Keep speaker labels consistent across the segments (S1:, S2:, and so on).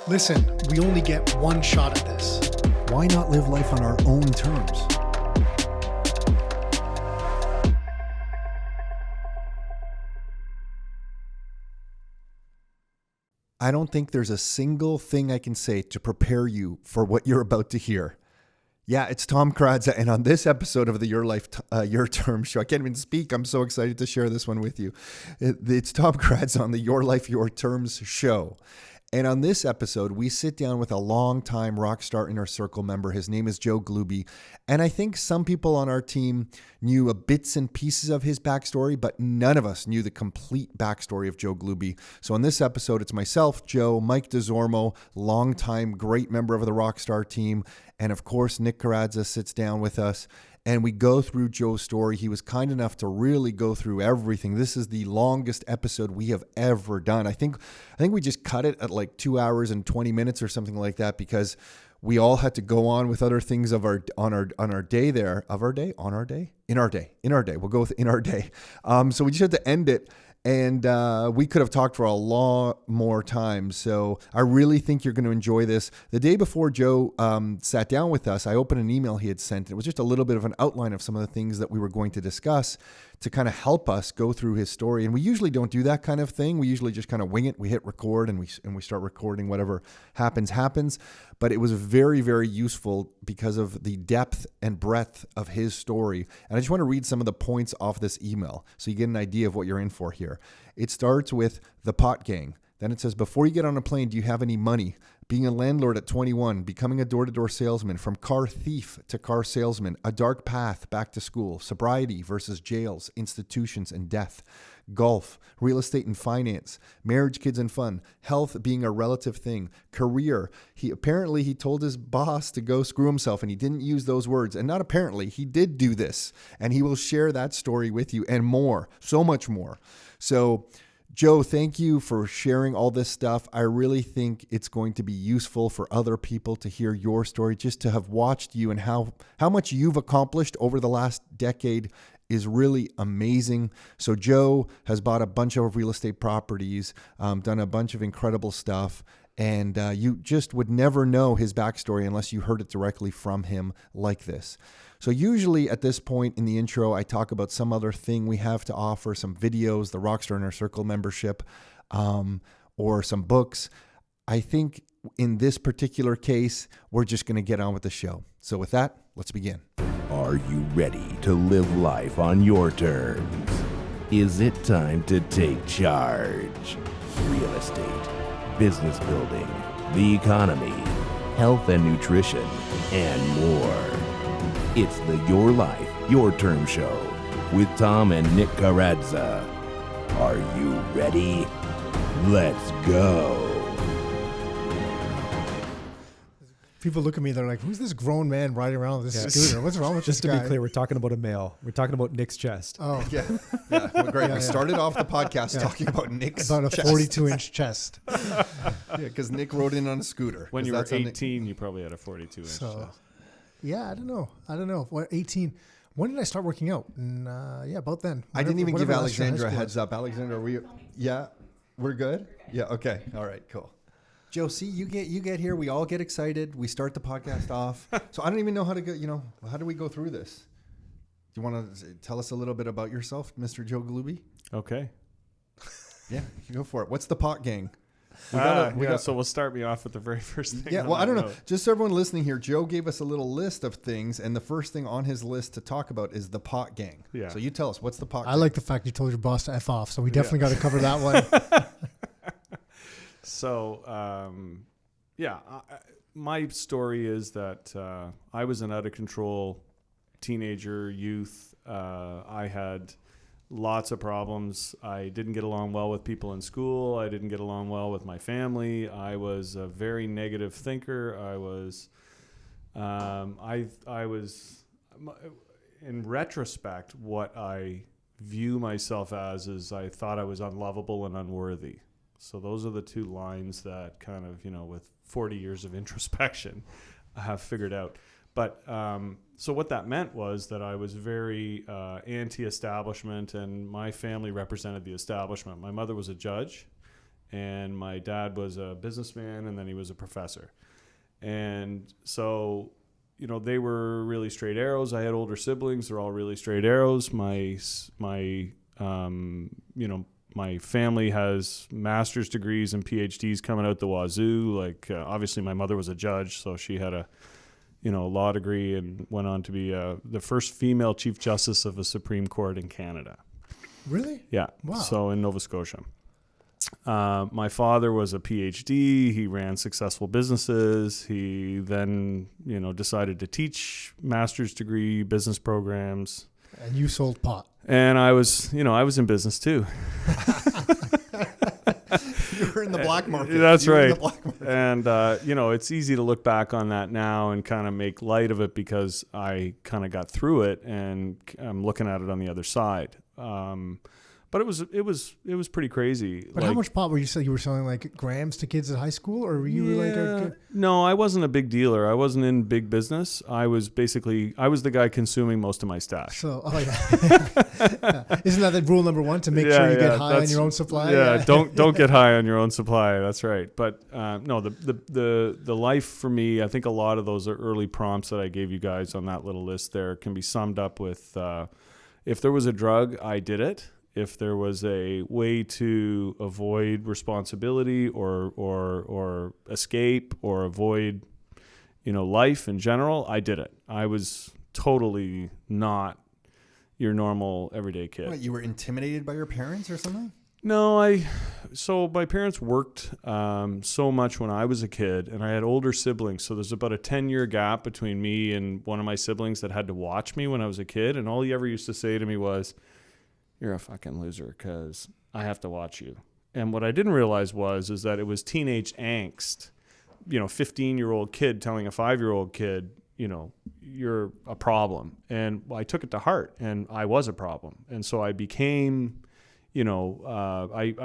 S1: Listen, we only get one shot at this.
S2: Why not live life on our own terms? I don't think there's a single thing I can say to prepare you for what you're about to hear. Yeah, it's Tom Karadza, and on this episode of the Your Life, Your Term show, I can't even speak. I'm so excited to share this one with you. It's Tom Karadza on the Your Life, Your Terms show. And on this episode, we sit down with a longtime Rockstar Inner Circle member. His name is Joe Glube. And I think some people on our team knew bits and pieces of his backstory, but none of us knew the complete backstory of Joe Glube. So on this episode, it's myself, Joe, Mike DeZormo, longtime great member of the Rockstar team. And of course, Nick Karadza sits down with us. And we go through Joe's story. He was kind enough to really go through everything. This is the longest episode we have ever done. I think we just cut it at like 2 hours and 20 minutes or something like that because we all had to go on with other things in our day. We'll go with in our day. So we just had to end it. And we could have talked for a lot more time. So I really think you're going to enjoy this. The day before Joe sat down with us, I opened an email he had sent. It was just a little bit of an outline of some of the things that we were going to discuss to kind of help us go through his story. And we usually don't do that kind of thing. We usually just kind of wing it. We hit record and we start recording. Whatever happens. But it was very, very useful because of the depth and breadth of his story. And I just want to read some of the points off this email so you get an idea of what you're in for here. It starts with the pot gang. Then it says, before you get on a plane, do you have any money? Being a landlord at 21, becoming a door-to-door salesman, from car thief to car salesman, a dark path back to school, sobriety versus jails, institutions, and death, golf, real estate and finance, marriage, kids, and fun, health being a relative thing, career. He told his boss to go screw himself, and he didn't use those words. And not apparently, he did do this, and he will share that story with you and more, so much more. So Joe, thank you for sharing all this stuff. I really think it's going to be useful for other people to hear your story, just to have watched you and how much you've accomplished over the last decade is really amazing. So Joe has bought a bunch of real estate properties, done a bunch of incredible stuff, and you just would never know his backstory unless you heard it directly from him like this. So usually at this point in the intro, I talk about some other thing we have to offer, some videos, the Rockstar Inner Circle membership, or some books. I think in this particular case, we're just going to get on with the show. So with that, let's begin.
S3: Are you ready to live life on your terms? Is it time to take charge? Real estate, business building, the economy, health and nutrition, and more. It's the Your Life, Your Term show with Tom and Nick Karadza. Are you ready? Let's go.
S1: People look at me, they're like, who's this grown man riding around with this scooter? What's wrong with
S4: Just
S1: this guy?
S4: to be clear, we're talking about a male. We're talking about Nick's chest.
S1: Oh,
S2: Yeah. Well, great. We started off the podcast talking about Nick's
S1: about a
S2: chest.
S1: 42-inch chest.
S2: Yeah, because Nick rode in on a scooter.
S5: When you were 18, you probably had a 42-inch
S1: So,
S5: chest.
S1: yeah, I don't know. What, 18? When did I start working out? And, yeah, about then.
S2: I didn't even give
S1: whatever last year
S2: Alexandra a
S1: high school
S2: heads up. Alexandra, we're good? Yeah, okay. All right, cool. Joe, see, you get here, we all get excited, we start the podcast off. So I don't even know how to go, how do we go through this? Do you want to tell us a little bit about yourself, Mr. Joe Glube?
S5: Okay.
S2: Yeah, go for it. What's the pot gang?
S5: So we'll start me off with the very first thing.
S2: Yeah,
S5: on
S2: well, I
S5: that
S2: don't know.
S5: note.
S2: Just so everyone listening here, Joe gave us a little list of things, and the first thing on his list to talk about is the pot gang.
S5: Yeah.
S2: So you tell us, what's the pot gang?
S1: I like the fact you told your boss to F off, so we definitely got to cover that one.
S5: So, my story is that I was an out-of-control teenager, youth. I had lots of problems. I didn't get along well with people in school. I didn't get along well with my family. I was a very negative thinker. I was, in retrospect, what I view myself as is I thought I was unlovable and unworthy. So those are the two lines that kind of, with 40 years of introspection, I have figured out. But so what that meant was that I was very anti-establishment, and my family represented the establishment. My mother was a judge, and my dad was a businessman, and then he was a professor. And so, you know, they were really straight arrows. I had older siblings. They're all really straight arrows. My family has master's degrees and PhDs coming out the wazoo. Like, obviously my mother was a judge, so she had a law degree and went on to be the first female Chief Justice of a Supreme Court in Canada.
S1: Really?
S5: Yeah.
S1: Wow.
S5: So in Nova Scotia. My father was a PhD. He ran successful businesses. He then, decided to teach master's degree business programs.
S1: And you sold pot.
S5: And I was in business too.
S2: You were in the black market.
S5: That's right.
S2: And
S5: And, it's easy to look back on that now and kind of make light of it because I kind of got through it and I'm looking at it on the other side. But it was pretty crazy.
S1: But how much pot were you selling? You were selling like grams to kids at high school, or were you
S5: No, I wasn't a big dealer. I wasn't in big business. I was the guy consuming most of my stash.
S1: So, isn't that the rule number one, to make sure you get high on your own supply?
S5: Yeah, don't get high on your own supply. That's right. But no, the life for me, I think a lot of those early prompts that I gave you guys on that little list there can be summed up with, if there was a drug, I did it. If there was a way to avoid responsibility or escape or avoid, life in general, I did it. I was totally not your normal everyday kid.
S2: What, you were intimidated by your parents or something?
S5: No, so my parents worked so much when I was a kid, and I had older siblings. So there's about a 10-year gap between me and one of my siblings that had to watch me when I was a kid. And all he ever used to say to me was, "You're a fucking loser because I have to watch you." And what I didn't realize is that it was teenage angst, 15-year-old kid telling a 5-year-old kid, you're a problem. And I took it to heart, and I was a problem. And so I became, I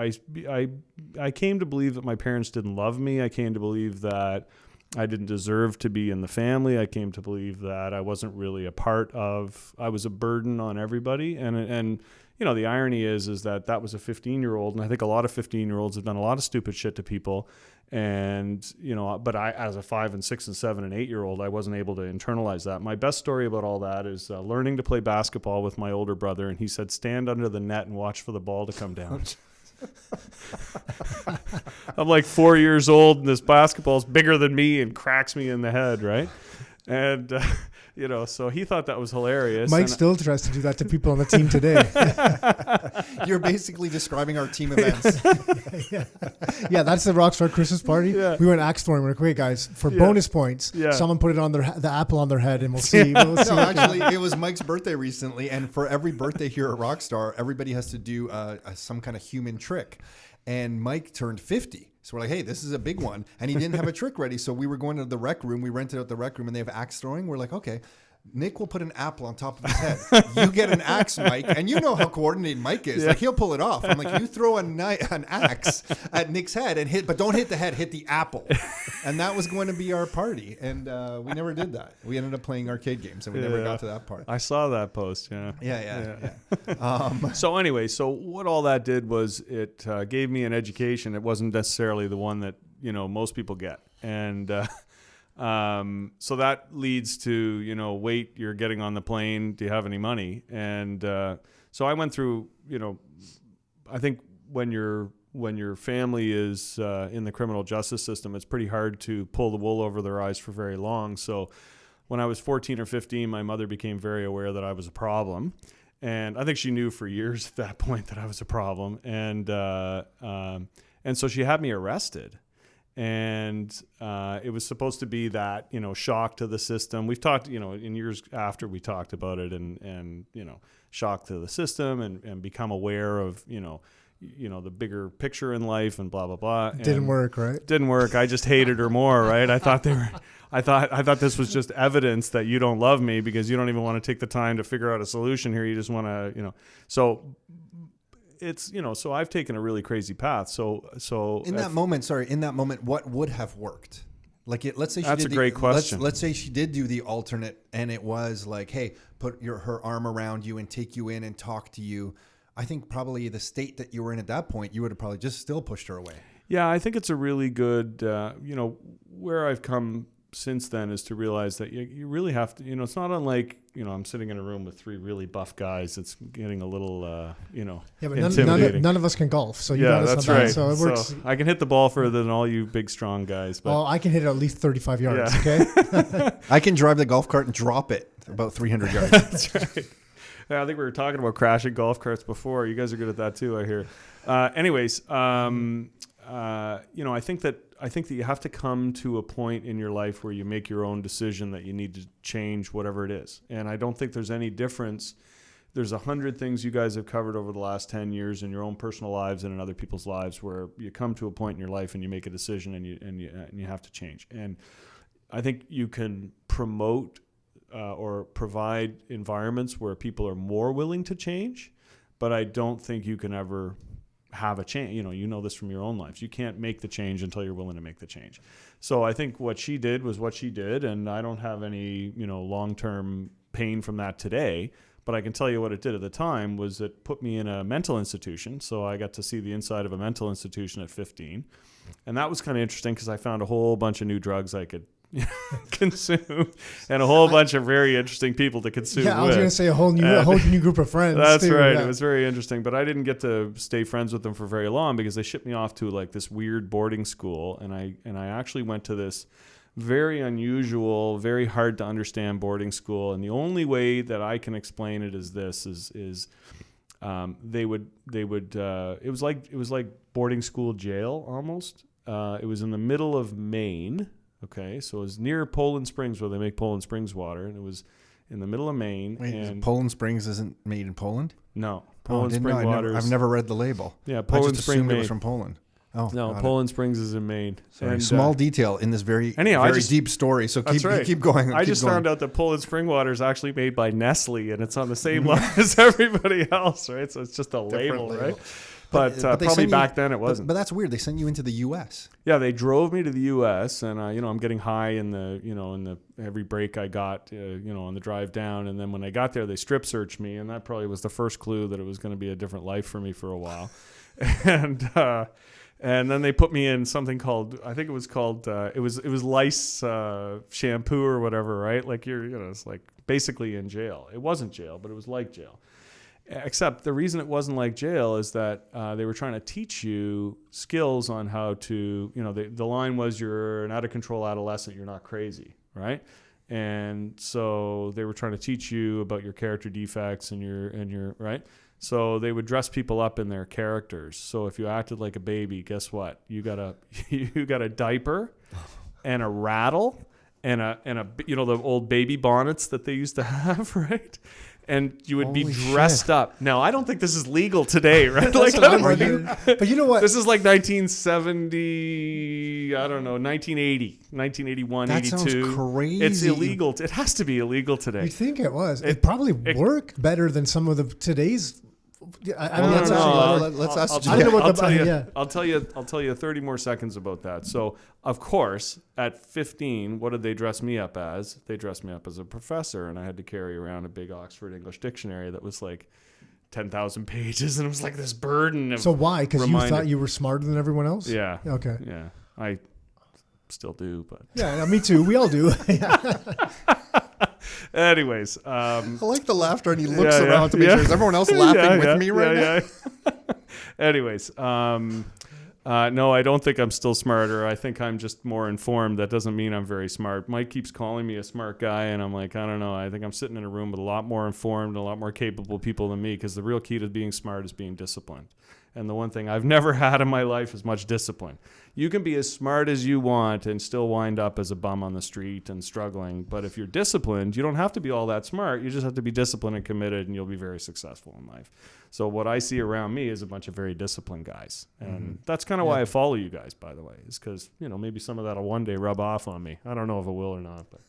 S5: came to believe that my parents didn't love me. I came to believe that I didn't deserve to be in the family. I came to believe that I wasn't really I was a burden on everybody. And the irony is that was a 15-year-old, and I think a lot of 15-year-olds have done a lot of stupid shit to people. And, but I, as a 5 and 6 and 7 and 8-year-old, I wasn't able to internalize that. My best story about all that is learning to play basketball with my older brother. And he said, "Stand under the net and watch for the ball to come down." I'm like 4 years old, and this basketball's bigger than me and cracks me in the head, right? And, so he thought that was hilarious.
S1: Mike still tries to do that to people on the team today.
S2: You're basically describing our team events.
S1: Yeah, that's the Rockstar Christmas party.
S5: Yeah.
S1: We went axe throwing. We're like, "Wait, guys, for bonus points, someone put it on the apple on their head, and we'll see."
S2: No, actually, it was Mike's birthday recently, and for every birthday here at Rockstar, everybody has to do some kind of human trick. And Mike turned 50. So we're like, "Hey, this is a big one." And he didn't have a trick ready. So we were going to the rec room. We rented out the rec room, and they have axe throwing. We're like, "Okay, Nick will put an apple on top of his head. You get an axe, Mike." And you know how coordinated Mike is. Like, he'll pull it off. I'm like, "You throw an axe at Nick's head and but don't hit the head, hit the apple." And that was going to be our party. And we never did that. We ended up playing arcade games, and we never got to that part.
S5: I saw that post. Yeah.
S2: Yeah.
S5: So anyway, what all that did was it gave me an education. It wasn't necessarily the one that, most people get. And so that leads to, wait, you're getting on the plane. Do you have any money? And so I went through, I think when your family is in the criminal justice system, it's pretty hard to pull the wool over their eyes for very long. So when I was 14 or 15, my mother became very aware that I was a problem. And I think she knew for years at that point that I was a problem. And so she had me arrested. And it was supposed to be that, shock to the system. We've talked, in years after we talked about it and shock to the system and become aware of, the bigger picture in life and blah, blah, blah.
S1: Didn't work, right?
S5: Didn't work. I just hated her more, right? I thought this was just evidence that you don't love me because you don't even want to take the time to figure out a solution here. You just want to, so it's, so I've taken a really crazy path. So
S2: in that moment, what would have worked? Like, let's say she
S5: that's
S2: did
S5: a great question.
S2: Let's say she did do the alternate, and it was like, "Hey, put her arm around you and take you in and talk to you." I think probably the state that you were in at that point, you would have probably just still pushed her away.
S5: Yeah, I think it's a really good, where I've come since then is to realize that you really have to, it's not unlike, I'm sitting in a room with three really buff guys. It's getting a little,
S1: but
S5: intimidating.
S1: none of us can golf. So you
S5: Yeah,
S1: got us
S5: that's
S1: on that.
S5: right.
S1: So it works.
S5: So I can hit the ball further than all you big, strong guys. But
S1: Well, I can hit it at least 35 yards.
S5: Yeah.
S1: Okay.
S2: I can drive the golf cart and drop it about 300 yards.
S5: That's right. Yeah, I think we were talking about crashing golf carts before. You guys are good at that too, I hear. I think that you have to come to a point in your life where you make your own decision that you need to change whatever it is. And I don't think there's any difference. There's 100 things you guys have covered over the last 10 years in your own personal lives and in other people's lives where you come to a point in your life and you make a decision and you have to change. And I think you can promote or provide environments where people are more willing to change, but I don't think you can ever have a change. You know this from your own lives. You can't make the change until you're willing to make the change. So I think what she did was what she did, and I don't have any, long-term pain from that today, but I can tell you what it did at the time was it put me in a mental institution. So I got to see the inside of a mental institution at 15. And that was kind of interesting because I found a whole bunch of new drugs I could consume and a whole bunch of very interesting people to consume
S1: Yeah, I was going to say a whole new group of friends.
S5: That's
S1: too,
S5: right.
S1: yeah.
S5: It was very interesting, but I didn't get to stay friends with them for very long because they shipped me off to like this weird boarding school, and I actually went to this very unusual, very hard to understand boarding school, and the only way that I can explain it is this: they would it was like boarding school jail almost. It was in the middle of Maine. Okay, so it was near Poland Springs where they make Poland Springs water, and it was in the middle of Maine.
S2: Wait,
S5: and
S2: Poland Springs isn't made in Poland?
S5: No, Poland Spring
S2: I've
S5: water.
S2: I've never read the label.
S5: Yeah,
S2: I
S5: Poland
S2: just
S5: Spring,
S2: assumed it
S5: Maine.
S2: was from Poland. Oh,
S5: No, Poland Springs is in Maine.
S2: Sorry,
S5: And,
S2: small detail in this very deep story. So
S5: That's right.
S2: keep going.
S5: I just found out that Poland Spring water is actually made by Nestle, and it's on the same line as everybody else, right? So it's just a label, right? But
S2: they
S5: probably
S2: send you-
S5: back then it wasn't.
S2: But that's weird. They sent you into the U.S.
S5: Yeah, they drove me to the U.S. and I'm getting high in the every break I got on the drive down, and then when I got there they strip searched me, and that probably was the first clue that it was going to be a different life for me for a while, and then they put me in something called it was lice shampoo or whatever, right? Like it's like basically in jail. It wasn't jail, but it was like jail. Except the reason it wasn't like jail is that they were trying to teach you skills on how to, the line was you're an out-of-control adolescent, you're not crazy, right? And so they were trying to teach you about your character defects and your right? So they would dress people up in their characters. So if you acted like a baby, guess what? You got a diaper and a rattle and a the old baby bonnets that they used to have, right? And you would be dressed up. Now, I don't think this is legal today, right?
S1: But you know what?
S5: This is like 1970, 1980, 1981,
S2: That
S5: 82.
S2: sounds crazy.
S5: It's illegal. It has to be illegal today.
S1: You think it was? It probably worked better than some of the today's.
S2: Let's ask
S5: I'll
S2: Jay.
S5: tell you 30 more seconds about that. So, of course, at 15, what did they dress me up as? They dressed me up as a professor, and I had to carry around a big Oxford English dictionary that was like 10,000 pages, and it was like this burden of
S1: So why? Because you thought you were smarter than everyone else?
S5: Yeah.
S1: Okay.
S5: Yeah. I still do, but
S1: Yeah, me too. We all do.
S5: anyways,
S2: I like the laughter, and he looks around to make sure is everyone else laughing with me right now.
S5: Anyways, no, I don't think I'm still smarter. I think I'm just more informed. That doesn't mean I'm very smart. Mike keeps calling me a smart guy, and I'm like, I don't know. I think I'm sitting in a room with a lot more informed and a lot more capable people than me, because the real key to being smart is being disciplined. And the one thing I've never had in my life is much discipline. You can be as smart as you want and still wind up as a bum on the street and struggling. But if you're disciplined, you don't have to be all that smart. You just have to be disciplined and committed, and you'll be very successful in life. So what I see around me is a bunch of very disciplined guys. And that's kind of why I follow you guys, by the way, is because, maybe some of that will one day rub off on me. I don't know if it will or not, but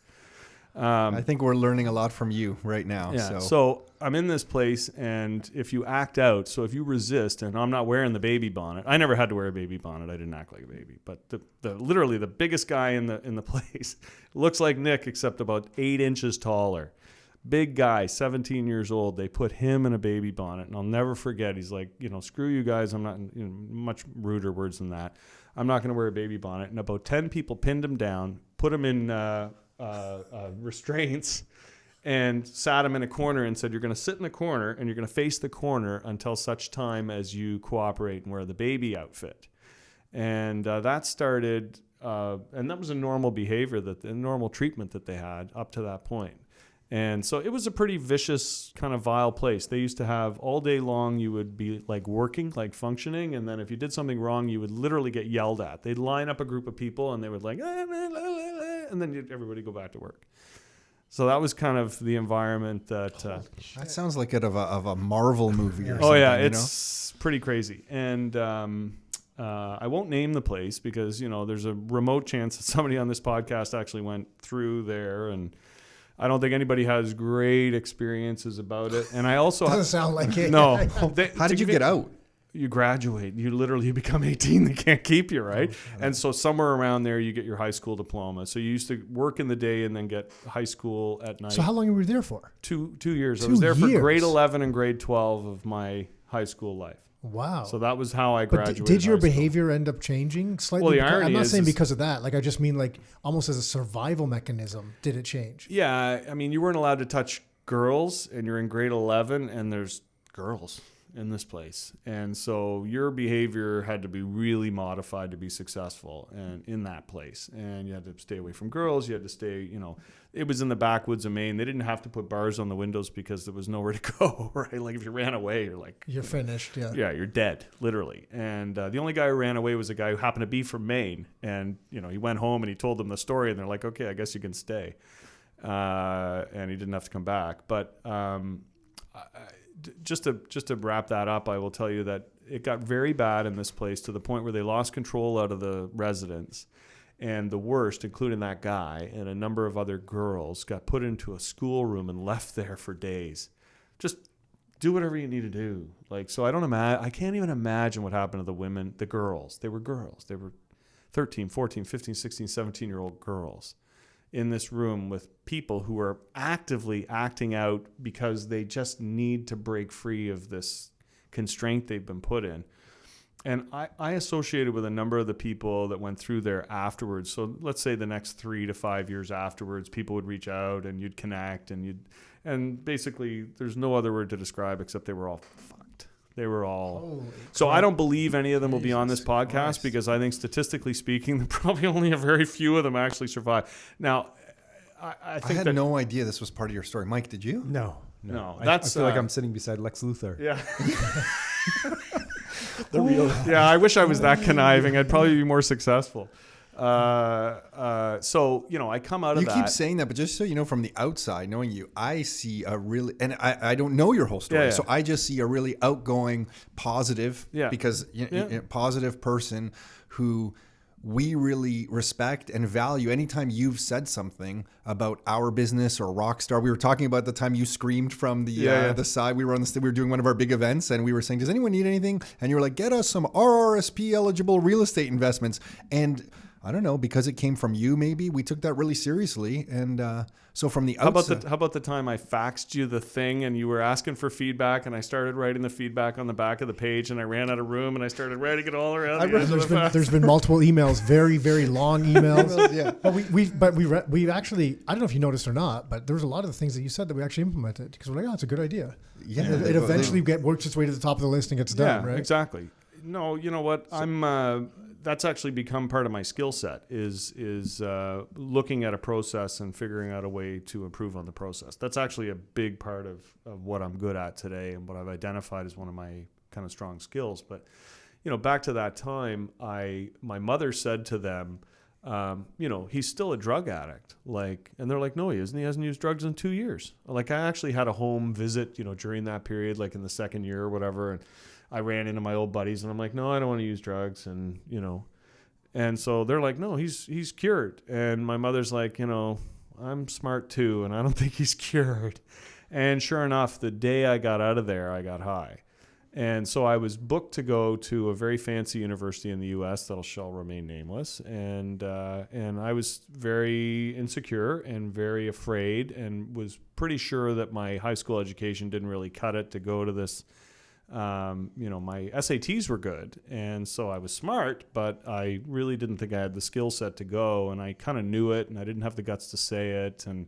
S2: I think we're learning a lot from you right now.
S5: Yeah. So I'm in this place, and if you act out, so if you resist, and I'm not wearing the baby bonnet. I never had to wear a baby bonnet. I didn't act like a baby. But literally the biggest guy in the place looks like Nick, except about 8 inches taller. Big guy, 17 years old. They put him in a baby bonnet, and I'll never forget. He's like, screw you guys. I'm not, much ruder words than that. I'm not going to wear a baby bonnet. And about 10 people pinned him down, put him in restraints, and sat him in a corner and said, you're going to sit in the corner and you're going to face the corner until such time as you cooperate and wear the baby outfit. And that started, and that was a normal behavior, a normal treatment that they had up to that point. And so it was a pretty vicious, kind of vile place. They used to have all day long, you would be like working, like functioning. And then if you did something wrong, you would literally get yelled at. They'd line up a group of people and they would like, and then everybody go back to work. So that was kind of the environment that...
S2: that sounds like it of a Marvel movie or something.
S5: Oh, yeah, it's pretty crazy. And I won't name the place because, there's a remote chance that somebody on this podcast actually went through there. And I don't think anybody has great experiences about it. And I also...
S1: Doesn't sound like it.
S5: No.
S2: How did you get out?
S5: You graduate. You literally become 18. They can't keep you, right? And so somewhere around there, you get your high school diploma. So you used to work in the day and then get high school at night.
S1: So how long were you there for?
S5: 2 years.
S1: 2
S5: I was there for
S1: years.
S5: grade 11 and grade 12 of my high school life.
S1: Wow.
S5: So that was how I
S1: But
S5: graduated.
S1: did your
S5: high school.
S1: behavior end up changing slightly?
S5: Well, the
S1: Because-
S5: irony
S1: I'm not
S5: is-
S1: saying because of that. Like, I just mean like almost as a survival mechanism. Did it change?
S5: Yeah. I mean, you weren't allowed to touch girls and you're in grade 11 and there's girls in this place. And so your behavior had to be really modified to be successful and in that place. And you had to stay away from girls. You had to stay, it was in the backwoods of Maine. They didn't have to put bars on the windows because there was nowhere to go, right? Like if you ran away, you're like...
S1: You're finished, yeah.
S5: Yeah, you're dead, literally. And the only guy who ran away was a guy who happened to be from Maine. And, he went home and he told them the story and they're like, okay, I guess you can stay. And he didn't have to come back. But just to wrap that up, I will tell you that it got very bad in this place to the point where they lost control out of the residents. And the worst, including that guy and a number of other girls, got put into a schoolroom and left there for days. Just do whatever you need to do. So I can't even imagine what happened to the women, the girls. They were girls. They were 13, 14, 15, 16, 17-year-old girls in this room with people who are actively acting out because they just need to break free of this constraint they've been put in. And I associated with a number of the people that went through there afterwards. So let's say the next 3 to 5 years afterwards, people would reach out and you'd connect and basically there's no other word to describe except they were all fucked. They were all...
S1: Holy
S5: so
S1: crap.
S5: I don't believe any of them will be on this
S1: Jesus
S5: podcast
S1: Christ.
S5: because I think statistically speaking, probably only a very few of them actually survive. Now, I think
S2: I had
S5: that...
S2: no idea this was part of your story. Mike, did you?
S4: No.
S5: No,
S4: I
S5: that's,
S4: feel like I'm sitting beside Lex Luthor.
S5: Yeah.
S4: The real.
S5: Yeah, I wish I was that conniving. I'd probably be more successful. So, I come out of
S2: You
S5: that.
S2: keep saying that, but just so you know, from the outside, knowing you, I see a really, and I don't know your whole story,
S5: Yeah, yeah.
S2: so I just see a really outgoing, positive,
S5: Yeah.
S2: because
S5: Yeah.
S2: positive person who we really respect and value. Anytime you've said something about our business or Rockstar, we were talking about the time you screamed from the side. We were on we were doing one of our big events, and we were saying, "Does anyone need anything?" And you were like, "Get us some RRSP eligible real estate investments." And I don't know, because it came from you, maybe we took that really seriously. And so from the outside,
S5: How about the time I faxed you the thing and you were asking for feedback and I started writing the feedback on the back of the page and I ran out of room and I started writing it all around. the edge of the fax.
S1: There's been multiple emails, very, very long emails.
S2: yeah.
S1: But we actually, I don't know if you noticed or not, but there was a lot of the things that you said that we actually implemented because we're like, oh, it's a good idea.
S2: Yeah,
S1: And it eventually works its way to the top of the list and gets done, right?
S5: Exactly. No, you know what? That's actually become part of my skill set is looking at a process and figuring out a way to improve on the process. That's actually a big part of what I'm good at today and what I've identified as one of my kind of strong skills. But, back to that time, my mother said to them, he's still a drug addict. And they're like, no, he isn't. He hasn't used drugs in 2 years. I actually had a home visit, during that period, like in the second year or whatever. And I ran into my old buddies and I'm like, no, I don't want to use drugs. And, and so they're like, no, he's cured. And my mother's like, I'm smart too. And I don't think he's cured. And sure enough, the day I got out of there, I got high. And so I was booked to go to a very fancy university in the U.S. that shall remain nameless, and I was very insecure and very afraid, and was pretty sure that my high school education didn't really cut it to go to this. My SATs were good, and so I was smart, but I really didn't think I had the skill set to go, and I kind of knew it, and I didn't have the guts to say it, and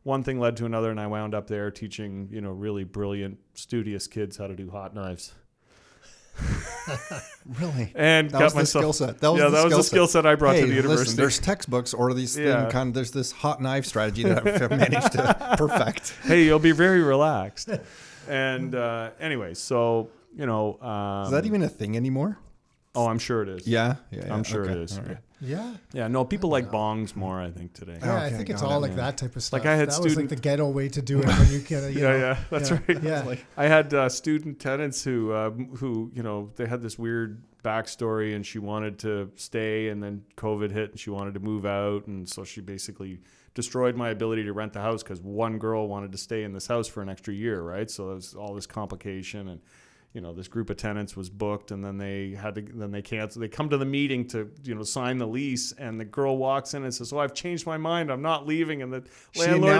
S5: one thing led to another, and I wound up there teaching, really brilliant, studious kids how to do hot knives.
S2: Really?
S5: And
S2: That
S5: got
S2: was the
S5: myself,
S2: skill set. That was
S5: the skill set I brought to the university.
S2: Listen, there's textbooks or these
S5: Yeah.
S2: there's this hot knife strategy that I've managed to perfect.
S5: Hey, you'll be very relaxed. And anyway, so,
S2: Is that even a thing anymore?
S5: oh, I'm sure it is.
S2: Yeah.
S5: I'm sure
S2: Okay.
S5: it is.
S2: All right.
S1: Yeah.
S5: Yeah, no, people like bongs more, I think, today.
S1: Yeah, I
S2: Okay,
S1: think it's
S2: got
S1: all
S2: it.
S1: like that type of stuff.
S5: Like I had
S1: that was like the ghetto way to do it when you can.
S5: That's right.
S1: Yeah.
S5: I had student tenants who they had this weird backstory, and she wanted to stay, and then COVID hit, and she wanted to move out, and so she basically destroyed my ability to rent the house because one girl wanted to stay in this house for an extra year, right? So there was all this complication, and this group of tenants was booked, and then they cancel. They come to the meeting to, sign the lease, and the girl walks in and says, "Oh, I've changed my mind. I'm not leaving." And the landlord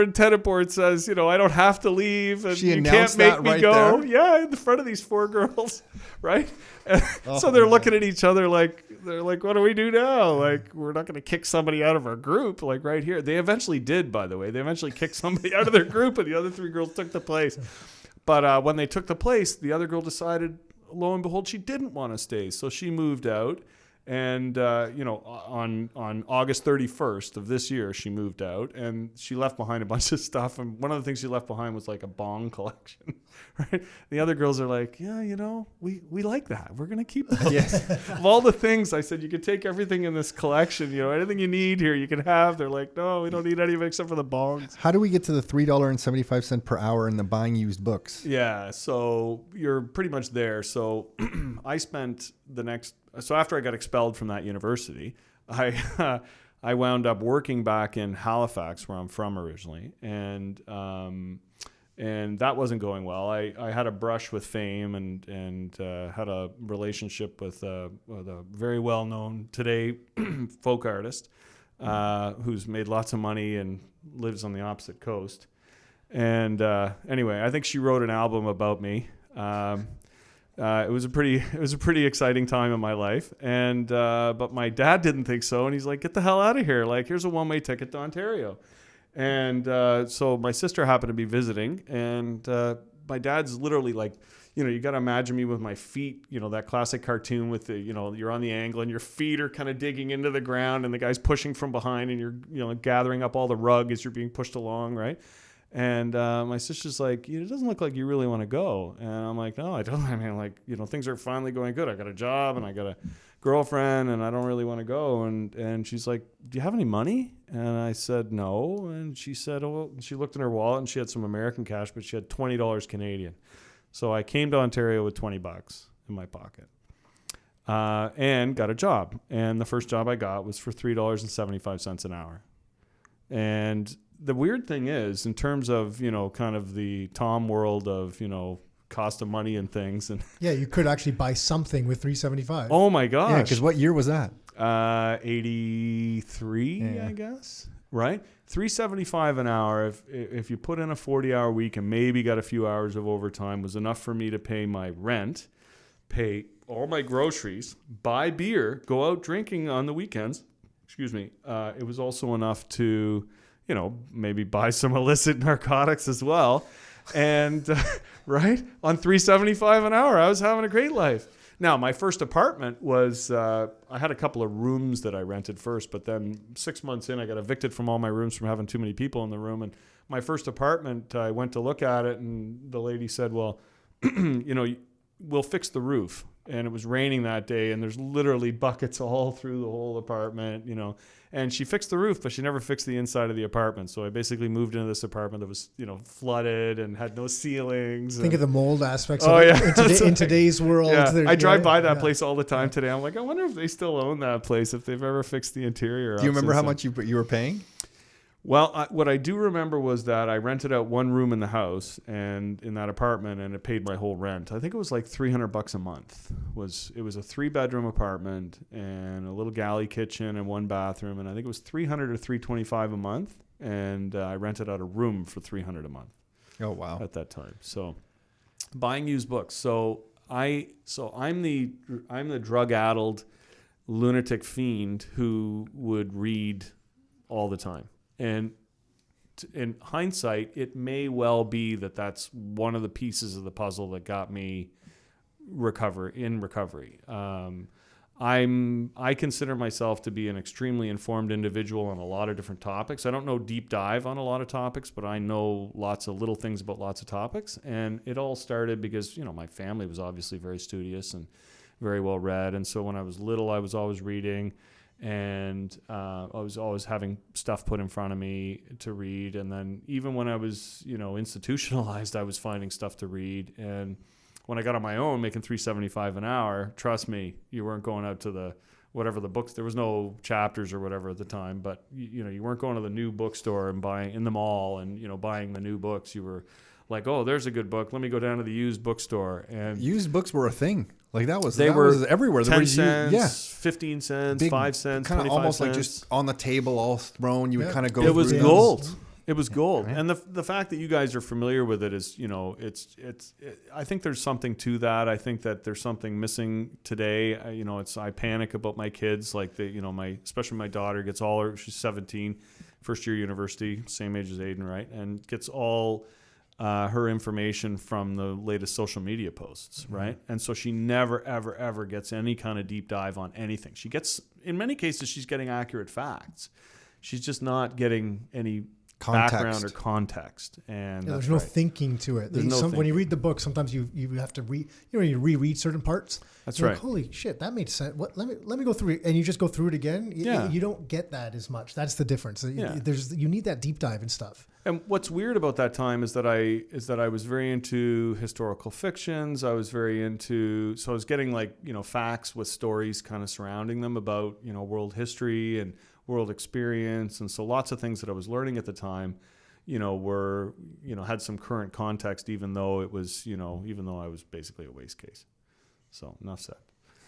S5: and tenant board says, "I don't have to leave, and
S2: She
S5: you can't
S2: announced
S5: make
S2: that
S5: me
S2: right
S5: go."
S2: there?
S5: Yeah, in the front of these four girls, right? So they're looking at each other like, "What do we do now? Like, we're not going to kick somebody out of our group, like right here." They eventually did, by the way. They eventually kicked somebody out of their group, and the other three girls took the place. But when they took the place, the other girl decided, lo and behold, she didn't want to stay. So she moved out. And, on August 31st of this year, she moved out, and she left behind a bunch of stuff. And one of the things she left behind was like a bong collection, right? The other girls are like, "Yeah, we like that. We're going to keep that."
S2: Yes.
S5: Of all the things, I said, "You can take everything in this collection, anything you need here, you can have." They're like, "No, we don't need any of it except for the bongs."
S2: How do we get to the $3.75 per hour in the buying used books?
S5: Yeah, so you're pretty much there. So I spent so after I got expelled from that university, I wound up working back in Halifax, where I'm from originally, and that wasn't going well. I had a brush with fame and had a relationship with a very well-known today folk artist who's made lots of money and lives on the opposite coast. And anyway, I think she wrote an album about me. It was a pretty exciting time in my life, and but my dad didn't think so, and he's like, "Get the hell out of here! Like, here's a one-way ticket to Ontario." And so my sister happened to be visiting, and my dad's literally like, you got to imagine me with my feet, that classic cartoon with the, you're on the angle and your feet are kind of digging into the ground, and the guy's pushing from behind, and you're gathering up all the rug as you're being pushed along, right? And my sister's like, "It doesn't look like you really want to go." And I'm like, "No, I don't. I mean, things are finally going good. I got a job and I got a girlfriend, and I don't really want to go." And she's like, "Do you have any money?" And I said, "No." And she said, "Oh," she looked in her wallet, and she had some American cash, but she had $20 Canadian. So I came to Ontario with $20 in my pocket and got a job. And the first job I got was for $3.75 an hour. And the weird thing is, in terms of, kind of the Tom world of, cost of money and things. And
S1: Yeah, you could actually buy something with $3.75.
S5: oh my gosh.
S2: Yeah, because what year was that?
S5: 83,
S2: Yeah.
S5: I guess. Right? $3.75 an hour. If you put in a 40-hour week and maybe got a few hours of overtime, was enough for me to pay my rent, pay all my groceries, buy beer, go out drinking on the weekends. Excuse me. It was also enough to, maybe buy some illicit narcotics as well. And right, on $3.75 an hour, I was having a great life. Now, my first apartment was, I had a couple of rooms that I rented first, but then 6 months in, I got evicted from all my rooms from having too many people in the room. And my first apartment, I went to look at it, and the lady said, "Well, we'll fix the roof." And it was raining that day, and there's literally buckets all through the whole apartment, And she fixed the roof, but she never fixed the inside of the apartment. So I basically moved into this apartment that was, flooded and had no ceilings.
S1: Think of the mold aspects
S5: Oh,
S1: of
S5: yeah.
S1: it in today's world.
S5: Yeah. I drive by that place all the time today. I'm like, I wonder if they still own that place, if they've ever fixed the interior.
S2: Do you remember how much you were paying?
S5: Well, what I do remember was that I rented out one room in the house and in that apartment, and it paid my whole rent. I think it was like $300 a month. It was a 3-bedroom apartment and a little galley kitchen and 1 bathroom, and I think it was $300 or $325 a month. And I rented out a room for $300 a month.
S2: Oh wow!
S5: At that time, so buying used books. So I'm the drug-addled lunatic fiend who would read all the time. And in hindsight, it may well be that that's one of the pieces of the puzzle that got me recovery. I consider myself to be an extremely informed individual on a lot of different topics. I don't know deep dive on a lot of topics, but I know lots of little things about lots of topics. And it all started because, my family was obviously very studious and very well read. And so when I was little, I was always reading. And I was always having stuff put in front of me to read. And then even when I was, institutionalized, I was finding stuff to read. And when I got on my own, making $3.75 an hour, trust me, you weren't going out to whatever the books. There was no Chapters or whatever at the time, but you weren't going to the new bookstore and buying in the mall and buying the new books. You were like, oh, there's a good book. Let me go down to the used bookstore. And
S2: used books were a thing. Like that was everywhere.
S5: 10 cents, 15 cents, 5 cents,
S2: kind of
S5: 25
S2: almost
S5: cents.
S2: like just on the table, all thrown. You would kind of go.
S5: It was
S2: through
S5: gold.
S2: those.
S5: It was gold.
S2: Right.
S5: And the fact that you guys are familiar with it is, I think there's something to that. I think that there's something missing today. I panic about my kids, like especially my daughter gets she's 17, first year university, same age as Aiden, right? And gets all her information from the latest social media posts, right? And so she never, ever, ever gets any kind of deep dive on anything. She gets, in many cases, she's getting accurate facts. She's just not getting any background or context. And
S1: there's no thinking to it. When you read the book, sometimes you have to you reread certain parts.
S5: That's
S1: You're
S5: right.
S1: Like, holy shit, that made sense. What? Let me go through it, and you just go through it again. You don't get that as much. That's the difference. You need that deep dive and stuff.
S5: And what's weird about that time is that I was very into historical fictions. I was very into, so I was getting facts with stories kind of surrounding them about, world history and world experience. And so lots of things that I was learning at the time, were, had some current context, even though it was, even though I was basically a waste case. So enough said.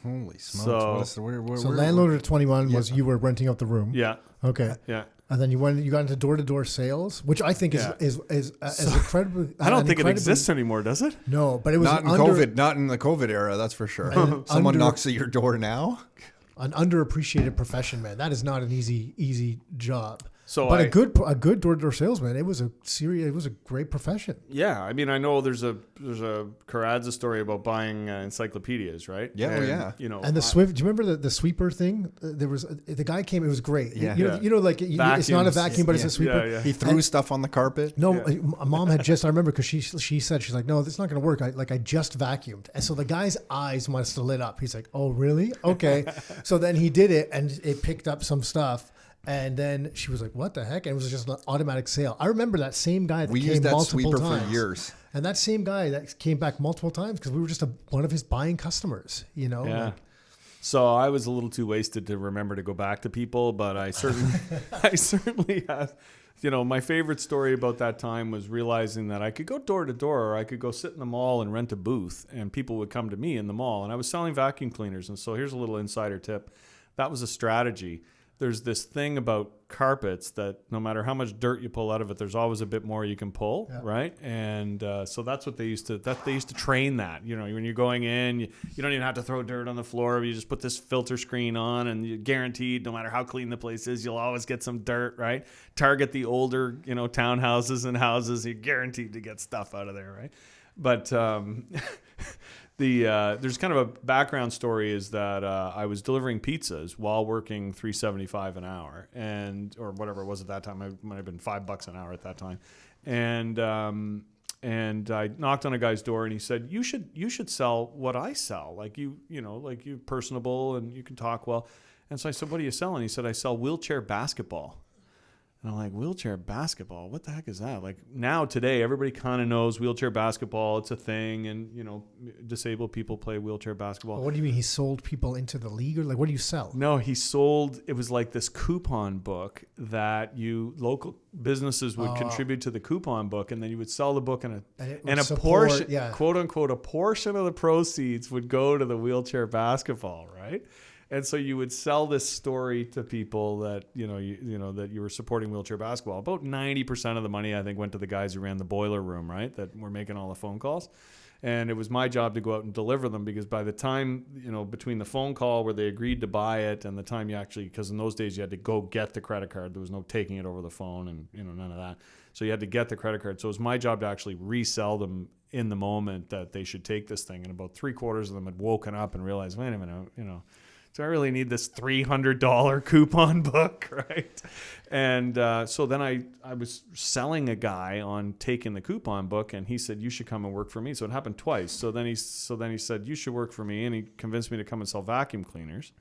S2: Holy smokes.
S5: So
S1: landlord at 21 was you were renting out the room.
S5: Yeah.
S1: Okay.
S5: Yeah.
S1: And then you got into door-to-door sales, which I think is incredibly.
S5: I don't think it exists anymore, does it?
S1: No, but it was
S2: not in COVID. Not in the COVID era, that's for sure. Someone knocks at your door now.
S1: An underappreciated profession, man. That is not an easy job.
S5: So
S1: but a good door-to-door salesman, it was a great profession.
S5: Yeah, I mean, I know there's a Karadza story about buying encyclopedias, right?
S2: Yeah,
S5: and,
S1: And the Swift. Do you remember the sweeper thing? There was the guy came. It was great.
S2: Yeah,
S1: it's not a vacuum, but it's a sweeper.
S5: Yeah.
S2: He threw stuff on the carpet.
S1: No, my mom had just. I remember because she said she's like, no, this is not going to work. I just vacuumed, and so the guy's eyes must have lit up. He's like, oh really? Okay. So then he did it, and it picked up some stuff. And then she was like, what the heck? And it was just an automatic sale. I remember that same guy that
S2: we
S1: came
S2: used that
S1: multiple
S2: sweeper
S1: times.
S2: for years.
S1: And that same guy that came back multiple times because we were just one of his buying customers,
S5: Yeah. So I was a little too wasted to remember to go back to people, but I certainly have. My favorite story about that time was realizing that I could go door to door, or I could go sit in the mall and rent a booth, and people would come to me in the mall. And I was selling vacuum cleaners. And so here's a little insider tip. That was a strategy. There's this thing about carpets that no matter how much dirt you pull out of it, there's always a bit more you can pull, right? And so that's what they used to train that. When you're going in, you don't even have to throw dirt on the floor. You just put this filter screen on, and you're guaranteed, no matter how clean the place is, you'll always get some dirt, right? Target the older, townhouses and houses. You're guaranteed to get stuff out of there, right? But there's kind of a background story is that I was delivering pizzas while working $3.75 an hour, or whatever it was at that time. It might have been $5 an hour at that time, and I knocked on a guy's door, and he said, "You should sell what I sell. Like you're personable and you can talk well." And so I said, "What are you selling?" He said, "I sell wheelchair basketball." And I'm like, wheelchair basketball? What the heck is that? Like now today, everybody kind of knows wheelchair basketball. It's a thing. And, you know, disabled people play wheelchair basketball.
S1: What do you mean? He sold people into the league, or like, what do you sell?
S5: No, he sold, it was like this coupon book that local businesses would contribute to the coupon book. And then you would sell the book and a portion, quote unquote, a portion of the proceeds would go to the wheelchair basketball. Right. And so you would sell this story to people that, you know, that you were supporting wheelchair basketball. About 90% of the money, I think, went to the guys who ran the boiler room, right, that were making all the phone calls. And it was my job to go out and deliver them, because by the time, you know, between the phone call where they agreed to buy it and the time you actually, because in those days you had to go get the credit card. There was no taking it over the phone and, you know, none of that. So you had to get the credit card. So it was my job to actually resell them in the moment that they should take this thing. And about 3/4 of them had woken up and realized, wait a minute, you know, so I really need this $300 coupon book, right? And so then I was selling a guy on taking the coupon book, and he said, you should come and work for me. So it happened twice. So then he said, you should work for me, and he convinced me to come and sell vacuum cleaners.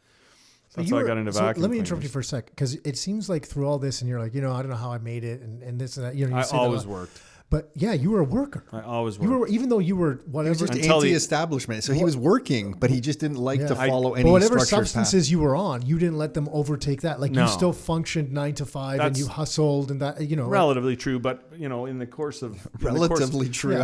S5: So that's how I got into vacuum cleaners.
S1: Let me interrupt you for a sec, because it seems like through all this, and you're like, you know, I don't know how I made it, and this and that. You know,
S5: I always worked.
S1: But yeah, you were a worker.
S5: I always worked.
S1: Even though you were whatever.
S2: He was just anti-establishment. So he was working, but he just didn't like to follow any
S1: whatever
S2: structured
S1: substances
S2: path.
S1: you were on, you didn't let them overtake that. Like you still functioned 9 to 5, and you hustled, and that, you know.
S5: Relatively true, but you know, in the course of
S2: relatively true,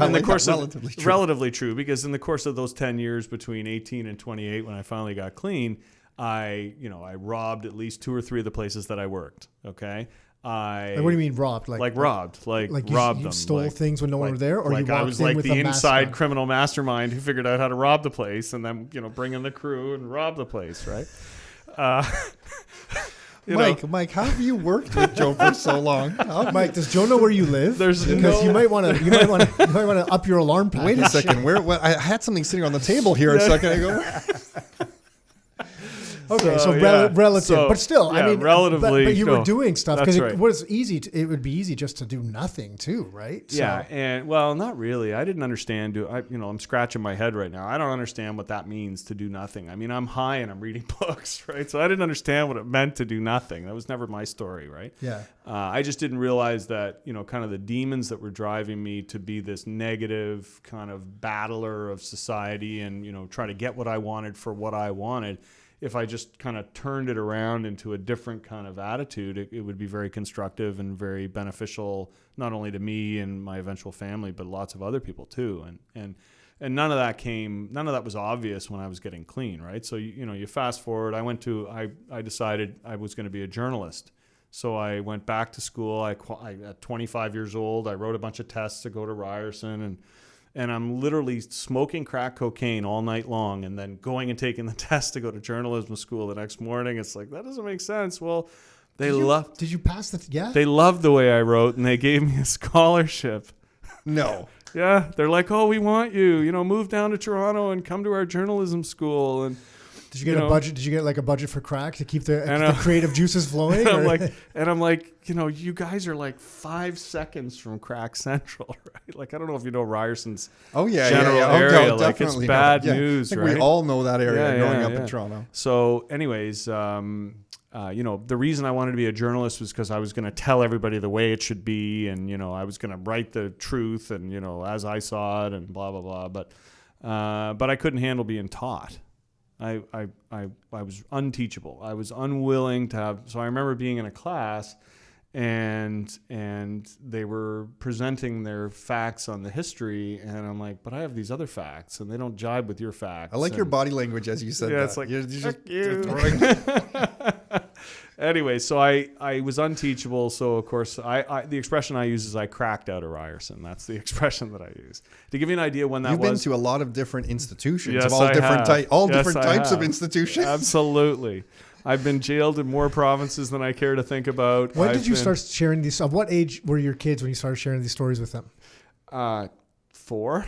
S5: because in the course of those 10 years between 18 and 28, when I finally got clean, I robbed at least 2 or 3 of the places that I worked. Okay.
S1: Like, what do you mean robbed?
S5: Like you robbed them.
S1: Stole things when no one were there, or
S5: like
S1: you
S5: I
S1: walked
S5: was
S1: in
S5: like
S1: with
S5: the
S1: a
S5: inside
S1: mask
S5: criminal mastermind who figured out how to rob the place, and then bring in the crew and rob the place, right?
S2: Mike, how have you worked with Joe for so long?
S1: Mike, does Joe know where you live?
S5: Because
S1: you might want to up your alarm package.
S2: Wait a second. I had something sitting on the table here a second ago.
S1: Okay, so relative, but still, I mean,
S5: relatively.
S1: But you were doing stuff because
S5: right.
S1: it was easy. It would be easy just to do nothing too, right?
S5: Yeah, and well, not really. I didn't understand. I'm scratching my head right now. I don't understand what that means to do nothing. I mean, I'm high and I'm reading books, right? So I didn't understand what it meant to do nothing. That was never my story, right?
S1: Yeah.
S5: I just didn't realize that kind of the demons that were driving me to be this negative kind of battler of society and try to get what I wanted for what I wanted. If I just kind of turned it around into a different kind of attitude, it would be very constructive and very beneficial, not only to me and my eventual family, but lots of other people too. And none of that was obvious when I was getting clean, right? So, you fast forward, I decided I was going to be a journalist. So I went back to school. At 25 years old, I wrote a bunch of tests to go to Ryerson, and I'm literally smoking crack cocaine all night long and then going and taking the test to go to journalism school the next morning. It's like, that doesn't make sense. Well, did
S1: you pass the, yeah?
S5: They loved the way I wrote and they gave me a scholarship.
S2: No.
S5: Yeah. They're like, oh, we want you, move down to Toronto and come to our journalism school. And
S1: did you get a budget? Did you get like a budget for crack to keep the creative juices flowing?
S5: I'm like, you guys are like 5 seconds from Crack Central, right? Like, I don't know if you know Ryerson's general area. Like, it's bad news, right?
S2: We all know that area growing up in Toronto.
S5: So anyways, the reason I wanted to be a journalist was because I was going to tell everybody the way it should be. And, I was going to write the truth and, as I saw it and blah, blah, blah. But I couldn't handle being taught. I was unteachable. I was unwilling to have. So I remember being in a class, and they were presenting their facts on the history, and I'm like, but I have these other facts, and they don't jibe with your facts.
S2: I like your body language as you said that.
S5: Yeah, it's like, Anyway, so I was unteachable. So of course, the expression I use is I cracked out of Ryerson. That's the expression that I use. To give you an idea when that
S2: You've
S5: was.
S2: been to a lot of different institutions
S5: Yes,
S2: of all different types of
S5: have.
S2: institutions.
S5: Absolutely. I've been jailed in more provinces than I care to think about.
S1: When did you start sharing these? At what age were your kids when you started sharing these stories with them?
S5: 4.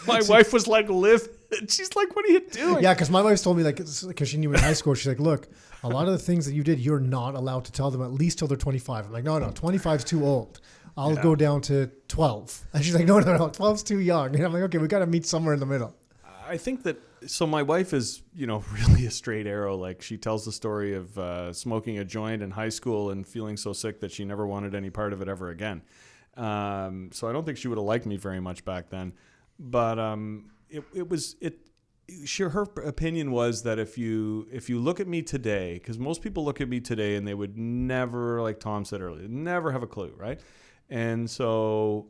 S5: My wife was like, live. She's like, what are you doing?
S1: Yeah, because my wife's told me, because she knew in high school, she's like, look, a lot of the things that you did, you're not allowed to tell them at least till they're 25. I'm like, no, 25's too old. I'll go down to 12. And she's like, no, 12's too young. And I'm like, okay, we got to meet somewhere in the middle.
S5: I think that, so my wife is, really a straight arrow. Like, she tells the story of smoking a joint in high school and feeling so sick that she never wanted any part of it ever again. So I don't think she would have liked me very much back then. But her opinion was that if you look at me today, because most people look at me today and they would never, like Tom said earlier, never have a clue, right? And so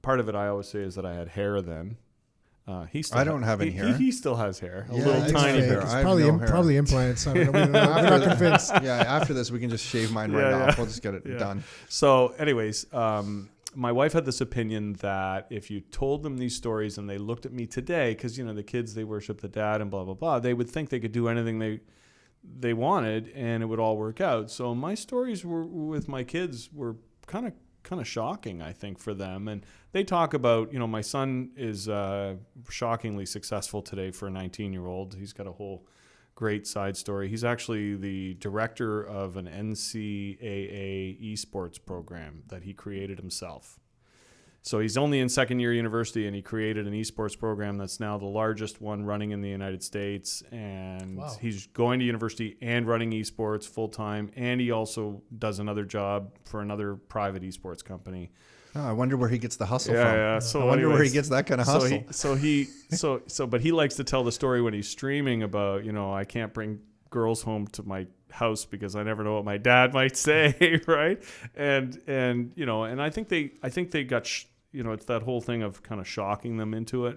S5: part of it I always say is that I had hair then.
S2: I don't have any hair.
S5: He still has hair, a
S2: Yeah,
S5: little
S2: it's
S5: tiny
S2: fake.
S5: hair.
S1: It's
S2: I have
S1: probably
S2: no hair.
S1: probably implants. I don't know. We're not convinced.
S2: Yeah, after this, we can just shave mine right off. We'll just get it done.
S5: So anyways, my wife had this opinion that if you told them these stories and they looked at me today, because, the kids, they worship the dad and blah, blah, blah, they would think they could do anything they wanted and it would all work out. So my stories with my kids were kind of shocking, I think, for them. And they talk about, my son is shockingly successful today for a 19-year-old. He's got a whole great side story. He's actually the director of an NCAA esports program that he created himself. So he's only in second year university, and he created an esports program that's now the largest one running in the United States. And
S1: Wow.
S5: He's going to university and running esports full time. And he also does another job for another private esports company.
S2: Oh, I wonder where he gets the hustle from.
S5: Yeah. So
S2: I wonder where he
S5: anyways,
S2: gets that kind of hustle.
S5: But he likes to tell the story when he's streaming about, I can't bring girls home to my house because I never know what my dad might say, right? And I think they got it's that whole thing of kind of shocking them into it.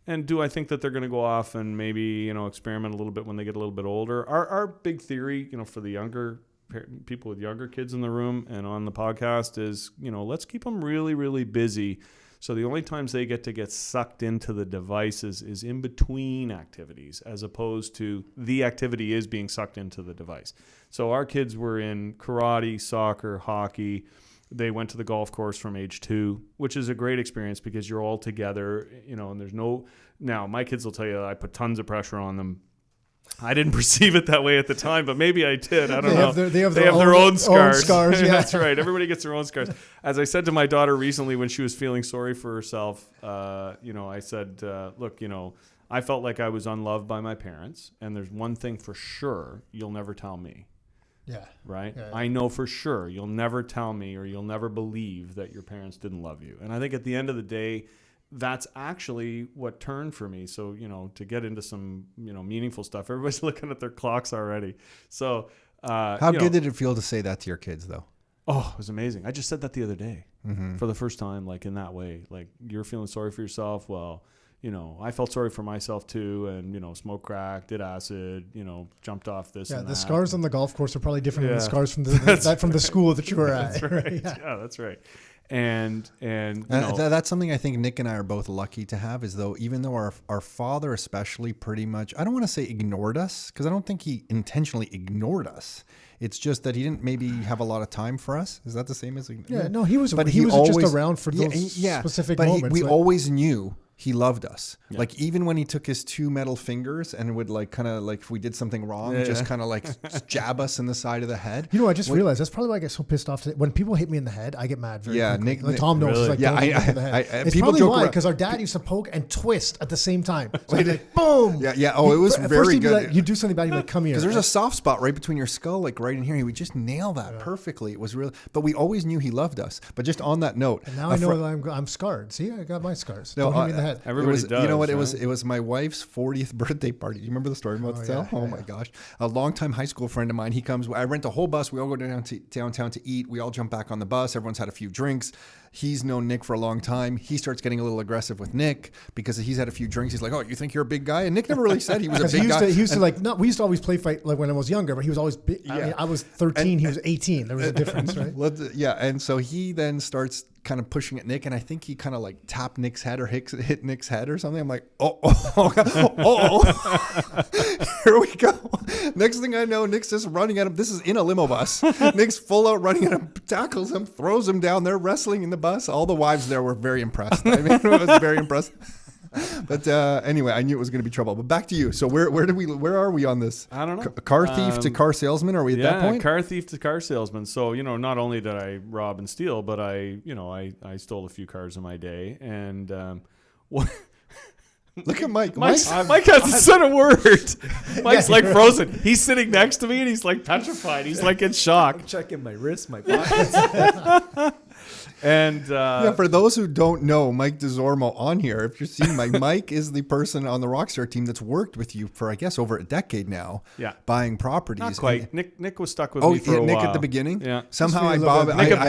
S5: And do I think that they're going to go off and maybe, experiment a little bit when they get a little bit older? Our big theory, for the younger people with younger kids in the room and on the podcast is, let's keep them really, really busy. So the only times they get sucked into the devices is in between activities, as opposed to the activity is being sucked into the device. So our kids were in karate, soccer, hockey. They went to the golf course from age 2, which is a great experience because you're all together, and there's now my kids will tell you that I put tons of pressure on them. I didn't perceive it that way at the time, but maybe I did. I don't know.
S1: They have
S5: their own scars.
S1: Yeah.
S5: That's right. Everybody gets their own scars. As I said to my daughter recently when she was feeling sorry for herself, I said, look, I felt like I was unloved by my parents, and there's one thing for sure you'll never tell me.
S1: Yeah.
S5: Right?
S1: Yeah.
S5: I know for sure you'll never tell me or you'll never believe that your parents didn't love you. And I think at the end of the day, that's actually what turned for me. So, to get into some, meaningful stuff, everybody's looking at their clocks already. So,
S2: How good did it feel to say that to your kids, though?
S5: Oh, it was amazing. I just said that the other day for the first time, like in that way, like you're feeling sorry for yourself. Well, I felt sorry for myself too, and smoked crack, did acid, jumped off this.
S1: Yeah,
S5: and
S1: the
S5: that.
S1: scars on the golf course are probably different than the
S5: Yeah.
S1: scars from the school that you were at.
S5: That's right.
S1: Yeah.
S5: That's right. And
S2: that's something I think Nick and I are both lucky to have, is though, even though our father especially pretty much, I don't want to say ignored us, because I don't think he intentionally ignored us. It's just that he didn't maybe have a lot of time for us. Is that the same as?
S1: Yeah, no, he was
S2: But
S1: just around for those specific moments.
S2: We
S1: like,
S2: always knew he loved us.
S5: Yeah.
S2: Like, even when he took his 2 metal fingers and would like kind of like, if we did something wrong, just kind of like jab us in the side of the head.
S1: I just realized that's probably why I get so pissed off. When people hit me in the head, I get mad very quickly.
S2: Nick,
S1: like Tom knows.
S5: really?
S1: Like,
S2: Yeah,
S1: don't hit me in the head. It's
S2: people
S1: probably
S2: joke
S1: why,
S2: around-
S1: because our dad used to poke and twist at the same time. So he'd be like, boom.
S2: Yeah. Oh, it was
S1: At
S2: very
S1: first he'd be
S2: good.
S1: like, you do something bad, he'd be like, come here.
S2: Because there's a soft spot right between your skull, like right in here. He would just nail that perfectly. It was really, but we always knew he loved us. But just on that note,
S1: And now I know that I'm scarred. See, I got my scars.
S2: No,
S1: Don't hit me in the head.
S5: Everybody
S2: it was,
S5: does.
S2: You know what?
S5: Right?
S2: It was my wife's 40th birthday party. Do you remember the story I'm about to tell?
S1: Yeah,
S2: My gosh. A longtime high school friend of mine, he comes, I rent a whole bus. We all go downtown to eat. We all jump back on the bus. Everyone's had a few drinks. He's known Nick for a long time. He starts getting a little aggressive with Nick because he's had a few drinks. He's like, oh, you think you're a big guy? And Nick never really said he was a big guy.
S1: He used to we used to always play fight like when I was younger, but he was always big. I mean, I was 13, he was 18. There was a difference, right?
S2: And so he then starts kind of pushing at Nick, and I think he kind of like tapped Nick's head or hit Nick's head or something. I'm like, oh, here we go. Next thing I know, Nick's just running at him. This is in a limo bus. Nick's full out running at him, tackles him, throws him down. They're wrestling in the bus. All the wives there were very impressed. I mean, it was very impressed. But anyway, I knew it was going to be trouble. But back to you. So where are we on this?
S5: I don't know.
S2: Car thief to car salesman? Are we at that point?
S5: Car thief to car salesman. So, not only did I rob and steal, but I stole a few cars in my day. And one
S2: Look at Mike.
S5: Mike hasn't said a word. Mike's like frozen. He's sitting next to me and he's like petrified. He's like in shock.
S4: I'm checking my wrists, my pockets.
S5: And
S2: for those who don't know, Mike DeZormo on here, if you're seeing Mike is the person on the Rockstar team that's worked with you for, I guess, over a decade now.
S5: Yeah.
S2: Buying properties.
S5: Not quite. Nick was stuck with me for a
S2: Nick
S5: while.
S2: at the beginning?
S5: Yeah.
S2: Somehow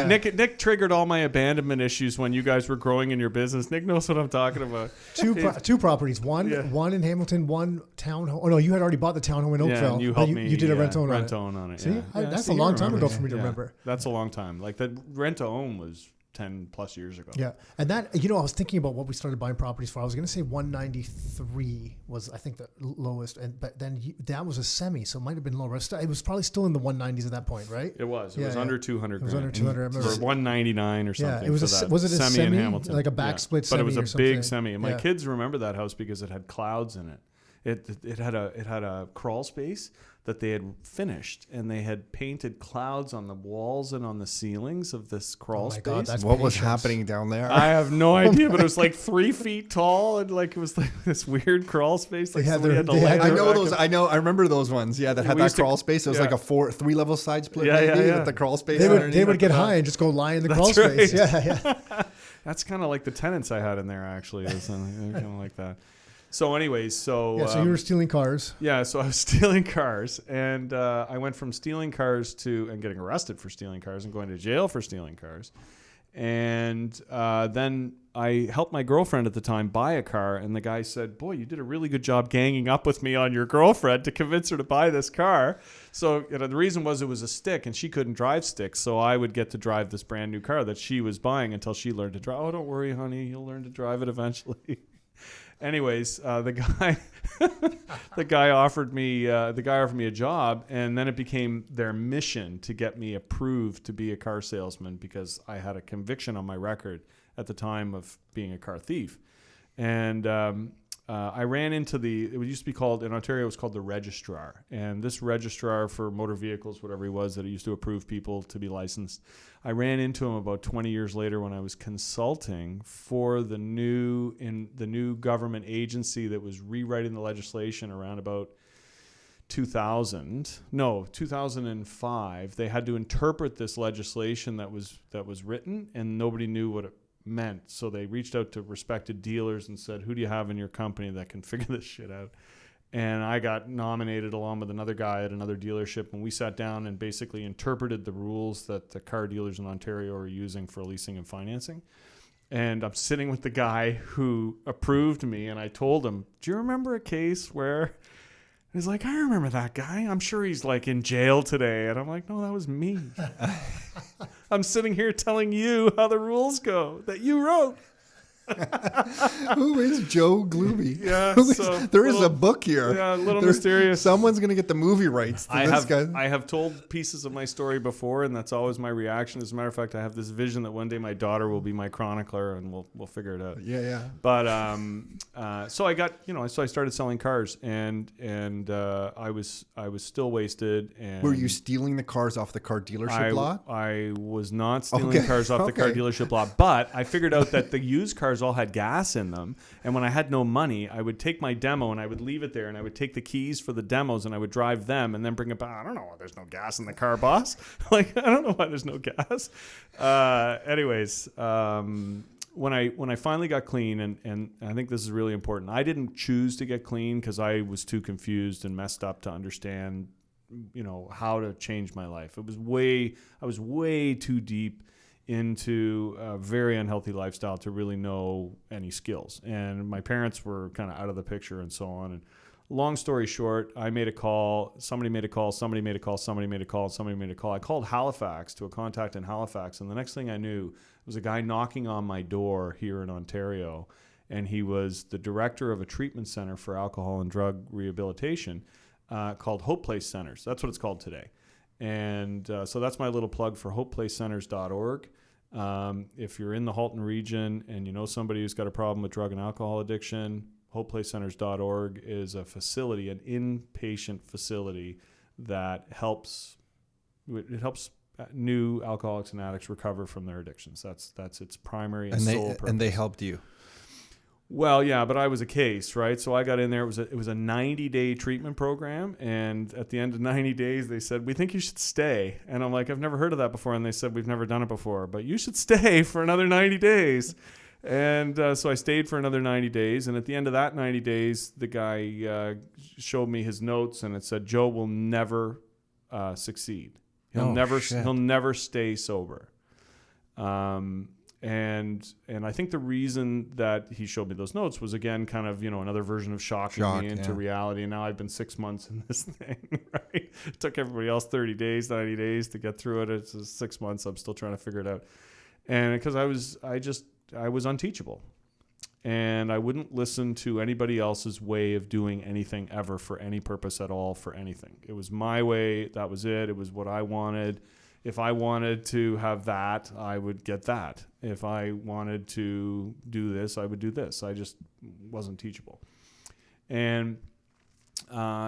S5: Nick triggered all my abandonment issues when you guys were growing in your business. Nick knows what I'm talking about.
S1: Two properties. One in Hamilton, one townhome. Oh no, you had already bought the townhome in Oakville.
S5: And you helped me.
S1: You did a rent-own
S5: on it.
S1: See,
S5: Yeah.
S1: that's a long time ago for me to remember.
S5: That's a long time. Like the rent-to-own was 10 plus years ago.
S1: Yeah. And that, I was thinking about what we started buying properties for. I was going to say 193 was, I think, the lowest. But then that was a semi, so it might have been lower. It was probably still in the 190s at that point, right?
S5: It was. It was under 200
S1: It was under 200. I remember.
S5: Or 199 or something.
S1: Yeah. It was
S5: was
S1: it a semi
S5: in Hamilton?
S1: like a back split semi?
S5: But it was a big semi. And my
S1: Yeah.
S5: kids remember that house because it had clouds in it. It had a crawl space that they had finished, and they had painted clouds on the walls and on the ceilings of this crawl space.
S1: God, that's
S2: what was
S1: patience.
S2: happening down there?
S5: I have no idea, but it was like 3 feet tall, and like it was like this weird crawl space. Like
S1: had
S5: somebody
S1: their-
S5: had to
S1: they had
S5: ladder
S2: I know
S5: back
S2: those.
S5: up.
S2: I remember those ones. Yeah, that had
S5: We
S2: that
S5: used to-
S2: crawl space. It was
S5: yeah.
S2: like a 3-level side split.
S5: Yeah,
S2: maybe,
S5: yeah.
S2: with the crawl space.
S1: They
S2: underneath.
S1: would get high and just go lie in the crawl
S5: right.
S1: space. Yeah.
S5: That's kind of like the tenants I had in there, actually. It was kind of like that. So anyways,
S1: So you were stealing cars.
S5: Yeah, so I was stealing cars, and I went from stealing cars and getting arrested for stealing cars and going to jail for stealing cars. And then I helped my girlfriend at the time buy a car, and the guy said, "Boy, you did a really good job ganging up with me on your girlfriend to convince her to buy this car." So the reason was it was a stick, and she couldn't drive sticks, so I would get to drive this brand new car that she was buying until she learned to drive. Oh, don't worry, honey, you'll learn to drive it eventually. Anyways, the guy offered me a job, and then it became their mission to get me approved to be a car salesman because I had a conviction on my record at the time of being a car thief. And I ran into it used to be called, in Ontario, it was called the registrar. And this registrar for motor vehicles, whatever he was, that he used to approve people to be licensed, I ran into him about 20 years later when I was consulting for the new government agency that was rewriting the legislation around about 2005. They had to interpret this legislation that was written, and nobody knew what it meant. So they reached out to respected dealers and said, "Who do you have in your company that can figure this shit out?" And I got nominated along with another guy at another dealership, and we sat down and basically interpreted the rules that the car dealers in Ontario are using for leasing and financing. And I'm sitting with the guy who approved me, and I told him, "Do you remember a case where..." He's like, "I remember that guy. I'm sure he's like in jail today." And I'm like, "No, that was me." I'm sitting here telling you how the rules go that you wrote.
S2: Who is Joe Glube?
S5: Yeah,
S2: There is a book here.
S5: Yeah, a little mysterious.
S2: Someone's going to get the movie rights to this guy.
S5: I have told pieces of my story before, and that's always my reaction. As a matter of fact, I have this vision that one day my daughter will be my chronicler, and we'll figure it out.
S2: Yeah.
S5: But so I got, so I started selling cars, and I was still wasted. And
S2: Were you stealing the cars off the car dealership lot?
S5: I was not stealing cars off the car dealership lot, but I figured out that the used cars all had gas in them, and when I had no money, I would take my demo and I would leave it there, and I would take the keys for the demos and I would drive them and then bring it back. I don't know why there's no gas in the car, boss. Like, I don't know why there's no gas. Anyways, when I finally got clean, and I think this is really important, I didn't choose to get clean because I was too confused and messed up to understand, how to change my life. I was way too deep into a very unhealthy lifestyle to really know any skills. And my parents were kind of out of the picture and so on. And long story short, I made a call, somebody made a call, somebody made a call, somebody made a call, somebody made a call. I called Halifax to a contact in Halifax, and the next thing I knew was a guy knocking on my door here in Ontario, and he was the director of a treatment center for alcohol and drug rehabilitation called Hope Place Centers. That's what it's called today. And so that's my little plug for hopeplacecenters.org. If you're in the Halton region and you know somebody who's got a problem with drug and alcohol addiction, hopeplacecenters.org is a facility, an inpatient facility that helps new alcoholics and addicts recover from their addictions. That's its primary and sole purpose.
S2: And they helped you.
S5: Well, yeah, but I was a case, right? So I got in there. It was a 90-day treatment program, and at the end of 90 days, they said, "We think you should stay." And I'm like, "I've never heard of that before." And they said, "We've never done it before, but you should stay for another 90 days." And so I stayed for another 90 days, and at the end of that 90 days, the guy showed me his notes, and it said, "Joe will never succeed. He'll never stay sober." And I think the reason that he showed me those notes was, again, kind of, another version of shocking me into reality. And now I've been 6 months in this thing, right? It took everybody else 30 days, 90 days to get through it. It's just 6 months. I'm still trying to figure it out. And because I was unteachable, and I wouldn't listen to anybody else's way of doing anything ever for any purpose at all, for anything. It was my way. That was it. It was what I wanted. If I wanted to have that, I would get that. If I wanted to do this, I would do this. I just wasn't teachable. And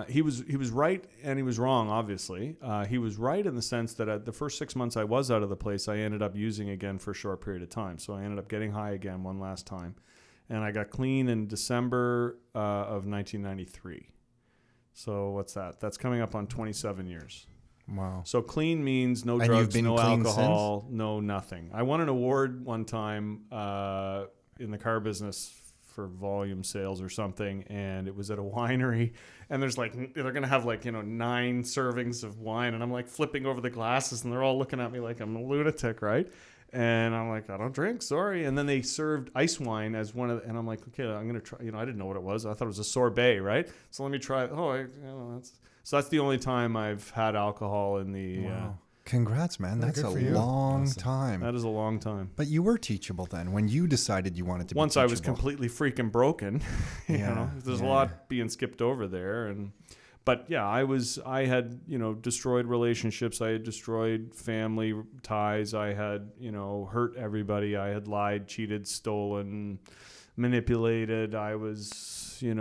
S5: he was right and he was wrong, obviously. He was right in the sense that at the first 6 months I was out of the place, I ended up using again for a short period of time. So I ended up getting high again one last time. And I got clean in December of 1993. So what's that? That's coming up on 27 years.
S2: Wow.
S5: So clean means no drugs, no alcohol, no nothing. I won an award one time in the car business for volume sales or something, and it was at a winery, and there's they're going to have 9 servings of wine, and I'm like flipping over the glasses, and they're all looking at me like I'm a lunatic, right? And I'm like, I don't drink, sorry. And then they served ice wine as one of the, and I'm like, okay, I'm going to try, I didn't know what it was. I thought it was a sorbet, right? So let me try it. So that's the only time I've had alcohol in the...
S2: Wow. Congrats, man. That's a long time.
S5: That is a long time.
S2: But you were teachable then when you decided you wanted to be
S5: Once
S2: teachable.
S5: I was completely freaking broken. There's a lot being skipped over there. But yeah, I had, destroyed relationships. I had destroyed family ties. I had, hurt everybody. I had lied, cheated, stolen, manipulated. I was in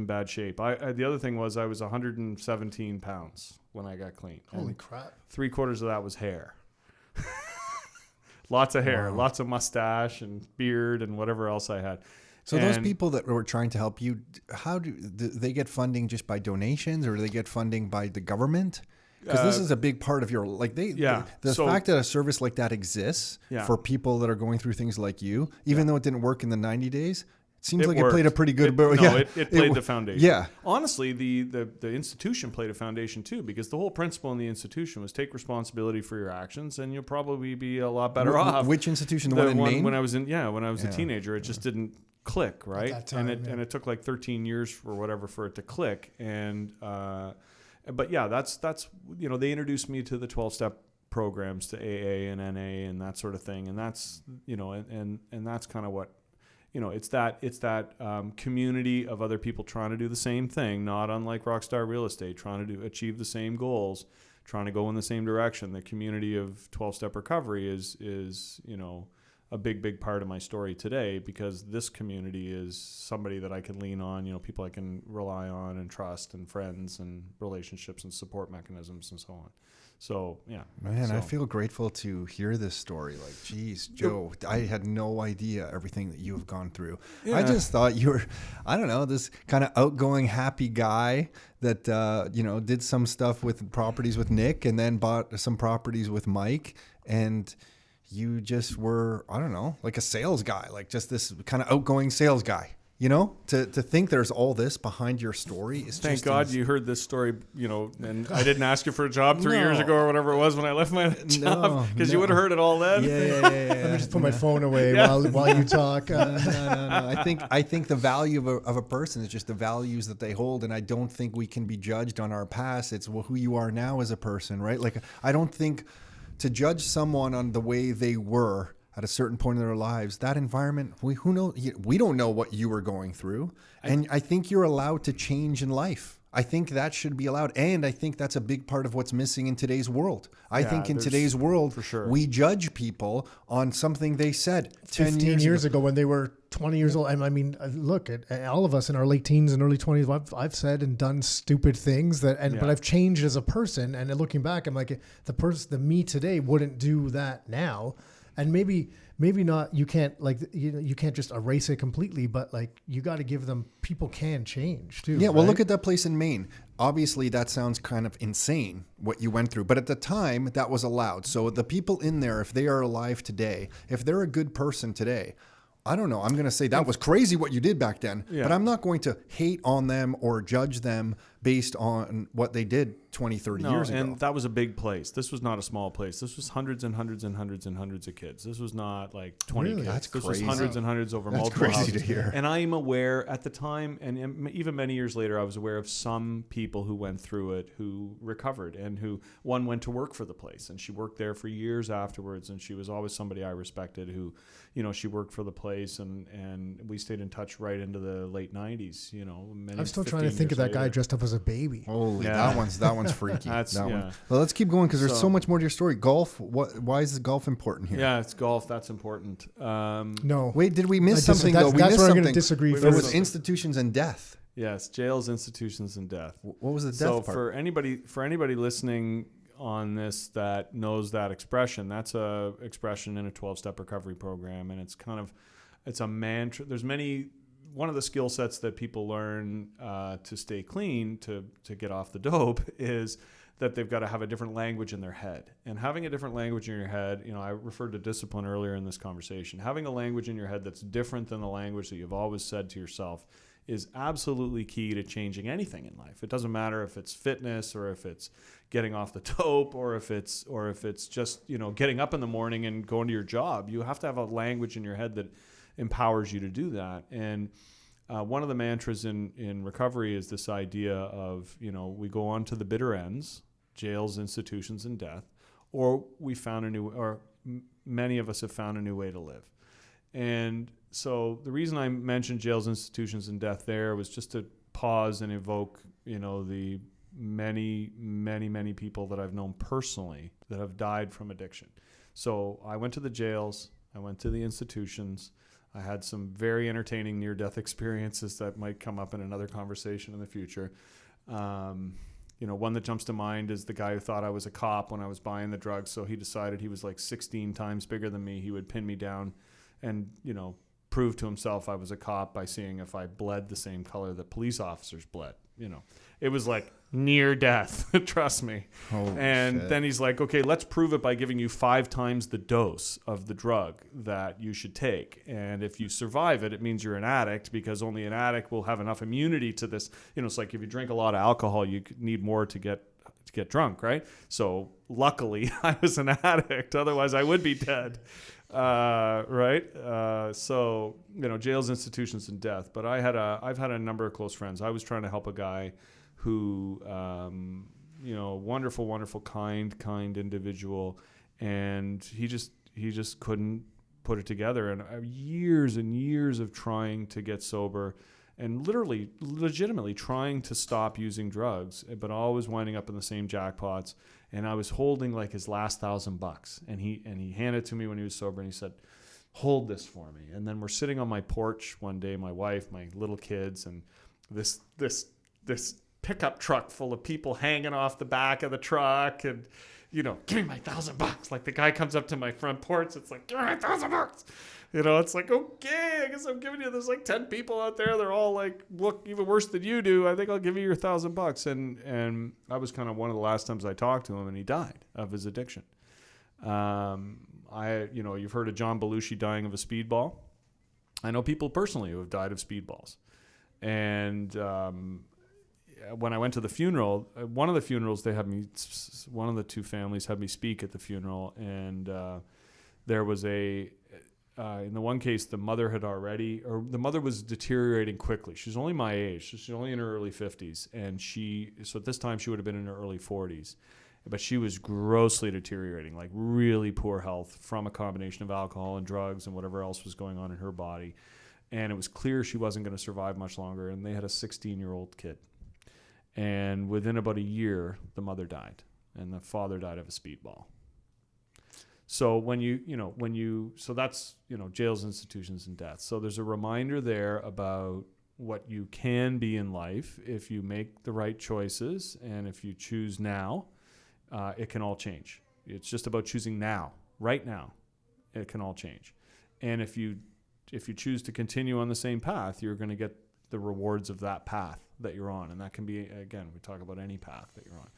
S5: bad shape. The other thing was I was 117 pounds when I got clean.
S1: Holy crap.
S5: 3/4 of that was hair. Lots of hair, lots of mustache and beard and whatever else I had.
S2: So those people that were trying to help you, how do they get funding just by donations, or do they get funding by the government? Because this is a big part of your, the fact that a service like that exists for people that are going through things like you, even though it didn't work in the 90 days, it seems like it played a pretty good...
S5: It played the foundation.
S2: Yeah.
S5: Honestly, the institution played a foundation too, because the whole principle in the institution was take responsibility for your actions and you'll probably be a lot better off.
S2: Which institution? The one in Maine?
S5: When I was a teenager, it just didn't click, right?
S1: At that time,
S5: and it took 13 years or whatever for it to click. And but yeah, that's they introduced me to the 12-step programs, to AA and NA and that sort of thing, and that's and that's kind of what it's that community of other people trying to do the same thing, not unlike Rockstar Real Estate, trying to achieve the same goals, trying to go in the same direction. The community of 12-step recovery is a big part of my story today, because this community is somebody that I can lean on, people I can rely on and trust, and friends and relationships and support mechanisms and so on. So, yeah.
S2: Man, I feel grateful to hear this story. Geez, Joe, I had no idea everything that you have gone through. Yeah. I just thought you were, I don't know, this kind of outgoing, happy guy that, did some stuff with properties with Nick and then bought some properties with Mike, and you just were, I don't know, like a sales guy, just this kind of outgoing sales guy, to think there's all this behind your story is
S5: Thank God you heard this story, and I didn't ask you for a job 3 years ago or whatever it was when I left my job, because you would have heard it all then.
S2: Yeah.
S1: Let me just put my phone away while you talk.
S2: No. I think the value of a person is just the values that they hold, and I don't think we can be judged on our past. It's who you are now as a person, right? I don't think to judge someone on the way they were at a certain point in their lives, that environment, we don't know what you were going through. And I think you're allowed to change in life. I think that should be allowed. And I think that's a big part of what's missing in today's world. I think in today's world,
S5: for sure,
S2: we judge people on something they said 10
S1: years ago when they were 20 years old. I mean, look at all of us in our late teens and early 20s. I've said and done stupid things but I've changed as a person. And looking back, I'm like, the me today wouldn't do that now. And maybe not, you can't like, you can't just erase it completely, but like you got to give them, people can change too.
S2: Yeah, well,
S1: right?
S2: look at that place in Maine. Obviously, that sounds kind of insane what you went through, but at the time, that was allowed. So the people in there, if they are alive today, if they're a good person today, I don't know. I'm going to say that was crazy what you did back then, but I'm not going to hate on them or judge them based on what they did 20, 30 years ago.
S5: And that was a big place. This was not a small place. This was hundreds and hundreds and hundreds and hundreds of kids. This was not like 20
S1: Really?
S5: kids.
S2: That's
S5: this
S2: crazy.
S5: was hundreds and hundreds over
S2: That's
S5: multiple
S2: crazy
S5: houses.
S2: to hear.
S5: And I am aware at the time, and even many years later, I was aware of some people who went through it who recovered, and who one went to work for the place, and she worked there for years afterwards, and she was always somebody I respected who, she worked for the place, and we stayed in touch right into the late 90s,
S1: I'm still trying to think of that guy dressed up as a baby.
S2: Holy,
S5: Yeah.
S2: that one's freaky.
S5: That's-
S2: that
S5: yeah.
S2: one. Well, let's keep going because there's so
S5: So-
S2: much more to your story. Golf. Why is golf important here?
S5: Yeah, it's golf. That's important.
S1: No.
S2: Wait, did we miss
S1: I dis-
S2: something
S1: that's-
S2: though? We
S1: that's
S2: missed
S1: where I'm gonna
S2: something.
S1: disagree
S2: There
S1: first.
S2: was institutions and death.
S5: Yes, jails, institutions, and death.
S2: What was the death
S5: So
S2: part?
S5: for anybody listening on this that knows that expression, that's a expression in a 12-step recovery program, and it's a mantra. One of the skill sets that people learn to stay clean, to get off the dope, is that they've got to have a different language in their head. And having a different language in your head, I referred to discipline earlier in this conversation. Having a language in your head that's different than the language that you've always said to yourself is absolutely key to changing anything in life. It doesn't matter if it's fitness, or if it's getting off the dope, or if it's just, getting up in the morning and going to your job. You have to have a language in your head that empowers you to do that. And one of the mantras in recovery is this idea of, we go on to the bitter ends, jails, institutions, and death, or many of us have found a new way to live. And so the reason I mentioned jails, institutions, and death there was just to pause and evoke, the many, many, many people that I've known personally that have died from addiction. So I went to the jails, I went to the institutions. I had some very entertaining near-death experiences that might come up in another conversation in the future. One that jumps to mind is the guy who thought I was a cop when I was buying the drugs. So he decided he was like 16 times bigger than me. He would pin me down and, prove to himself I was a cop by seeing if I bled the same color that police officers bled. It was like near death, trust me.
S2: Holy
S5: and
S2: shit.
S5: then he's like, okay, let's prove it by giving you 5 times the dose of the drug that you should take. And if you survive it, it means you're an addict, because only an addict will have enough immunity to this. It's like if you drink a lot of alcohol, you need more to get drunk, right? So luckily I was an addict. Otherwise I would be dead. Right. So, jails, institutions, and death. But I've had a number of close friends. I was trying to help a guy who, wonderful, wonderful, kind individual. And he just couldn't put it together. And years and years of trying to get sober, and legitimately trying to stop using drugs, but always winding up in the same jackpots. And I was holding like his last $1,000, and he handed it to me when he was sober, and he said, "Hold this for me." And then we're sitting on my porch one day, my wife, my little kids, and this pickup truck full of people hanging off the back of the truck, and give me my $1,000. Like the guy comes up to my front porch, it's like, give me my $1,000. It's like, okay, I guess I'm giving you. There's like 10 people out there. They're all like, look even worse than you do. I think I'll give you your $1,000. And that was kind of one of the last times I talked to him, and he died of his addiction. You've heard of John Belushi dying of a speedball. I know people personally who have died of speedballs. And when I went to the funeral, one of the funerals, one of the two families had me speak at the funeral, and there was in the one case, the mother was deteriorating quickly. She's only my age. She's only in her early 50s. And so at this time, she would have been in her early 40s. But she was grossly deteriorating, like really poor health from a combination of alcohol and drugs and whatever else was going on in her body. And it was clear she wasn't going to survive much longer. And they had a 16-year-old kid. And within about a year, the mother died. And the father died of a speedball. So so that's, jails, institutions, and death. So there's a reminder there about what you can be in life if you make the right choices, and if you choose now, it can all change. It's just about choosing now, right now. it can all change. And if you choose to continue on the same path, you're going to get the rewards of that path that you're on. And that can be, again, we talk about any path that you're on.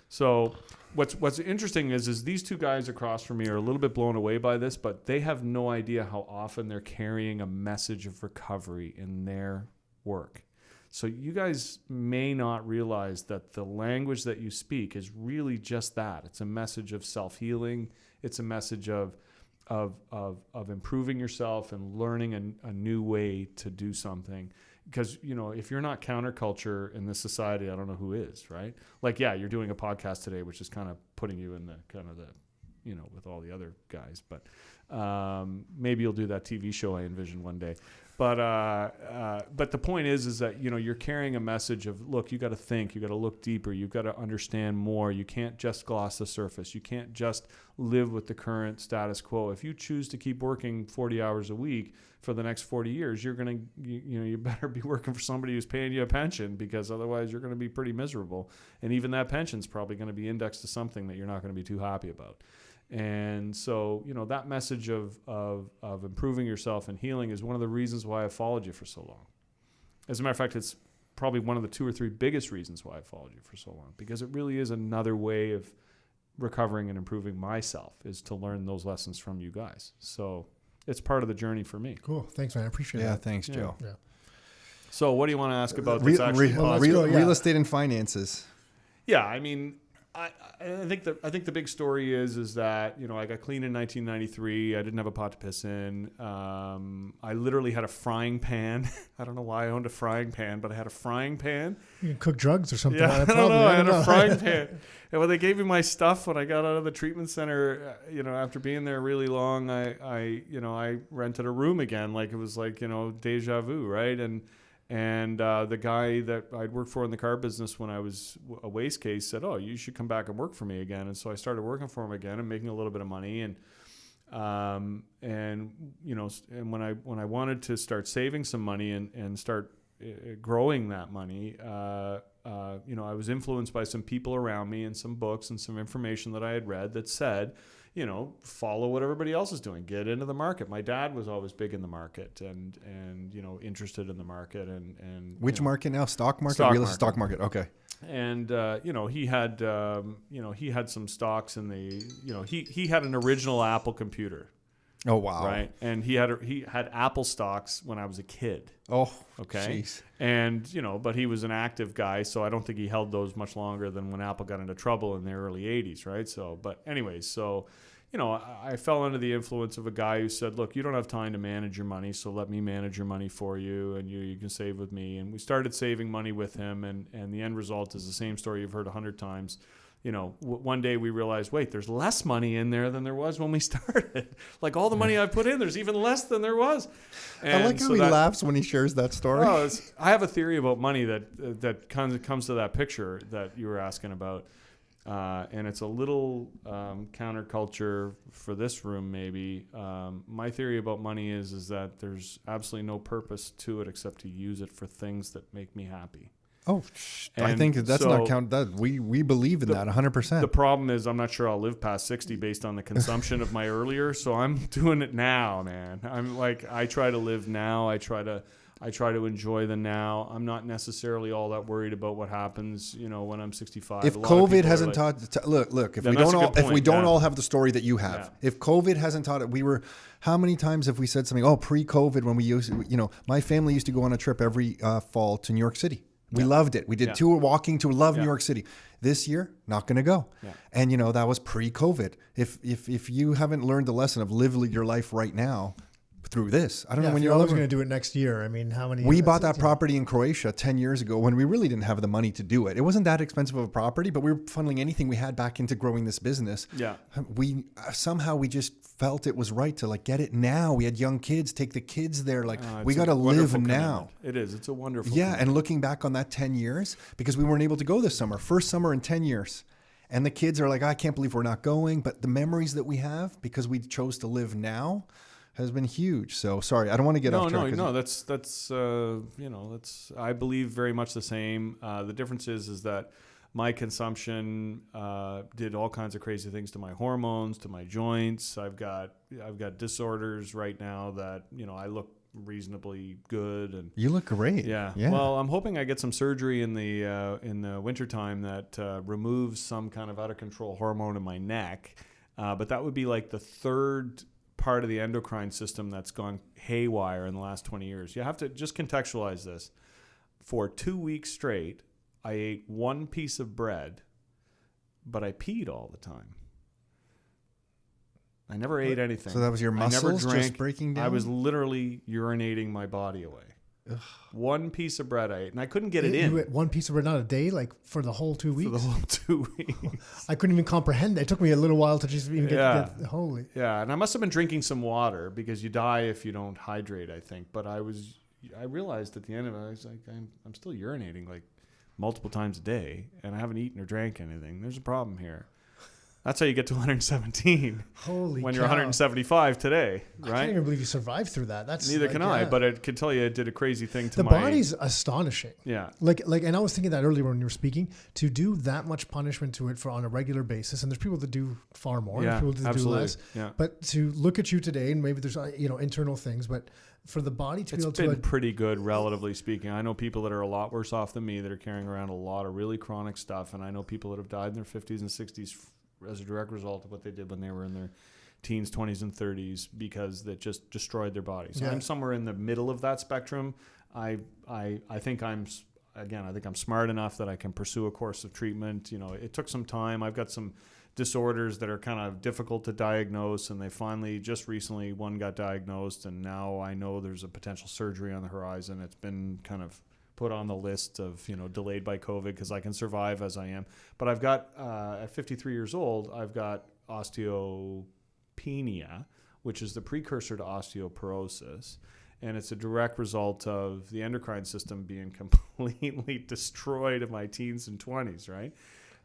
S5: So what's interesting is these two guys across from me are a little bit blown away by this, but they have no idea how often they're carrying a message of recovery in their work. So you guys may not realize that the language that you speak is really just that. It's a message of self-healing. It's a message of improving yourself and learning a new way to do something. Because, if you're not counterculture in this society, I don't know who is, right? Like, yeah, you're doing a podcast today, which is kind of putting you in the kind of the, with all the other guys. But maybe you'll do that TV show I envision one day. But the point is that, you're carrying a message of, look, you got to think, you got to look deeper, you've got to understand more. You can't just gloss the surface. You can't just live with the current status quo. If you choose to keep working 40 hours a week for the next 40 years, you're going to, you better be working for somebody who's paying you a pension, because otherwise you're going to be pretty miserable. And even that pension's probably going to be indexed to something that you're not going to be too happy about. And so, that message of improving yourself and healing is one of the reasons why I followed you for so long. As a matter of fact, it's probably one of the 2 or 3 biggest reasons why I followed you for so long, because it really is another way of recovering and improving myself, is to learn those lessons from you guys. So it's part of the journey for me.
S1: Cool. Thanks, man. I appreciate that.
S2: Yeah, thanks, Joe.
S1: Yeah.
S5: So what do you want to ask about this actually?
S2: Real estate and finances.
S5: Yeah, I mean, I think the big story is that, I got clean in 1993. I didn't have a pot to piss in. I literally had a frying pan. I don't know why I owned a frying pan, but I had a frying pan.
S1: You can cook drugs or something.
S5: Yeah, I don't know. I had a frying pan. And when they gave me my stuff when I got out of the treatment center, after being there really long, I rented a room again. Like it was like, deja vu, right? And the guy that I'd worked for in the car business when I was a waste case said, "Oh, you should come back and work for me again." And so I started working for him again and making a little bit of money. And when I wanted to start saving some money and start growing that money, I was influenced by some people around me and some books and some information that I had read that said, follow what everybody else is doing. Get into the market. My dad was always big in the market and interested in the market and
S2: which market now? Stock market? Stock market. Okay.
S5: And he had some stocks in the he had an original Apple computer.
S2: Oh wow!
S5: Right, and he had Apple stocks when I was a kid.
S2: Oh,
S5: okay.
S2: Geez.
S5: And but he was an active guy, so I don't think he held those much longer than when Apple got into trouble in the early '80s, right? So, but anyways, so I fell under the influence of a guy who said, "Look, you don't have time to manage your money, so let me manage your money for you, and you can save with me." And we started saving money with him, and the end result is the same story you've heard 100 times. One day we realized, wait, there's less money in there than there was when we started. Like all the money I put in, there's even less than there was. And
S2: I like how he laughs when he shares that story.
S5: I have a theory about money that comes to that picture that you were asking about. And it's a little counterculture for this room, maybe. My theory about money is that there's absolutely no purpose to it except to use it for things that make me happy.
S2: Oh, I think that's not count. That we believe in that 100%.
S5: The problem is I'm not sure I'll live past 60 based on the consumption of my earlier. So I'm doing it now, man. I'm like, I try to live now. I try to enjoy the now. I'm not necessarily all that worried about what happens, when I'm 65.
S2: If COVID hasn't taught, look, if we don't all have the story that you have, if COVID hasn't taught it, how many times have we said something? Oh, pre-COVID when we used, my family used to go on a trip every fall to New York City. We loved it. We did tour walking to New York City. This year, not going to go. Yeah. And that was pre-COVID. If you haven't learned the lesson of live your life right now through this, I don't know when you're
S1: always going to do it next year. I mean, how many?
S2: We bought that property in Croatia 10 years ago when we really didn't have the money to do it. It wasn't that expensive of a property, but we were funneling anything we had back into growing this business. Yeah. We just felt it was right to get it now. We had young kids, take the kids there. We got to live now.
S5: It is. It's a wonderful.
S2: Yeah. Commitment. And looking back on that 10 years, because we weren't able to go this summer, first summer in 10 years. And the kids are like, I can't believe we're not going. But the memories that we have because we chose to live now has been huge. So sorry, I don't want to get off track.
S5: No, that's I believe very much the same. The difference is that my consumption did all kinds of crazy things to my hormones, to my joints. I've got disorders right now that, I look reasonably good, and
S2: You look great.
S5: yeah. Well, I'm hoping I get some surgery in the wintertime that removes some kind of out of control hormone in my neck. But that would be like the third part of the endocrine system that's gone haywire in the last 20 years. You have to just contextualize this. For 2 weeks straight, I ate one piece of bread, but I peed all the time. I never ate anything.
S2: So that was your muscles
S5: I never drank.
S2: just breaking down?
S5: I was literally urinating my body away. Ugh. One piece of bread I ate, and I couldn't get it in.
S1: You ate one piece of bread, not a day, like for the whole 2 weeks?
S5: For the whole 2 weeks.
S1: I couldn't even comprehend that. It took me a little while to just even get holy.
S5: Yeah, and I must have been drinking some water because you die if you don't hydrate, I think. But I realized at the end of it, I was like, I'm still urinating like multiple times a day, and I haven't eaten or drank anything. There's a problem here. That's how you get to 117.
S1: Holy
S5: when
S1: cow.
S5: you're 175 today, right?
S1: I can't even believe you survived through that. That's
S5: Neither can I, but it can tell you it did a crazy thing to
S1: the
S5: my
S1: body's astonishing.
S5: Yeah.
S1: Like, and I was thinking that earlier when you were speaking, to do that much punishment to it on a regular basis, and there's people that do far more,
S5: Yeah,
S1: there's people that
S5: absolutely.
S1: do less.
S5: Yeah.
S1: But to look at you today, and maybe there's internal things, but for the body to be able
S5: It's been
S1: to
S5: pretty good, relatively speaking. I know people that are a lot worse off than me that are carrying around a lot of really chronic stuff, and I know people that have died in their 50s and 60s as a direct result of what they did when they were in their teens, 20s, and 30s because that just destroyed their bodies. So I'm somewhere in the middle of that spectrum. I think I'm smart enough that I can pursue a course of treatment. It took some time. I've got some disorders that are kind of difficult to diagnose, and they finally just recently one got diagnosed, and now I know there's a potential surgery on the horizon. It's been kind of put on the list of, delayed by COVID because I can survive as I am. But I've got, at 53 years old, I've got osteopenia, which is the precursor to osteoporosis. And it's a direct result of the endocrine system being completely destroyed in my teens and 20s, right?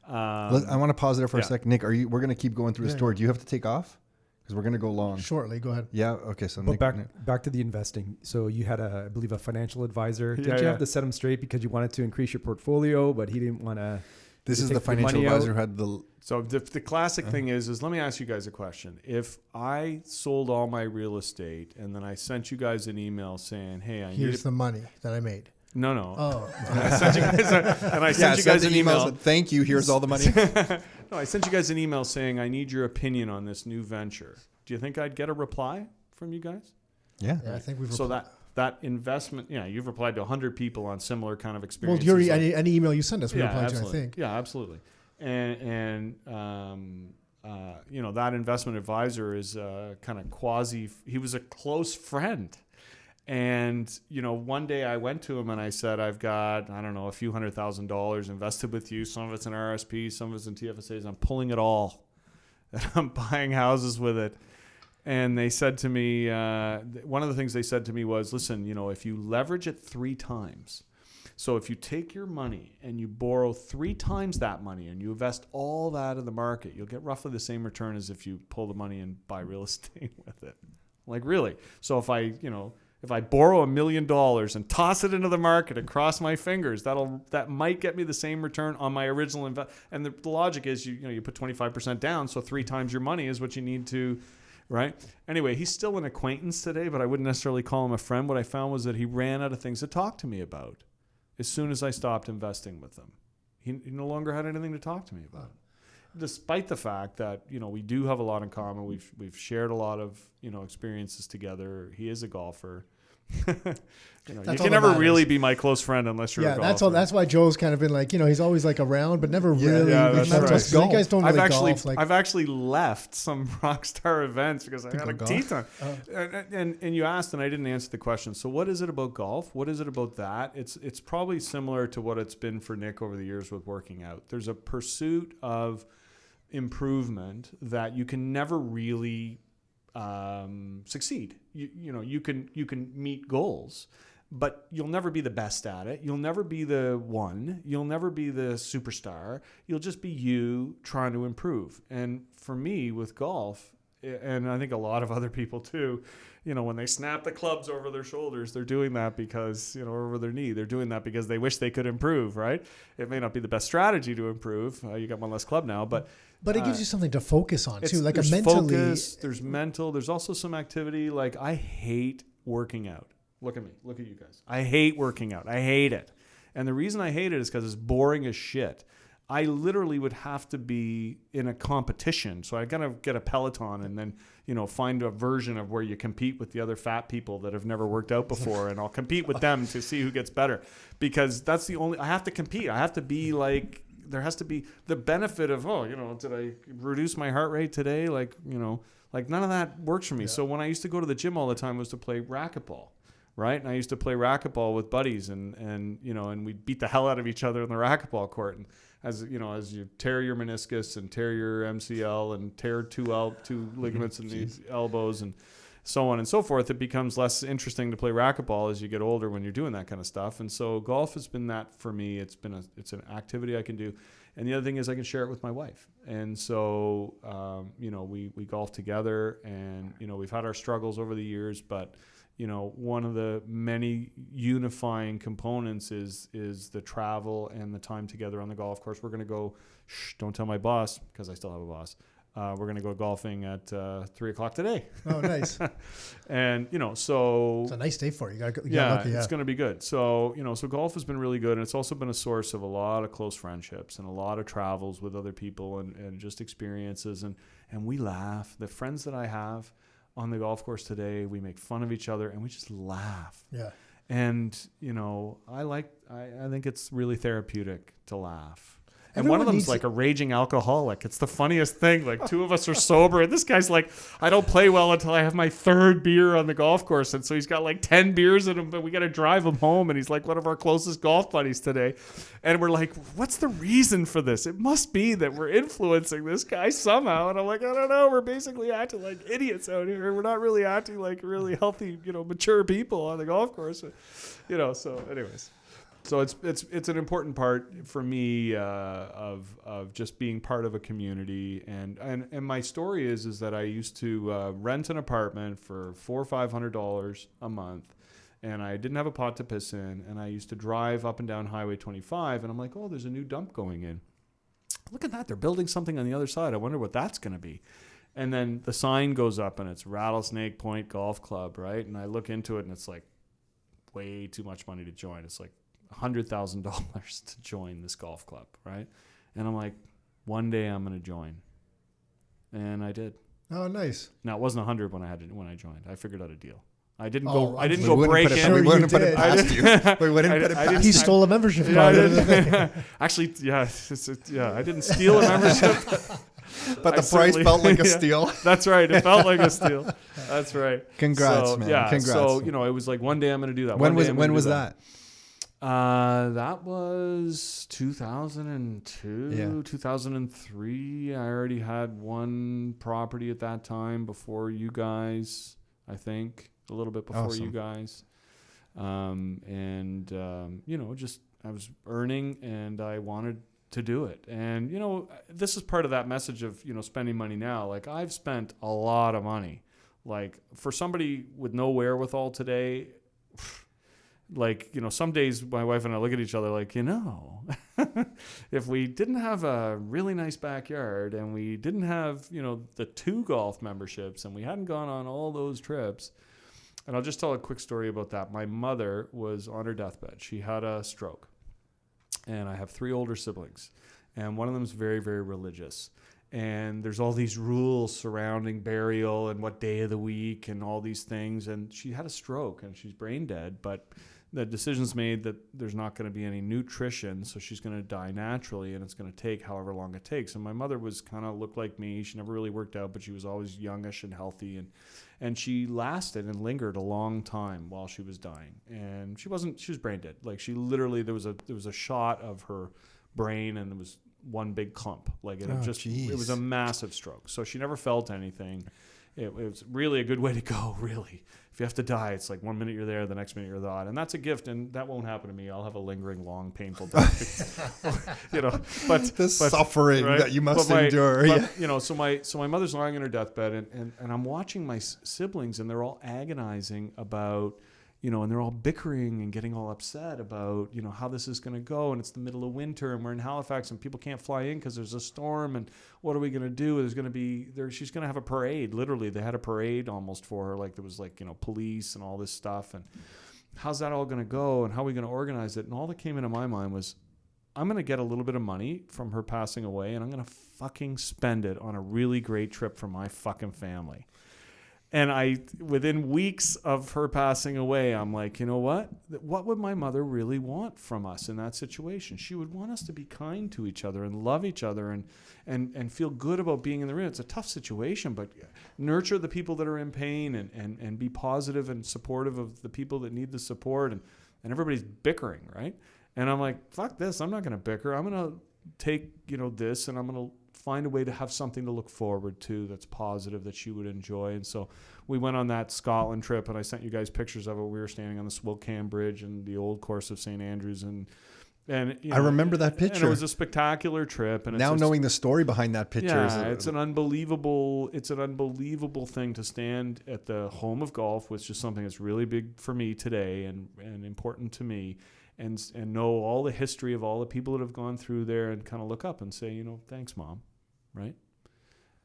S2: I want to pause there for a second. Nick, we're going to keep going through the story. Do you have to take off? Because we're going to go long.
S1: shortly. Go ahead.
S2: Yeah. Okay. So
S4: But back to the investing. So you had I believe a financial advisor. Did you have to set him straight because you wanted to increase your portfolio, but he didn't want to?
S2: This is the financial advisor who had the.
S5: So the classic thing is let me ask you guys a question. If I sold all my real estate and then I sent you guys an email saying, "Hey,
S1: here's the money that I made."
S5: No.
S1: Oh.
S5: And I sent you guys an email.
S2: Said, thank you. Here's all the money.
S5: No, I sent you guys an email saying I need your opinion on this new venture. Do you think I'd get a reply from you guys?
S2: Yeah.
S1: I think we've.
S5: So that investment, you've replied to 100 people on similar kind of experiences.
S1: Well, any email you send us, we reply to, I think.
S5: Yeah, absolutely. And that investment advisor is kind of he was a close friend. And, one day I went to him and I said, I've got, a few $100,000 invested with you. Some of it's in RSP, some of it's in TFSAs. I'm pulling it all. And I'm buying houses with it. And they said to me, one of the things they said to me was, listen, if you leverage it 3 times, so if you take your money and you borrow 3 times that money and you invest all that in the market, you'll get roughly the same return as if you pull the money and buy real estate with it. Like really. So if I borrow $1 million and toss it into the market and cross my fingers, that might get me the same return on my original investment. And the logic is you put 25% down, so 3 times your money is what you need to, right? Anyway, he's still an acquaintance today, but I wouldn't necessarily call him a friend. What I found was that he ran out of things to talk to me about as soon as I stopped investing with him. He no longer had anything to talk to me about. Despite the fact that, we do have a lot in common. We've shared a lot of, experiences together. He is a golfer. You can never really be my close friend unless you're a golfer.
S1: That's why Joe's kind of been like, he's always like around, but never really.
S5: Yeah, that's right.
S1: You guys don't really golf.
S5: I've actually left some rock star events because I had a tee time. And you asked and I didn't answer the question. So what is it about golf? What is it about that? It's probably similar to what it's been for Nick over the years with working out. There's a pursuit of improvement that you can never really succeed. You can meet goals, but you'll never be the best at it. You'll never be the one. You'll never be the superstar. You'll just be you trying to improve. And for me with golf, and I think a lot of other people too, you know, when they snap the clubs over their shoulders, they're doing that because, you know, over their knee, they're doing that because they wish they could improve, right? It may not be the best strategy to improve. You got one less club now, but
S1: it gives you something to focus on too. Like
S5: there's
S1: mentally,
S5: focus, there's mental, there's also some activity. Like I hate working out. Look at me, look at you guys. I hate working out. I hate it. And the reason I hate it is because it's boring as shit. I literally would have to be in a competition. So I got to get a Peloton and then, you know, find a version of where you compete with the other fat people that have never worked out before. And I'll compete with them to see who gets better, because that's the only, I have to compete. I have to be like, there has to be the benefit of, oh, you know, did I reduce my heart rate today? Like, you know, like none of that works for me. Yeah. So when I used to go to the gym all the time was to play racquetball. Right. And I used to play racquetball with buddies and, you know, and we'd beat the hell out of each other in the racquetball court. And as you know, as you tear your meniscus and tear your MCL and tear two ligaments in the elbows and so on and so forth, it becomes less interesting to play racquetball as you get older when you're doing that kind of stuff. And so golf has been that for me. It's an activity I can do. And the other thing is I can share it with my wife. And so, you know, we golf together and, you know, we've had our struggles over the years, but you know, one of the many unifying components is the travel and the time together on the golf course. We're going to go, don't tell my boss, because I still have a boss. We're going to go golfing at 3:00 today.
S1: Oh, nice.
S5: And, you know, so
S1: it's a nice day for you. Lucky,
S5: it's going to be good. So, you know, so golf has been really good. And it's also been a source of a lot of close friendships and a lot of travels with other people and just experiences. And we laugh. The friends that I have on the golf course today, we make fun of each other and we just laugh.
S1: Yeah.
S5: And, you know, I think it's really therapeutic to laugh. And
S1: Everyone
S5: one of them's like a raging alcoholic. It's the funniest thing. Like two of us are sober and this guy's like, I don't play well until I have my third beer on the golf course. And so he's got like 10 beers in him, but we got to drive him home. And he's like one of our closest golf buddies today. And we're like, what's the reason for this? It must be that we're influencing this guy somehow. And I'm like, I don't know. We're basically acting like idiots out here. We're not really acting like really healthy, you know, mature people on the golf course. You know, so anyways. So it's an important part for me of just being part of a community, and my story is that I used to rent an apartment for $400 or $500 a month, and I didn't have a pot to piss in, and I used to drive up and down Highway 25, and I'm like, oh, there's a new dump going in. Look at that, they're building something on the other side. I wonder what that's going to be. And then the sign goes up, and it's Rattlesnake Point Golf Club, right? And I look into it, and it's like way too much money to join. It's like $100,000 to join this golf club, right? And I'm like, one day I'm going to join, and I did.
S1: Oh, nice.
S5: Now it wasn't 100 when I joined. I figured out a deal. I didn't
S1: Oh,
S5: go.
S1: I
S5: I didn't
S1: we
S5: go break in.
S2: We wouldn't put it
S1: did.
S2: past you. We wouldn't put it
S5: I
S2: past
S5: didn't-
S1: He
S2: you.
S1: stole a membership
S5: Yeah,
S1: card.
S5: Actually, yeah, I didn't steal a membership.
S2: But
S5: I
S2: the price
S5: certainly-
S2: felt like a
S5: yeah.
S2: steal.
S5: That's right. It felt like a steal. That's right.
S2: Congrats,
S5: so,
S2: man.
S5: Yeah.
S2: Congrats.
S5: So you know, it was like one day I'm going to do that.
S2: When
S5: One day I'm
S2: was
S5: gonna do
S2: that?
S5: That was 2002,
S2: Yeah.
S5: 2003. I already had one property at that time before you guys, I think, a little bit before
S2: Awesome.
S5: you guys. You know, just I was earning and I wanted to do it. And, you know, this is part of that message of, you know, spending money now. Like I've spent a lot of money. Like for somebody with no wherewithal today, like, you know, some days my wife and I look at each other like, you know, if we didn't have a really nice backyard and we didn't have, you know, the 2 golf memberships and we hadn't gone on all those trips. And I'll just tell a quick story about that. My mother was on her deathbed. She had a stroke. And I have 3 older siblings. And one of them is very, very religious. And there's all these rules surrounding burial and what day of the week and all these things. And she had a stroke and she's brain dead, but the decision's made that there's not going to be any nutrition, so she's going to die naturally, and it's going to take however long it takes. And my mother was kind of looked like me. She never really worked out, but she was always youngish and healthy, and she lasted and lingered a long time while she was dying. And she was brain dead. Like she literally, there was a shot of her brain, and it was one big clump. Like it was a massive stroke. So she never felt anything. it was really a good way to go, really. If you have to die, it's like 1 minute you're there, the next minute you're not. And that's a gift, and that won't happen to me. I'll have a lingering, long, painful death. But
S2: the suffering
S5: right?
S2: that you must endure.
S5: So my mother's lying on her deathbed, and I'm watching my siblings, and they're all agonizing about, and they're all bickering and getting all upset about, how this is going to go. And it's the middle of winter, and we're in Halifax, and people can't fly in because there's a storm. And what are we going to do? There's going to be she's going to have a parade. Literally, they had a parade almost for her. Like there was police and all this stuff. And how's that all going to go? And how are we going to organize it? And all that came into my mind was, I'm going to get a little bit of money from her passing away, and I'm going to fucking spend it on a really great trip for my fucking family. And within weeks of her passing away, I'm like, you know what? What would my mother really want from us in that situation? She would want us to be kind to each other and love each other and feel good about being in the room. It's a tough situation, but nurture the people that are in pain and be positive and supportive of the people that need the support. And everybody's bickering, right? And I'm like, fuck this. I'm not going to bicker. I'm going to take, this, and I'm going to find a way to have something to look forward to that's positive, that she would enjoy. And so we went on that Scotland trip, and I sent you guys pictures of it. We were standing on the Swilcan Bridge and the old course of St. Andrews, and I
S2: remember that picture.
S5: And it was a spectacular trip. And
S2: now knowing the story behind that picture,
S5: it's an unbelievable thing to stand at the home of golf, which is something that's really big for me today and important to me. And know all the history of all the people that have gone through there, and kind of look up and say, thanks, Mom, right?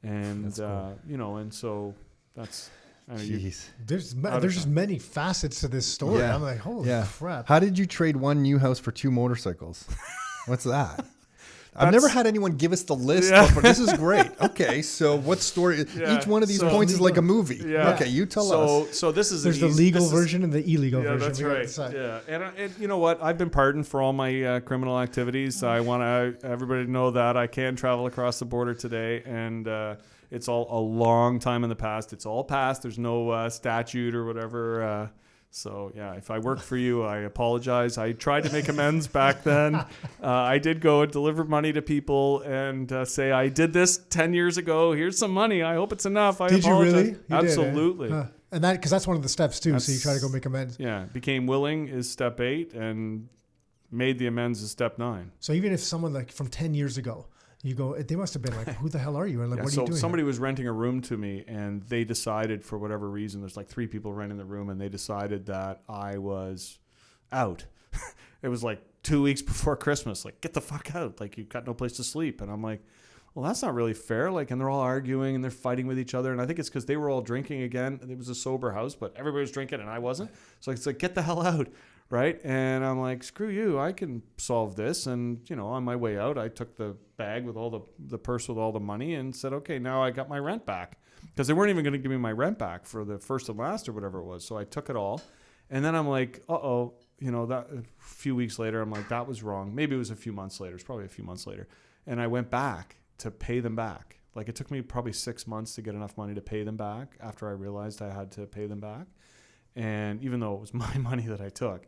S5: And
S2: that's cool.
S5: and so that's.
S2: Jeez.
S1: There's just many facets to this story.
S2: Yeah.
S1: I'm like, holy crap!
S2: How did you trade one new house for 2 motorcycles? What's that? I've never had anyone give us the list, but this is great. Okay, so what story? Each one of these points is like a movie.
S5: Yeah.
S2: Okay, you tell us.
S5: So this is
S1: there's the legal version and the illegal version.
S5: That's right. Yeah, and you know what? I've been pardoned for all my criminal activities. I want everybody to know that I can travel across the border today, and it's all a long time in the past. It's all past. There's no statute or whatever. So, if I work for you, I apologize. I tried to make amends back then. I did go and deliver money to people and say, I did this 10 years ago. Here's some money. I hope it's enough. I apologize.
S1: You really? You
S5: Absolutely.
S1: did, eh? And because that's one of the steps too. So you try to go make amends.
S5: Yeah. Became willing is step 8, and made the amends is step 9.
S1: So even if someone like from 10 years ago, you go, they must have been like, who the hell are you? And like, what are you doing?
S5: Somebody was renting a room to me, and they decided, for whatever reason, there's like 3 people renting the room, and they decided that I was out. It was like 2 weeks before Christmas. Like, get the fuck out. Like, you've got no place to sleep. And I'm like, well, that's not really fair. Like, and they're all arguing and they're fighting with each other. And I think it's because they were all drinking again. It was a sober house, but everybody was drinking and I wasn't. So it's like, get the hell out. Right. And I'm like, screw you. I can solve this. And, on my way out, I took the bag with all the purse with all the money and said, okay, now I got my rent back, because they weren't even going to give me my rent back for the first and last or whatever it was. So I took it all. And then I'm like, that a few weeks later, I'm like, that was wrong. Maybe it was a few months later. It's probably a few months later. And I went back to pay them back. Like, it took me probably 6 months to get enough money to pay them back after I realized I had to pay them back. And even though it was my money that I took,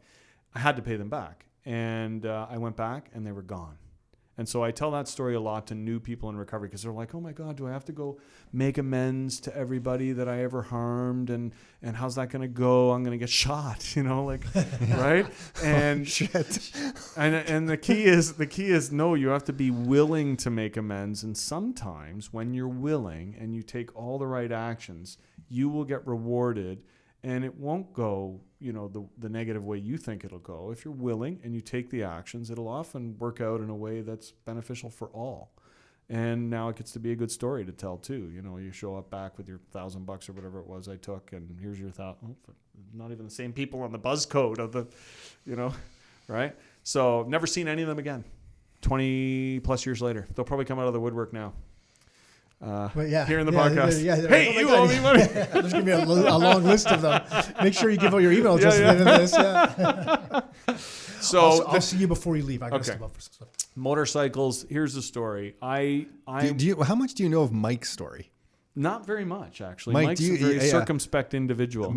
S5: I had to pay them back. And I went back and they were gone. And so I tell that story a lot to new people in recovery, because they're like, oh my God, do I have to go make amends to everybody that I ever harmed? And how's that going to go? I'm going to get shot, right? And
S2: shit.
S5: And the key is no, you have to be willing to make amends. And sometimes when you're willing and you take all the right actions, you will get rewarded. And it won't go, the negative way you think it'll go. If you're willing and you take the actions, it'll often work out in a way that's beneficial for all. And now it gets to be a good story to tell too. You show up back with your $1,000 or whatever it was I took, and here's your not even the same people on the buzz code of the, right? So never seen any of them again. 20 plus years later, they'll probably come out of the woodwork now. Here in the podcast. Hey, you owe me money.
S1: There's going to be a long list of them. Make sure you give out your email address at the end of this. So I'll see you before you leave. I got to step up for some stuff.
S5: Motorcycles. Here's the story.
S2: How much do you know of Mike's story?
S5: Not very much, actually.
S2: Mike,
S5: Mike's a very circumspect individual.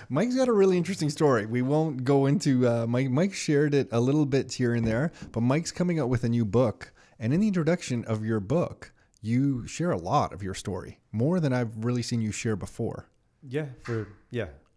S2: Mike's got a really interesting story. We won't go into Mike shared it a little bit here and there, but Mike's coming out with a new book. And in the introduction of your book, you share a lot of your story, more than I've really seen you share before.
S4: Yeah.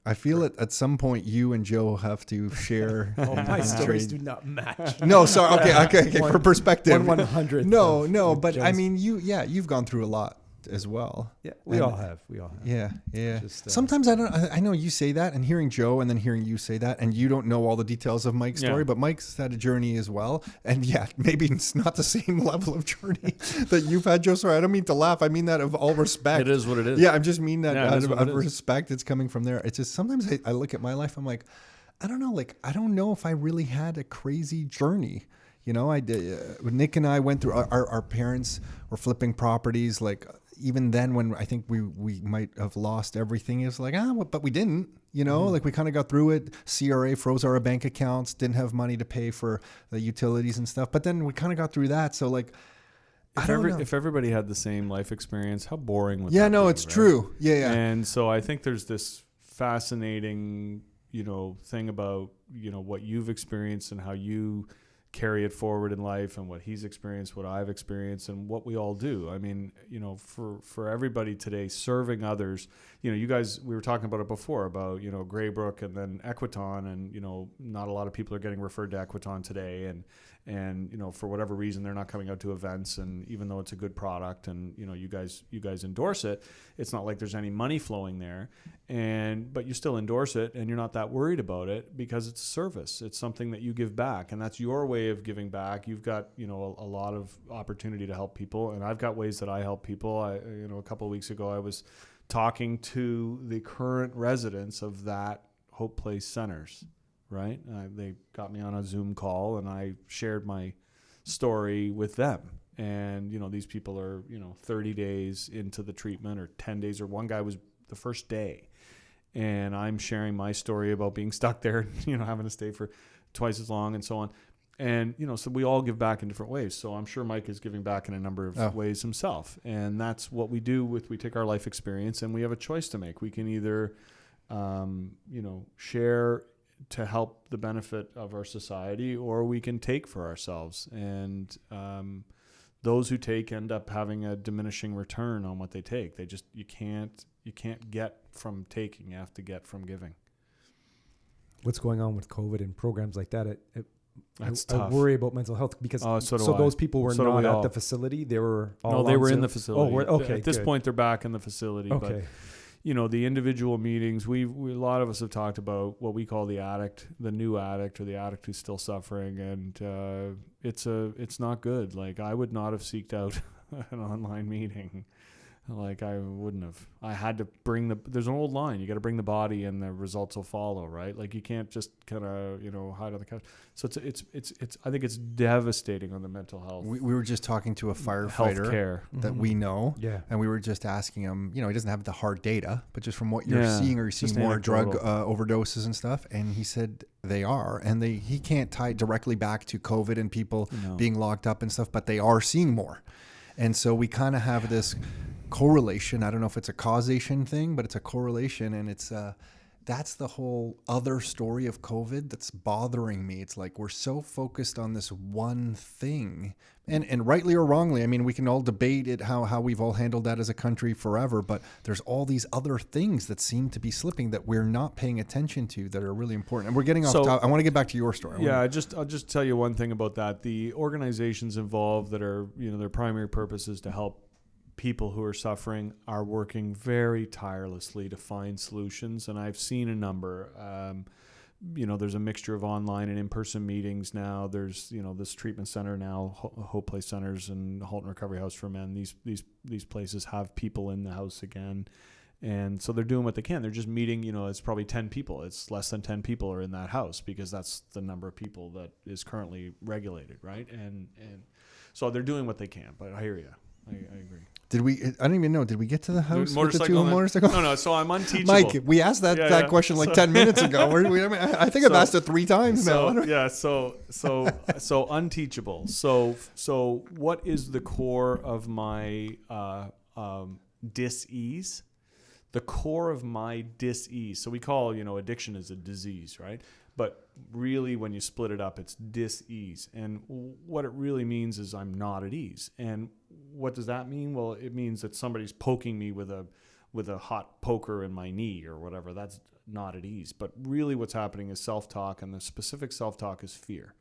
S2: I feel it at some point you and Joe have to share.
S4: Oh, my stories
S2: trade.
S4: do not match.
S2: No, sorry. Okay. For perspective.
S4: 1/100th.
S2: No,
S4: of
S2: but I
S4: Joe's.
S2: mean, you've gone through a lot as well.
S4: Yeah, we all have.
S2: Yeah.
S4: Just,
S2: Sometimes I know you say that, and hearing Joe and then hearing you say that, and you don't know all the details of Mike's story, but Mike's had a journey as well. And yeah, maybe it's not the same level of journey that you've had, Joe. Sorry, I don't mean to laugh. I mean that of all respect.
S5: It is what it is.
S2: Yeah, I just mean that out of
S5: is.
S2: respect. It's coming from there. It's just sometimes I look at my life, I'm like, I don't know. Like, I don't know if I really had a crazy journey. You know, I did. Nick and I went through. Our parents were flipping properties. Like, even then, when I think we might have lost everything, it was like, but we didn't. You know, like we kind of got through it. CRA froze our bank accounts. Didn't have money to pay for the utilities and stuff. But then we kind of got through that. So like,
S5: If everybody had the same life experience, how boring would that
S2: Yeah, no,
S5: be,
S2: it's
S5: right?
S2: true. Yeah.
S5: And so I think there's this fascinating, thing about, what you've experienced and how you carry it forward in life, and what he's experienced, what I've experienced, and what we all do. I mean, for everybody today, serving others, you guys, we were talking about it before about, Graybrook and then Equiton, and, not a lot of people are getting referred to Equiton today. And for whatever reason, they're not coming out to events. And even though it's a good product and, you guys endorse it, it's not like there's any money flowing there. But you still endorse it, and you're not that worried about it because it's a service. It's something that you give back, and that's your way of giving back. You've got, a lot of opportunity to help people, and I've got ways that I help people. A couple of weeks ago, I was talking to the current residents of that Hope Place Centers. Right. They got me on a Zoom call, and I shared my story with them. And, these people are, 30 days into the treatment, or 10 days, or one guy was the first day. And I'm sharing my story about being stuck there, having to stay for twice as long and so on. And, so we all give back in different ways. So I'm sure Mike is giving back in a number of ways himself. And that's what we do we take our life experience, and we have a choice to make. We can either, share to help the benefit of our society, or we can take for ourselves. And those who take end up having a diminishing return on what they take. You can't get from taking, you have to get from giving.
S4: What's going on with COVID and programs like that?
S5: That's
S4: I
S5: tough.
S4: worry about mental health because
S5: so
S4: those people were not at
S5: all.
S4: the facility. They were all
S5: they
S4: on
S5: were in
S4: Zoom.
S5: the facility.
S4: Oh, okay.
S5: At this
S4: good.
S5: point, they're back in the facility.
S4: Okay.
S5: But the individual meetings, we a lot of us have talked about what we call the new addict, or the addict who's still suffering, and it's not good. Like, I would not have seeked out an online meeting. Like, I wouldn't have. I had to there's an old line, you got to bring the body and the results will follow, right? Like, you can't just kind of, hide on the couch. So it's I think it's devastating on the mental health.
S2: We were just talking to a firefighter
S5: Healthcare.
S2: that we know.
S4: Yeah.
S2: And we were just asking him, he doesn't have the hard data, but just from what you're seeing, are you seeing
S5: Just
S2: more drug
S5: anecdotal.
S2: overdoses and stuff? And he said they are. And he can't tie it directly back to COVID and people being locked up and stuff, but they are seeing more. And so we kind of have this correlation. I don't know if it's a causation thing, but it's a correlation. And that's the whole other story of COVID that's bothering me. It's like we're so focused on this one thing, and rightly or wrongly, I mean, we can all debate it, how we've all handled that as a country forever, but there's all these other things that seem to be slipping that we're not paying attention to that are really important. And we're getting off topic. I want to get back to your story.
S5: I'll just tell you one thing about that. The organizations involved that are, their primary purpose is to help people who are suffering are working very tirelessly to find solutions. And I've seen a number, there's a mixture of online and in-person meetings now. There's, this treatment center now, Hope Place Centers and Halton Recovery House for Men. These places have people in the house again. And so they're doing what they can. They're just meeting, it's probably 10 people. It's less than 10 people are in that house because that's the number of people that is currently regulated, right? And so they're doing what they can, but I hear you. I agree.
S2: I don't even know. Did we get to the house with the two
S5: Motorcycle?
S2: motorcycles?
S5: No. So I'm unteachable.
S2: Mike, we asked that question like 10 minutes ago. I think I've asked it 3 times now.
S5: So unteachable. So what is the core of my dis-ease? The core of my dis-ease. So we call, addiction is a disease, right? But really, when you split it up, it's dis-ease. And what it really means is I'm not at ease. And what does that mean? Well, it means that somebody's poking me with a hot poker in my knee or whatever. That's not at ease. But really what's happening is self-talk, and the specific self-talk is fear.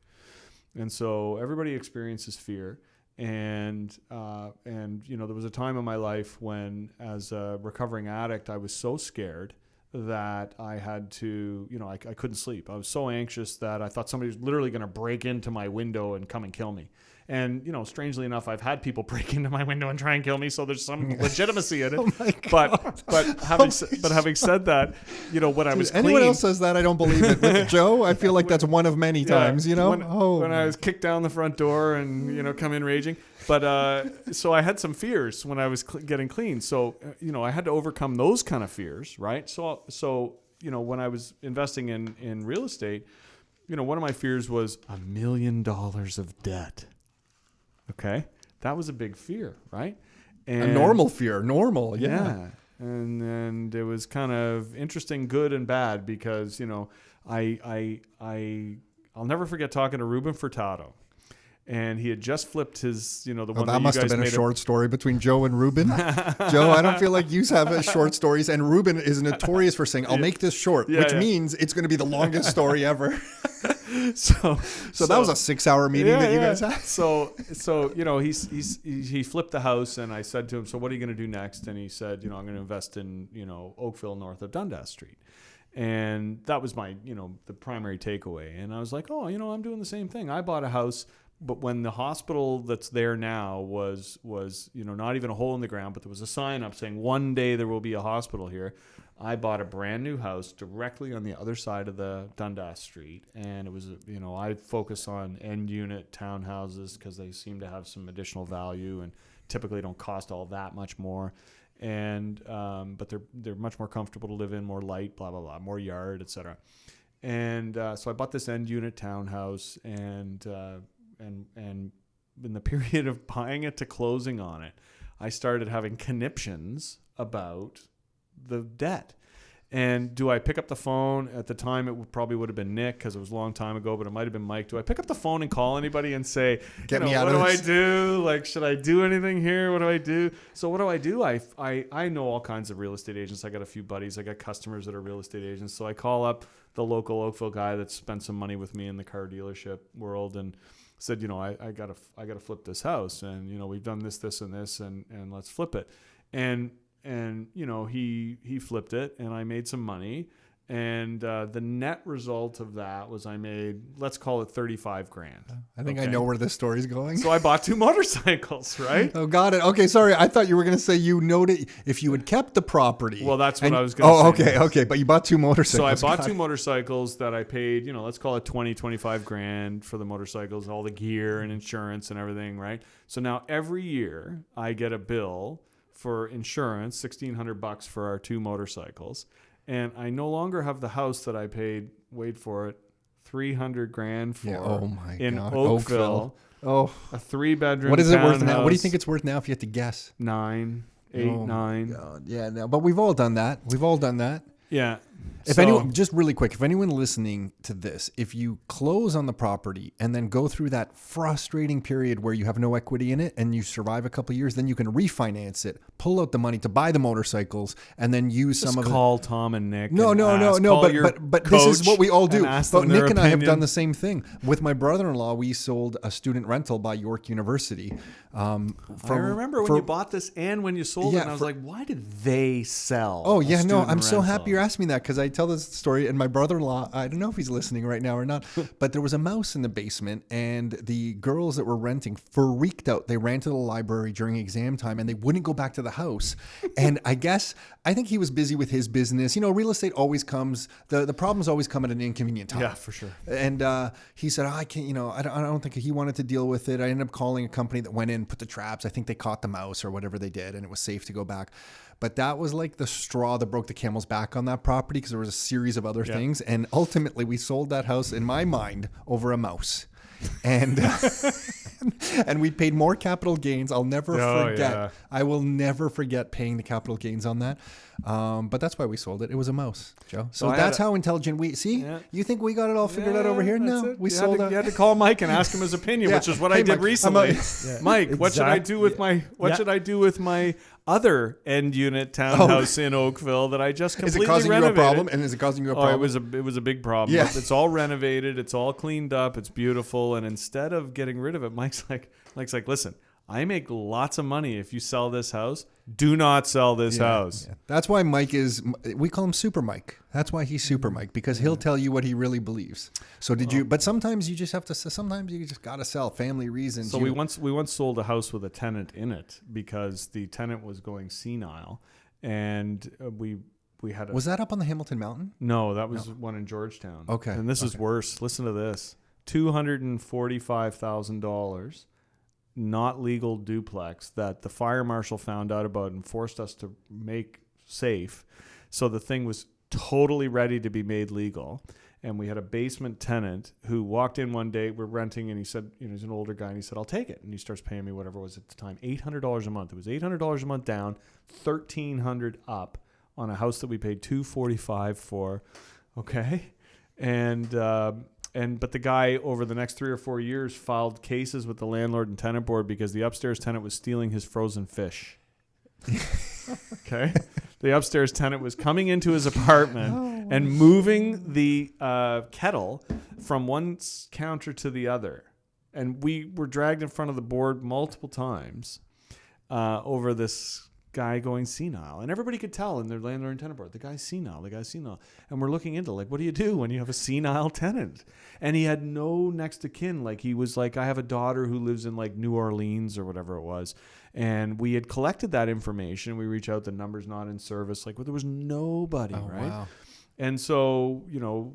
S5: And so everybody experiences fear. And there was a time in my life when, as a recovering addict, I was so scared that I had to, I couldn't sleep. I was so anxious that I thought somebody was literally going to break into my window and come and kill me. And, strangely enough, I've had people break into my window and try and kill me, so there's some legitimacy in it.
S2: Oh my God.
S5: But having said that, when I was clean.
S2: Anyone else says that, I don't believe it. With Joe, I feel like that's one of many times,
S5: When I was kicked down the front door and, come in raging. But so I had some fears when I was getting clean. So, I had to overcome those kind of fears, right? So when I was investing in real estate, one of my fears was $1 million of debt. Okay. That was a big fear, right? And
S2: a normal fear. Yeah.
S5: Yeah. And it was kind of interesting, good and bad, because, I'll never forget talking to Ruben Furtado. And he had just flipped his, the one
S2: that must have been a short story between Joe and Ruben. Joe, I don't feel like you have short stories. And Ruben is notorious for saying, I'll make this short, which means it's going to be the longest story ever. So that was a 6-hour meeting that you guys had.
S5: So he flipped the house, and I said to him, so what are you going to do next? And he said, I'm going to invest in, Oakville north of Dundas Street. And that was my, the primary takeaway. And I was like, I'm doing the same thing. I bought a house. But when the hospital that's there now was not even a hole in the ground, but there was a sign up saying one day there will be a hospital here, I bought a brand new house directly on the other side of the Dundas Street. And it was, I focus on end unit townhouses because they seem to have some additional value and typically don't cost all that much more. And but they're much more comfortable to live in, more light, blah, blah, blah, more yard, etc. And so I bought this end unit townhouse, and in the period of buying it to closing on it, I started having conniptions about the debt. And do I pick up the phone? At the time, it probably would have been Nick, because it was a long time ago, but it might have been Mike. Do I pick up the phone and call anybody and say,
S2: get me out of
S5: this?
S2: What
S5: do I do? Like, should I do anything here? What do I do? So what do? I know all kinds of real estate agents. I got a few buddies. I got customers that are real estate agents. So I call up the local Oakville guy that spent some money with me in the car dealership world and said, I gotta flip this house, and we've done this and this, and let's flip it. And he flipped it, and I made some money, and the net result of that was I made, let's call it $35,000.
S2: I think I know where this story's going.
S5: So I bought 2 motorcycles, right?
S2: Oh, got it. Okay, sorry. I thought you were going to say you noted if you had kept the property.
S5: Well, that's what I was going to say.
S2: Okay. But you bought 2 motorcycles.
S5: So I bought 2 motorcycles that I paid, let's call it $25,000 for the motorcycles, all the gear and insurance and everything, right? So now every year I get a bill for insurance, $1,600 for our 2 motorcycles. And I no longer have the house that I paid, wait for it, $300,000 for in Oakville.
S2: Oh,
S5: a 3-bedroom.
S2: What is it worth now?
S5: house.
S2: What do you think it's worth now if you had to guess?
S5: 9, 8, 9.
S2: God. Yeah, no, but we've all done that.
S5: Yeah.
S2: If anyone, just really quick, if anyone listening to this, if you close on the property and then go through that frustrating period where you have no equity in it and you survive a couple of years, then you can refinance it, pull out the money to buy the motorcycles, and then use some of it.
S5: Call Tom and Nick.
S2: No. But this is what we all do. But Nick and I have done the same thing. With my brother-in-law, we sold a student rental by York University.
S5: I remember when you bought this and when you sold it, and I was like, why did they sell?
S2: Oh, yeah, no, I'm so happy you're asking me that, because I tell this story, and my brother-in-law, I don't know if he's listening right now or not, but there was a mouse in the basement, and the girls that were renting freaked out. They ran to the library during exam time, and they wouldn't go back to the house. And I think he was busy with his business. Real estate always comes, the problems always come at an inconvenient time.
S5: Yeah, for sure.
S2: And he said, I can't, I don't think he wanted to deal with it. I ended up calling a company that went in, put the traps. I think they caught the mouse or whatever they did, and it was safe to go back. But that was like the straw that broke the camel's back on that property, because there was a series of other things. And ultimately, we sold that house, in my mind, over a mouse. and and we paid more capital gains. I'll never forget.
S5: Yeah.
S2: I will never forget paying the capital gains on that. But that's why we sold it. It was a mouse, Joe. So that's how intelligent we see.
S5: Yeah.
S2: You think we got it all figured out over here? No, we sold it.
S5: You had to call Mike and ask him his opinion, which is what I did
S2: Mike,
S5: recently. Mike, what should I do with my should I do with my other end unit townhouse in Oakville that I just completely
S2: Is it causing
S5: renovated?
S2: you a problem? And is it causing you a problem?
S5: It was a big problem.
S2: Yeah.
S5: But it's all renovated. It's all cleaned up. It's beautiful. And instead of getting rid of it, Mike's like, listen, I make lots of money if you sell this house. Do not sell this house.
S2: Yeah. That's why Mike we call him Super Mike. That's why he's Super Mike, because he'll tell you what he really believes. So but sometimes you just have to, sometimes you just got to sell, family reasons.
S5: So we once sold a house with a tenant in it because the tenant was going senile, and we had
S2: Was that up on the Hamilton Mountain?
S5: No, that was one in Georgetown.
S2: Okay.
S5: And this is worse. Listen to this. $245,000 not legal duplex that the fire marshal found out about and forced us to make safe. So the thing was totally ready to be made legal. And we had a basement tenant who walked in one day, we're renting, and he said, he's an older guy, and he said, I'll take it. And he starts paying me whatever it was at the time, $800 a month. It was $800 a month down, $1,300 up on a house that we paid $245 for. Okay. But the guy over the next 3 or 4 years filed cases with the landlord and tenant board because the upstairs tenant was stealing his frozen fish. Okay. The upstairs tenant was coming into his apartment and moving the kettle from one counter to the other. And we were dragged in front of the board multiple times over this guy going senile, and everybody could tell in their landlord and tenant board, the guy's senile. And we're looking into, like, what do you do when you have a senile tenant? And he had no next of kin. Like, he was like, I have a daughter who lives in like New Orleans or whatever it was. And we had collected that information. We reach out, the number's not in service. Like, well, there was nobody, right?
S2: Wow.
S5: And so,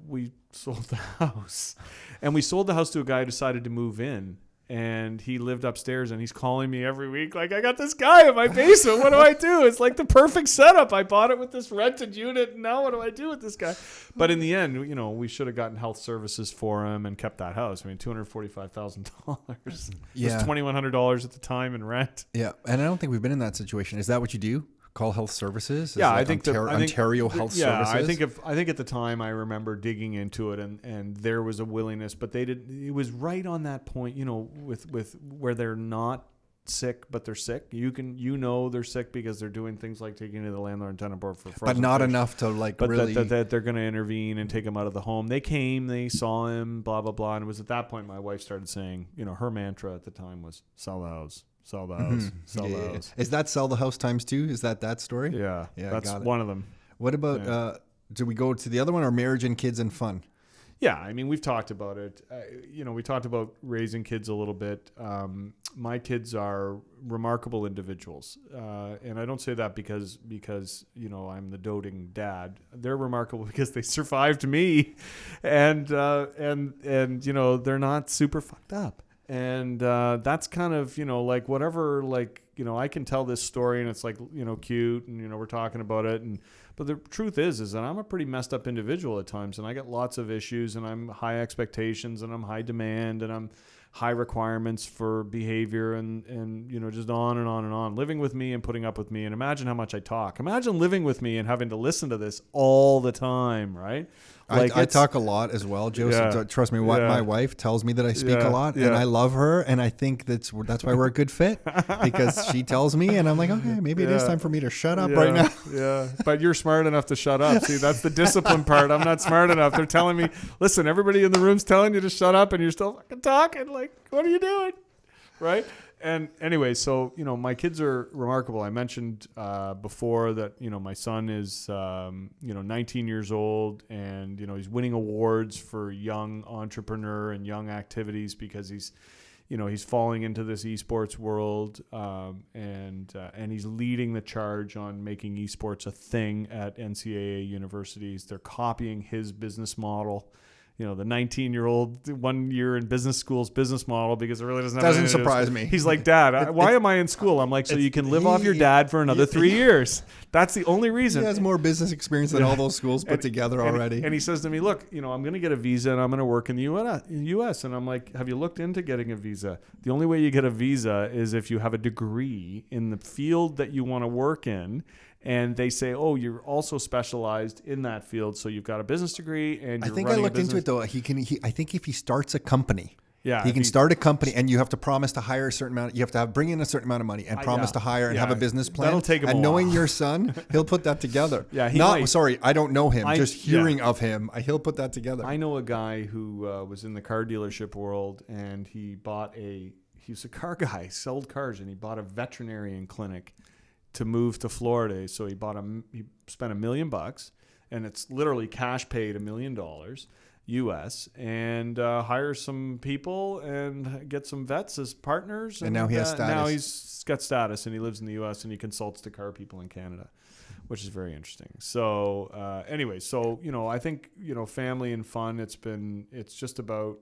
S5: we sold the house, and we sold the house to a guy who decided to move in. And he lived upstairs, and he's calling me every week. Like, I got this guy in my basement. What do I do? It's like the perfect setup. I bought it with this rented unit. And now what do I do with this guy? But in the end, we should have gotten health services for him and kept that house. I mean, $245,000.
S2: Yeah.
S5: It was $2,100 at the time in rent.
S2: Yeah. And I don't think we've been in that situation. Is that what you do? Call health services?
S5: Yeah,
S2: like
S5: I think
S2: Ontario Health Services.
S5: I think at the time I remember digging into it, and there was a willingness, but it was right on that point, with where they're not sick, but they're sick. They're sick because they're doing things like taking to the landlord and tenant board for frozen
S2: but not
S5: fish.
S2: enough to really.
S5: That they're going to intervene and take him out of the home. They came, they saw him, blah blah blah, and it was at that point my wife started saying, her mantra at the time was sell the house. Sell the house. Sell the house.
S2: Is that sell the house times 2? Is that story?
S5: Yeah. That's one of them.
S2: What about, do we go to the other one, or marriage and kids and fun?
S5: Yeah. I mean, we've talked about it. We talked about raising kids a little bit. My kids are remarkable individuals. And I don't say that because I'm the doting dad. They're remarkable because they survived me, and they're not super fucked up. And that's kind of, like whatever, like, I can tell this story and it's like, cute, and, we're talking about it. But the truth is that I'm a pretty messed up individual at times, and I get lots of issues, and I'm high expectations, and I'm high demand, and I'm high requirements for behavior, and just on and on and on. Living with me and putting up with me. And imagine how much I talk. Imagine living with me and having to listen to this all the time, right? Like
S2: I talk a lot as well, Joe. So trust me, my wife tells me that I speak a lot, and I love her, and I think that's why we're a good fit, because she tells me, and I'm like, okay, maybe it is time for me to shut up right now.
S5: Yeah, but you're smart enough to shut up. See, that's the discipline part. I'm not smart enough. They're telling me, listen, everybody in the room's telling you to shut up, and you're still fucking talking. Like, what are you doing? Right? And anyway, so, my kids are remarkable. I mentioned before that, my son is, 19 years old, and, he's winning awards for young entrepreneur and young activities because he's falling into this esports world, and he's leading the charge on making esports a thing at NCAA universities. They're copying his business model. the 19-year-old 1 year in business school's business model, because it really doesn't
S2: surprise me.
S5: He's like, Dad, why am I in school? I'm like, so you can live off your dad for another 3 years. That's the only reason.
S2: He has more business experience than all those schools put together already.
S5: And he says to me, look, I'm going to get a visa and I'm going to work in the U.S. And I'm like, have you looked into getting a visa? The only way you get a visa is if you have a degree in the field that you want to work in. And they say, oh, you're also specialized in that field. So you've got a business degree and you're
S2: I think I looked into it though. I think if he starts a company, he can start a company, and you have to promise to hire a certain amount. You have to bring in a certain amount of money and promise to hire and have a business plan.
S5: That'll take him
S2: and
S5: a
S2: knowing
S5: while.
S2: your son, he'll put that together.
S5: Yeah,
S2: sorry, I don't know him. Just hearing of him, he'll put that together.
S5: I know a guy who was in the car dealership world, and he was a car guy, sold cars, and he bought a veterinarian clinic to move to Florida. So he spent $1 million, and it's literally cash paid $1 million US, and hire some people and get some vets as partners.
S2: And now he has status.
S5: Now he's got status, and he lives in the US, and he consults to car people in Canada, which is very interesting. So anyway, I think, family and fun, it's just about,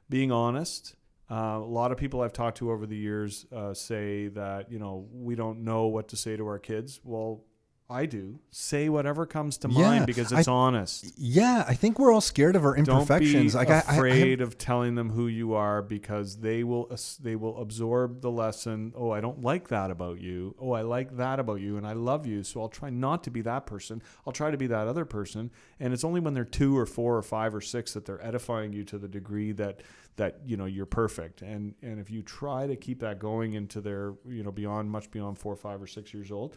S5: being honest. A lot of people I've talked to over the years say that, we don't know what to say to our kids. Well, I do. Say whatever comes to mind, because it's honest.
S2: Yeah, I think we're all scared of our imperfections.
S5: Don't be afraid of telling them who you are, because they will absorb the lesson. Oh, I don't like that about you. Oh, I like that about you, and I love you. So I'll try not to be that person. I'll try to be that other person. And it's only when they're 2 or 4 or 5 or 6 that they're edifying you to the degree that you're perfect. And if you try to keep that going into their much beyond 4, 5, or 6 years old,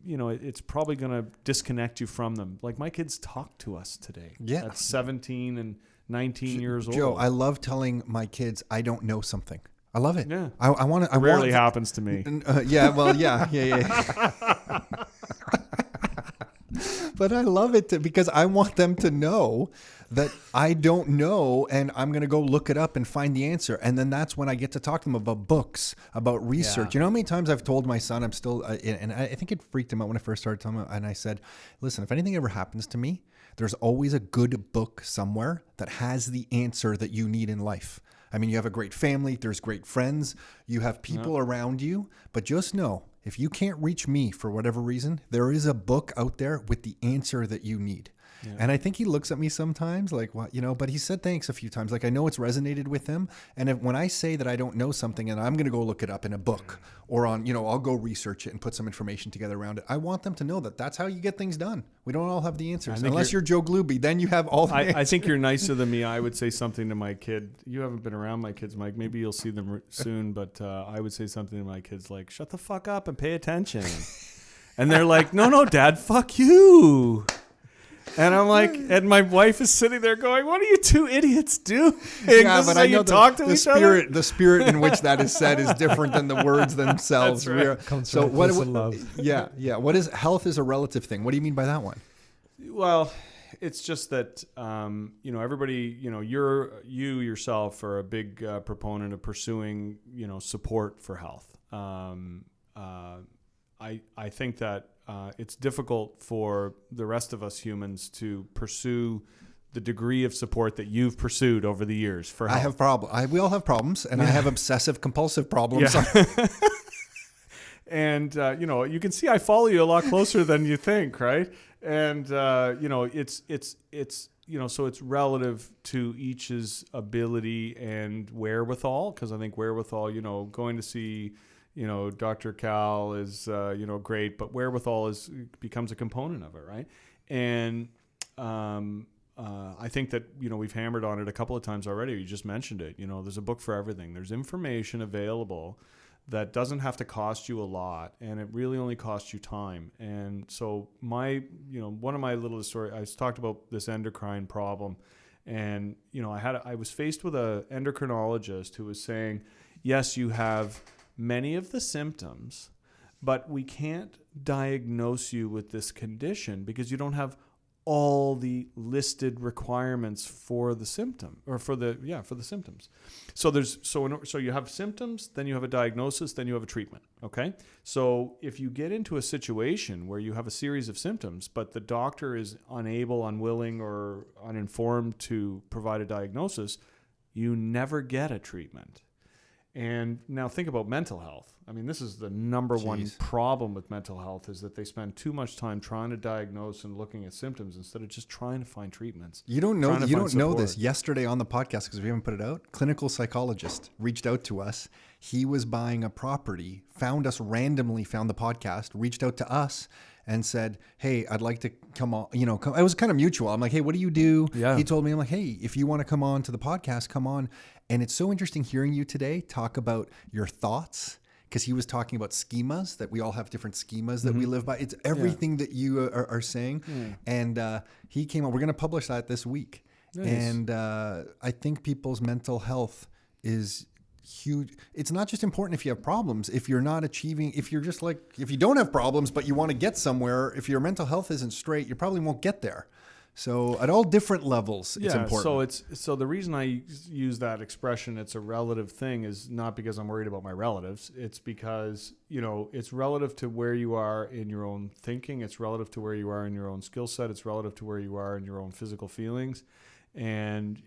S5: it's probably going to disconnect you from them. Like my kids talk to us today.
S2: Yeah.
S5: At 17 and 19 years old.
S2: Joe, I love telling my kids I don't know something. I love it.
S5: Yeah.
S2: I want to.
S5: Rarely happens to me.
S2: Yeah. But I love it because I want them to know that I don't know, and I'm going to go look it up and find the answer. And then that's when I get to talk to them about books, about research.
S5: Yeah.
S2: You know how many times I've told my son, I'm still, and I think it freaked him out when I first started telling him, and I said, listen, if anything ever happens to me, there's always a good book somewhere that has the answer that you need in life. I mean, you have a great family, there's great friends, you have people around you, but just know, if you can't reach me for whatever reason, there is a book out there with the answer that you need. Yeah. And I think he looks at me sometimes like, what, but he said thanks a few times. Like, I know it's resonated with him. And when I say that I don't know something and I'm going to go look it up in a book or on, I'll go research it and put some information together around it. I want them to know that that's how you get things done. We don't all have the answers. Unless you're Joe Glube, then you have all the answers.
S5: I think you're nicer than me. I would say something to my kid. You haven't been around my kids, Mike. Maybe you'll see them soon. But I would say something to my kids like, shut the fuck up and pay attention. And they're like, no, Dad, fuck you. And I'm like, and my wife is sitting there going, what are you two idiots doing?
S2: Yeah, but I know
S5: the
S2: spirit in which that is said is different than the words themselves.
S5: That's right.
S4: Comes from love.
S2: Yeah. What is health is a relative thing. What do you mean by that one?
S5: Well, it's just that, everybody, you yourself are a big proponent of pursuing, support for health. I think that it's difficult for the rest of us humans to pursue the degree of support that you've pursued over the years for health.
S2: I have problems. We all have problems, and I have obsessive compulsive problems.
S5: Yeah. And, you can see I follow you a lot closer than you think, right? And, so it's relative to each's ability and wherewithal, because I think wherewithal, going to see, Dr. Cal is, great, but wherewithal becomes a component of it, right? And I think that, we've hammered on it a couple of times already. You just mentioned it. There's a book for everything. There's information available that doesn't have to cost you a lot, and it really only costs you time. And so one of my little stories, I talked about this endocrine problem, and, I was faced with an endocrinologist who was saying, yes, you have many of the symptoms, but we can't diagnose you with this condition because you don't have all the listed requirements for the symptom or for the symptoms. So you have symptoms, then you have a diagnosis, then you have a treatment. Okay. So if you get into a situation where you have a series of symptoms, but the doctor is unable, unwilling, or uninformed to provide a diagnosis, you never get a treatment. And now think about mental health. I mean, this is the number one problem with mental health, is that they spend too much time trying to diagnose and looking at symptoms instead of just trying to find treatments.
S2: You don't know this. Yesterday on the podcast, because we haven't put it out, clinical psychologist reached out to us. He was buying a property, found us randomly, found the podcast, reached out to us and said, hey, I'd like to come on, it was kind of mutual. I'm like, hey, what do you do?
S5: Yeah.
S2: He told me, I'm like, hey, if you want to come on to the podcast, come on. And it's so interesting hearing you today talk about your thoughts, because he was talking about schemas, that we all have different schemas that we live by. It's everything that you are saying. And he came on, we're going to publish that this week.
S5: Nice.
S2: And I think people's mental health is huge. It's not just important if you have problems. If you're not achieving, if you're just like, if you don't have problems, but you want to get somewhere, if your mental health isn't straight, you probably won't get there. So at all different levels, it's important.
S5: So the reason I use that expression, it's a relative thing, is not because I'm worried about my relatives. It's because, it's relative to where you are in your own thinking. It's relative to where you are in your own skill set. It's relative to where you are in your own physical feelings. And,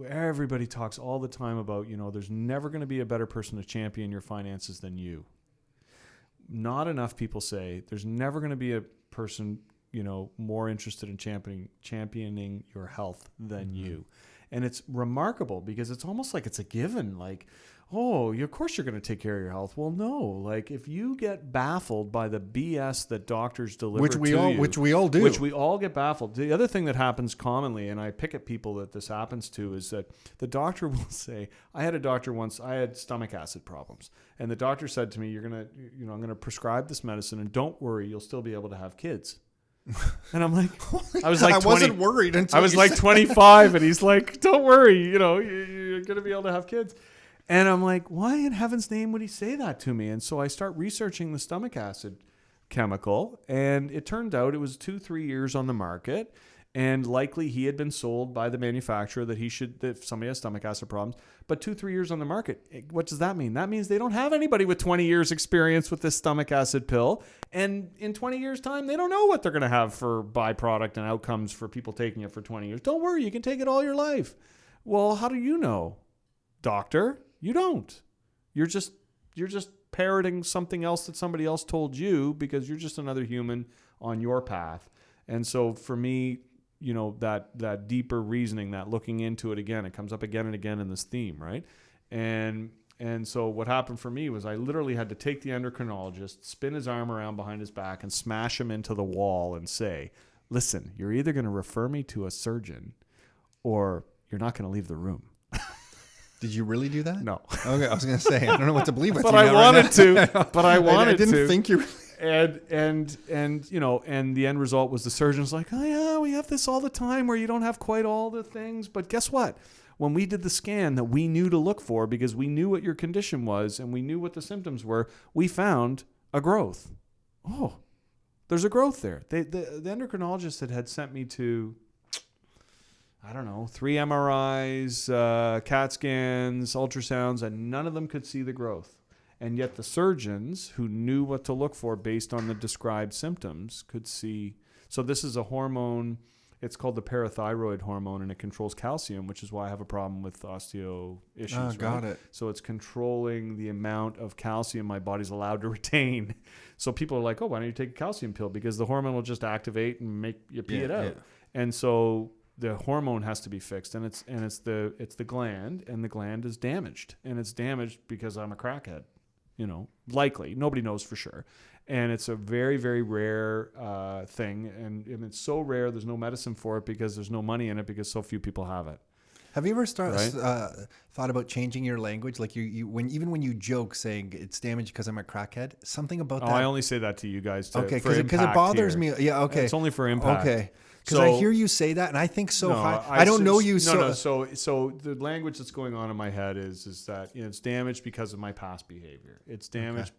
S5: everybody talks all the time about, there's never going to be a better person to champion your finances than you. Not enough people say there's never going to be a person more interested in championing your health than you. And it's remarkable because it's almost like it's a given. Like, oh, of course you're going to take care of your health. Well, no. Like, if you get baffled by the BS that doctors deliver
S2: which we all do.
S5: Which we all get baffled. The other thing that happens commonly, and I pick at people that this happens to, is that the doctor will say, I had a doctor once, I had stomach acid problems. And the doctor said to me, I'm going to prescribe this medicine, and don't worry, you'll still be able to have kids. And I'm like, I wasn't
S2: worried until
S5: I was like 25, and he's like, don't worry, you're going to be able to have kids. And I'm like, why in heaven's name would he say that to me? And so I start researching the stomach acid chemical, and it turned out it was 2-3 years on the market, and likely he had been sold by the manufacturer that if somebody has stomach acid problems, but 2-3 years on the market. What does that mean? That means they don't have anybody with 20 years experience with this stomach acid pill. And in 20 years time, they don't know what they're going to have for byproduct and outcomes for people taking it for 20 years. Don't worry, you can take it all your life. Well, how do you know, doctor? You don't. You're just parroting something else that somebody else told you because you're just another human on your path. And so for me, that deeper reasoning, that looking into it again, it comes up again and again in this theme, right? And so what happened for me was I literally had to take the endocrinologist, spin his arm around behind his back, and smash him into the wall and say, listen, you're either going to refer me to a surgeon or you're not going to leave the room.
S2: Did you really do that?
S5: No.
S2: Okay, I was going to say, I don't know what to believe with
S5: but
S2: you.
S5: I wanted to. But I wanted to.
S2: I didn't think you.
S5: And the end result was the surgeon's like, oh yeah, we have this all the time where you don't have quite all the things. But guess what? When we did the scan that we knew to look for, because we knew what your condition was and we knew what the symptoms were, we found a growth. Oh, there's a growth there. The endocrinologist had sent me to, I don't know, 3 MRIs, CAT scans, ultrasounds, and none of them could see the growth. And yet the surgeons who knew what to look for based on the described symptoms could see. So this is a hormone. It's called the parathyroid hormone, and it controls calcium, which is why I have a problem with osteo issues.
S2: Oh, got it.
S5: So it's controlling the amount of calcium my body's allowed to retain. So people are like, oh, why don't you take a calcium pill? Because the hormone will just activate and make you pee it out. Yeah. And so the hormone has to be fixed, and it's the gland, and the gland is damaged, and it's damaged because I'm a crackhead. Likely. Nobody knows for sure. And it's a very, very rare thing. And it's so rare, there's no medicine for it because there's no money in it because so few people have it.
S2: Have you ever
S5: Right?
S2: thought about changing your language? Like even when you joke saying it's damaged because I'm a crackhead, something about that.
S5: I only say that to you guys.
S2: Okay, because it bothers me. Yeah, okay.
S5: It's only for impact.
S2: Okay. Because I hear you say that, and I think so high. I don't know you.
S5: So the language that's going on in my head is that it's damaged because of my past behavior. It's damaged,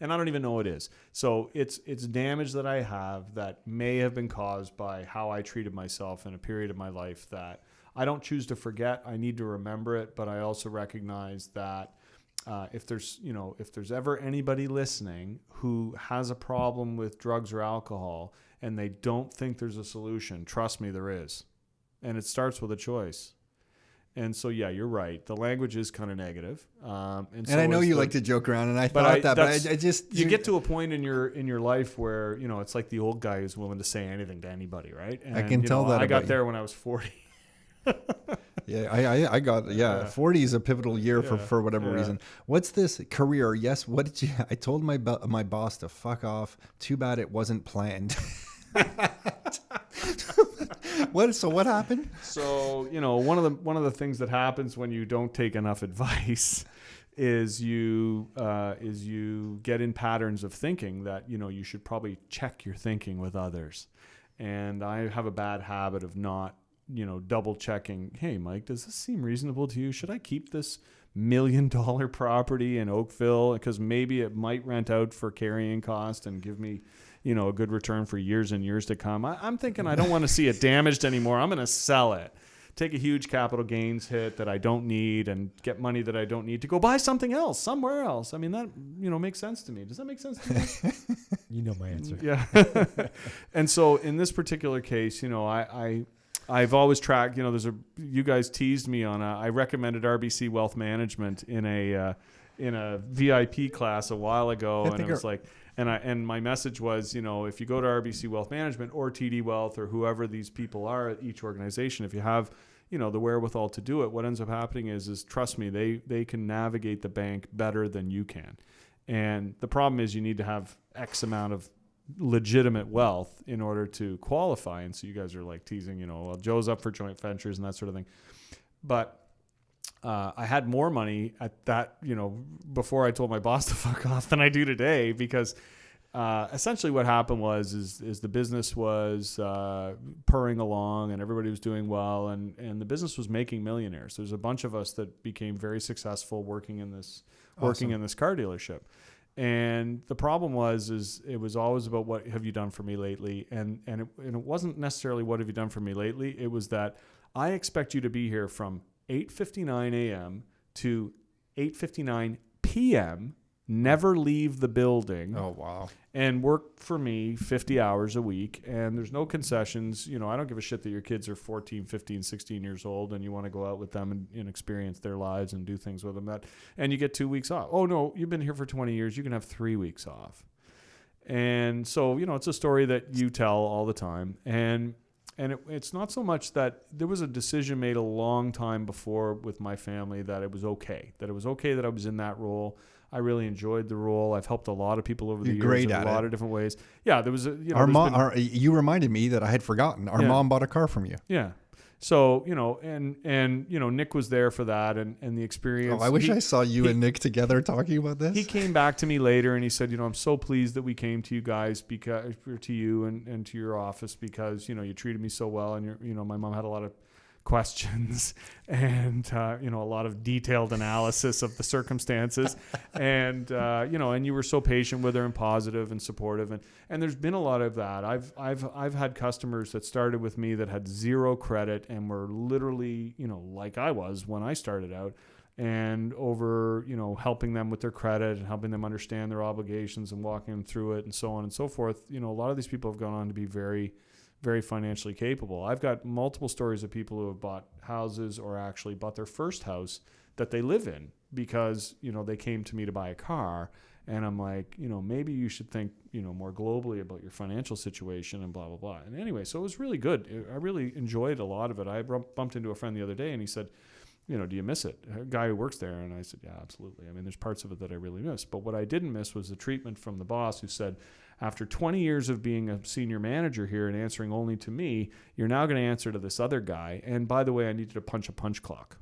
S5: and I don't even know it is. So it's damage that I have that may have been caused by how I treated myself in a period of my life that I don't choose to forget. I need to remember it, but I also recognize that if there's ever anybody listening who has a problem with drugs or alcohol and they don't think there's a solution, trust me, there is. And it starts with a choice. And so, yeah, you're right. The language is kind of negative. And
S2: I know you like to joke around, and I just
S5: you get to a point in your life where it's like the old guy who's willing to say anything to anybody, right? And,
S2: I can tell that
S5: I got
S2: about
S5: there when I was 40.
S2: Yeah, I got 40 is a pivotal year for whatever reason. What's this career? Yes, what did you? I told my boss to fuck off. Too bad it wasn't planned. What happened?
S5: So one of the things that happens when you don't take enough advice is you get in patterns of thinking that you should probably check your thinking with others, and I have a bad habit of not double checking. Hey, Mike, does this seem reasonable to you? Should I keep this $1 million property in Oakville because maybe it might rent out for carrying cost and give me a good return for years and years to come? I'm thinking I don't want to see it damaged anymore. I'm going to sell it, take a huge capital gains hit that I don't need, and get money that I don't need to go buy something else somewhere else. I mean, that makes sense to me. Does that make sense to you?
S4: You know my answer.
S5: Yeah. And so in this particular case, I've always tracked, you guys teased me on I recommended RBC Wealth Management in a VIP class a while ago, and it was like, and my message was, if you go to RBC Wealth Management or TD Wealth or whoever these people are at each organization, if you have, the wherewithal to do it, what ends up happening is trust me, they can navigate the bank better than you can. And the problem is you need to have X amount of legitimate wealth in order to qualify. And so you guys are like teasing, well, Joe's up for joint ventures and that sort of thing. But I had more money at that, before I told my boss to fuck off than I do today, because essentially what happened is the business was purring along and everybody was doing well, and the business was making millionaires. There's a bunch of us that became very successful working in this car dealership. And the problem was it was always about what have you done for me lately, and it wasn't necessarily what have you done for me lately. It was that I expect you to be here from 8:59 a.m. to 8:59 p.m. Never leave the building.
S2: Oh, wow.
S5: And work for me 50 hours a week. And there's no concessions. I don't give a shit that your kids are 14, 15, 16 years old and you want to go out with them and experience their lives and do things with them. And you get 2 weeks off. Oh, no, you've been here for 20 years. You can have 3 weeks off. And so, it's a story that you tell all the time. And it's not so much that there was a decision made a long time before with my family that it was okay that I was in that role. I really enjoyed the role. I've helped a lot of people over the years in a lot of different ways. Yeah, there was
S2: our mom. You reminded me that I had forgotten. Our mom bought a car from you.
S5: Yeah. So, and Nick was there for that and the experience.
S2: Oh, I wish I saw you and Nick together talking about this.
S5: He came back to me later and he said, I'm so pleased that we came to you guys because to you and to your office because, you treated me so well. And my mom had a lot of questions and, a lot of detailed analysis of the circumstances and, and you were so patient with her and positive and supportive. And there's been a lot of that. I've had customers that started with me that had zero credit and were literally, like I was when I started out, and over, helping them with their credit and helping them understand their obligations and walking them through it and so on and so forth. A lot of these people have gone on to be very, very financially capable. I've got multiple stories of people who have bought houses or actually bought their first house that they live in because, they came to me to buy a car. And I'm like, maybe you should think, more globally about your financial situation and blah, blah, blah. And anyway, so it was really good. I really enjoyed a lot of it. I bumped into a friend the other day and he said, do you miss it? A guy who works there. And I said, yeah, absolutely. I mean, there's parts of it that I really miss. But what I didn't miss was the treatment from the boss who said, after 20 years of being a senior manager here and answering only to me, you're now going to answer to this other guy. And by the way, I needed to punch a punch clock.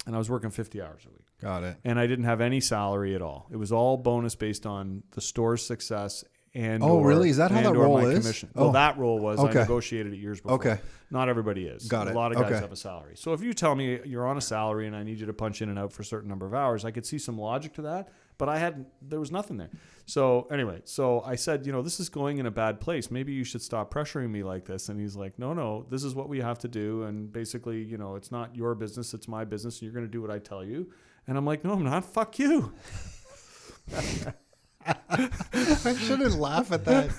S5: And I was working 50 hours a week.
S2: Got it.
S5: And I didn't have any salary at all. It was all bonus based on the store's success and
S2: really? Is that how that role is?
S5: Commission. Well, that role was.
S2: Okay.
S5: I negotiated it years before.
S2: Okay.
S5: Not everybody is.
S2: Got it.
S5: A lot of guys
S2: Okay.
S5: have a salary. So if you tell me you're on a salary and I need you to punch in and out for a certain number of hours, I could see some logic to that. But there was nothing there. So anyway, so I said, this is going in a bad place. Maybe you should stop pressuring me like this. And he's like, no, this is what we have to do. And basically, it's not your business, it's my business. And you're going to do what I tell you. And I'm like, no, I'm not. Fuck you.
S2: I shouldn't laugh at that.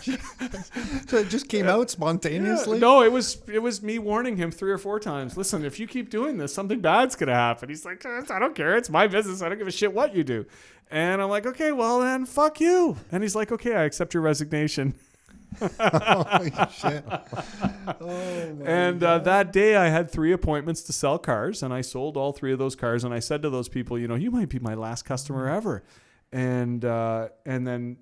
S2: So it just came out spontaneously?
S5: Yeah. No, it was me warning him 3 or 4 times. Listen, if you keep doing this, something bad's going to happen. He's like, I don't care. It's my business. I don't give a shit what you do. And I'm like, okay, well then, fuck you. And he's like, okay, I accept your resignation.
S2: Holy shit.
S5: And that day I had 3 appointments to sell cars, and I sold all 3 of those cars. And I said to those people, you might be my last customer ever. And then,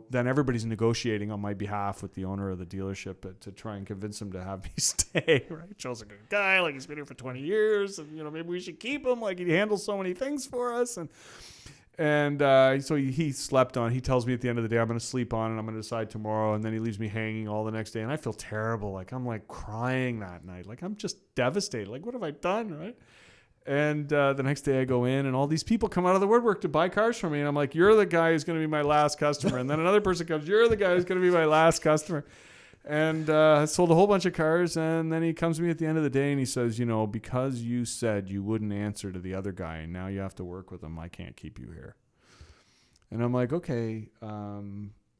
S5: then everybody's negotiating on my behalf with the owner of the dealership to try and convince him to have me stay, right? Joe's a good guy. Like, he's been here for 20 years and, maybe we should keep him. Like, he handles so many things for us. And so he slept on. He tells me at the end of the day, I'm going to sleep on and I'm going to decide tomorrow. And then he leaves me hanging all the next day. And I feel terrible. Like, I'm like crying that night. Like, I'm just devastated. Like, what have I done, right? And the next day I go in and all these people come out of the woodwork to buy cars from me. And I'm like, you're the guy who's going to be my last customer. And then another person comes, you're the guy who's going to be my last customer. And I sold a whole bunch of cars. And then he comes to me at the end of the day and he says, because you said you wouldn't answer to the other guy and now you have to work with him, I can't keep you here. And I'm like, okay,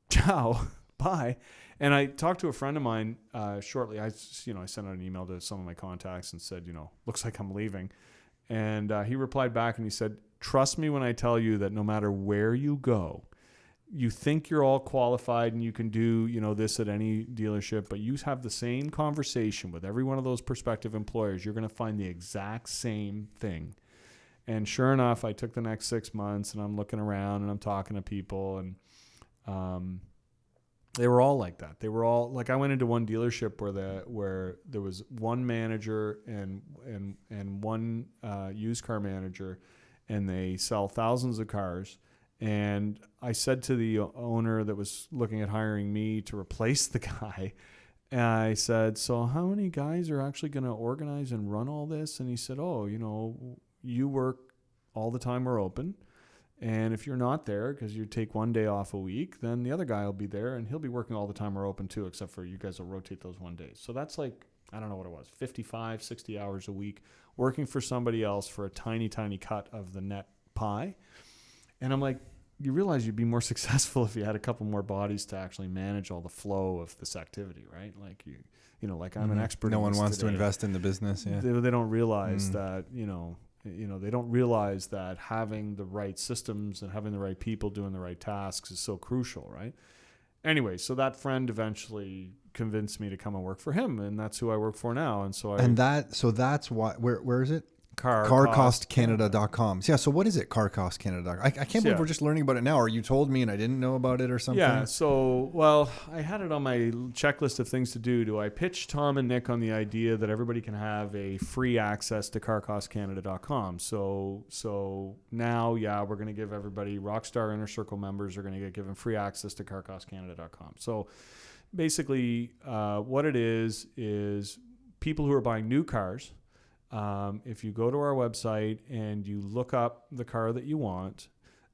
S5: ciao, bye. And I talked to a friend of mine shortly. I sent out an email to some of my contacts and said, looks like I'm leaving. And he replied back and he said, trust me when I tell you that no matter where you go, you think you're all qualified and you can do, this at any dealership, but you have the same conversation with every one of those prospective employers. You're going to find the exact same thing. And sure enough, I took the next 6 months and I'm looking around and I'm talking to people and they were all like that. They were all like, I went into one dealership where there was one manager and one used car manager, and they sell thousands of cars. And I said to the owner that was looking at hiring me to replace the guy, and I said, so how many guys are actually going to organize and run all this? And he said, you work all the time we're open. And if you're not there because you take one day off a week, then the other guy will be there and he'll be working all the time we're open too, except for you guys will rotate those 1 day. So that's like, I don't know what it was, 55, 60 hours a week working for somebody else for a tiny, tiny cut of the net pie. And I'm like, you realize you'd be more successful if you had a couple more bodies to actually manage all the flow of this activity, right? Like like I'm an expert.
S2: No
S5: in
S2: one
S5: this
S2: wants
S5: today.
S2: to invest in the business. Yeah.
S5: They don't realize that, they don't realize that having the right systems and having the right people doing the right tasks is so crucial, right? Anyway, so that friend eventually convinced me to come and work for him, and that's who I work for now. And so
S2: that's why. Where is it?
S5: Carcostcanada.com.
S2: Yeah. So what is it? Carcostcanada.com. I can't believe we're just learning about it now. Or you told me and I didn't know about it or something.
S5: Yeah. So, well, I had it on my checklist of things to do. Do I pitch Tom and Nick on the idea that everybody can have a free access to carcostcanada.com? So now, we're going to give everybody, Rockstar Inner Circle members are going to get given free access to carcostcanada.com. So basically what it is people who are buying new cars. If you go to our website and you look up the car that you want,